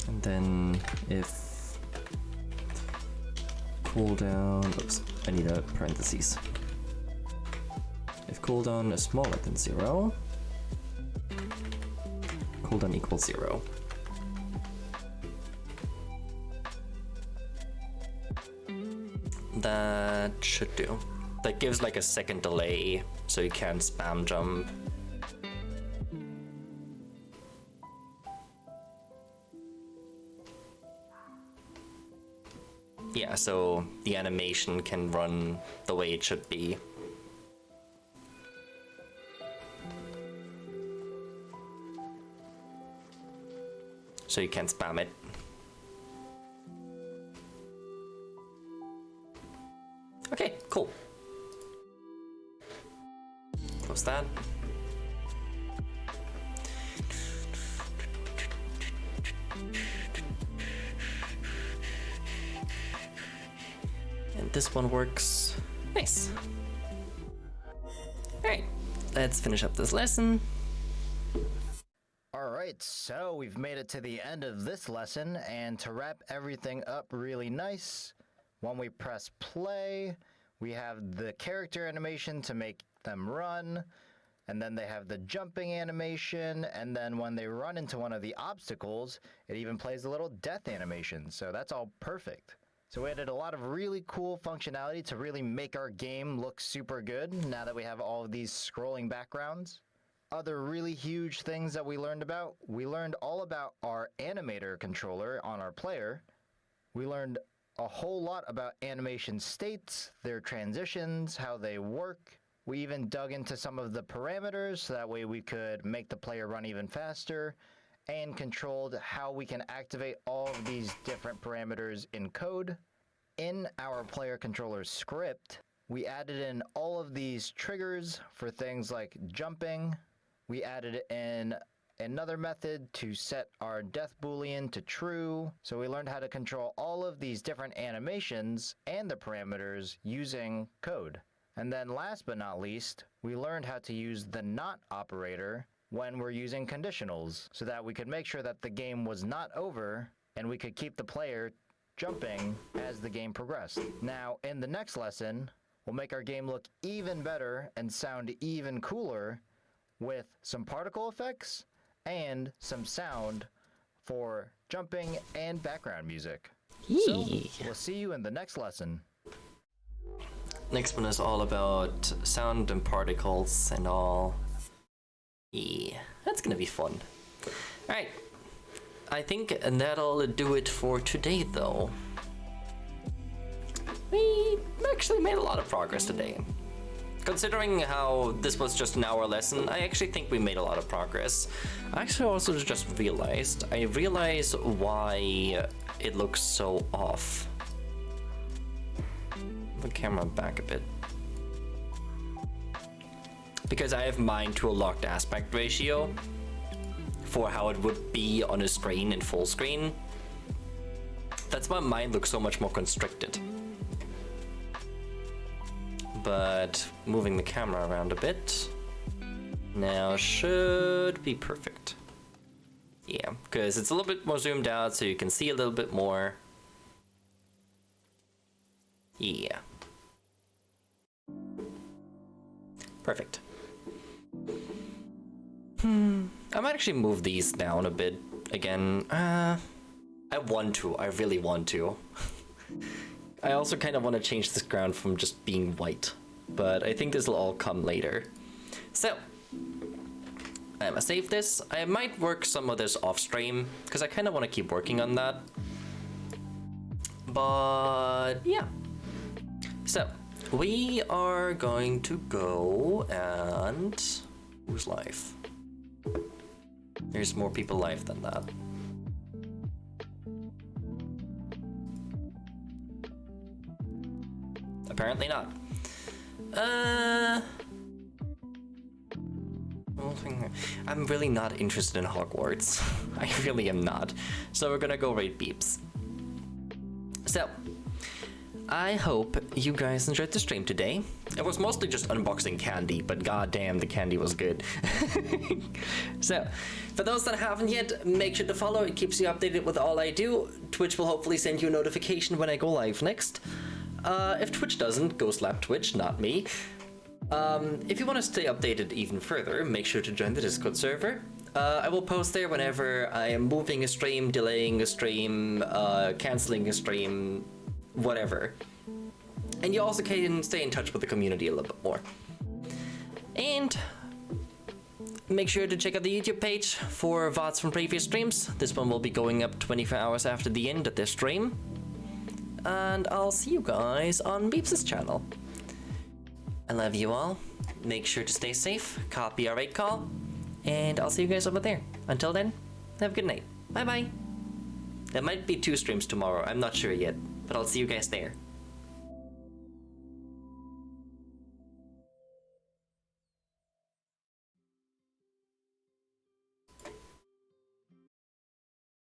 And then if cooldown, oops, I need a parentheses. If cooldown is smaller than 0, cooldown equals 0. That should do. That gives like a second delay, so you can't spam jump. Yeah, so the animation can run the way it should be. So you can't spam it. Okay, cool. Close that. And this one works. Nice. Alright, let's finish up this lesson. Alright, so we've made it to the end of this lesson, and to wrap everything up really nice, when we press play, we have the character animation to make them run, and then they have the jumping animation, and then when they run into one of the obstacles, it even plays a little death animation, so that's all perfect. So we added a lot of really cool functionality to really make our game look super good now that we have all of these scrolling backgrounds. Other really huge things that we learned all about our animator controller on our player. We learned a whole lot about animation states, their transitions, how they work. We even dug into some of the parameters so that way we could make the player run even faster, and controlled how we can activate all of these different parameters in code. In our player controller script, we added in all of these triggers for things like jumping, We added in another method to set our death boolean to true. So we learned how to control all of these different animations and the parameters using code. And then last but not least, we learned how to use the not operator when we're using conditionals so that we could make sure that the game was not over and we could keep the player jumping as the game progressed. Now, in the next lesson, we'll make our game look even better and sound even cooler with some particle effects and some sound for jumping and background music. So, we'll see you in the next lesson. Next one is all about sound and particles and all. Yeah, that's gonna be fun. Alright, I think that'll do it for today though. We actually made a lot of progress today. Considering how this was just an hour lesson, I actually think we made a lot of progress. I actually also just realized, why it looks so off. The camera back a bit. Because I have mine to a locked aspect ratio for how it would be on a screen in full screen. That's why mine looks so much more constricted. But moving the camera around a bit now should be perfect. Yeah, because it's a little bit more zoomed out so you can see a little bit more. Yeah. Perfect. I might actually move these down a bit again. I want to. I really want to. I also kind of want to change this ground from just being white, but I think this will all come later. So, I'm gonna save this. I might work some of this off stream, because I kind of want to keep working on that. But, yeah. So, we are going to go and... Who's live? There's more people live than that. Apparently not. I'm really not interested in Hogwarts. I really am not. So we're gonna go raid Beeps. So, I hope you guys enjoyed the stream today. It was mostly just unboxing candy, but goddamn, the candy was good. So, for those that haven't yet, make sure to follow. It keeps you updated with all I do. Twitch will hopefully send you a notification when I go live next. If Twitch doesn't, go slap Twitch, not me. If you want to stay updated even further, make sure to join the Discord server. I will post there whenever I am moving a stream, delaying a stream, canceling a stream, whatever. And you also can stay in touch with the community a little bit more. And make sure to check out the YouTube page for VODs from previous streams. This one will be going up 24 hours after the end of this stream. And I'll see you guys on Beeps' channel. I love you all. Make sure to stay safe, copy our rate call, and I'll see you guys over there. Until then, have a good night. Bye bye. There might be 2 streams tomorrow, I'm not sure yet, but I'll see you guys there.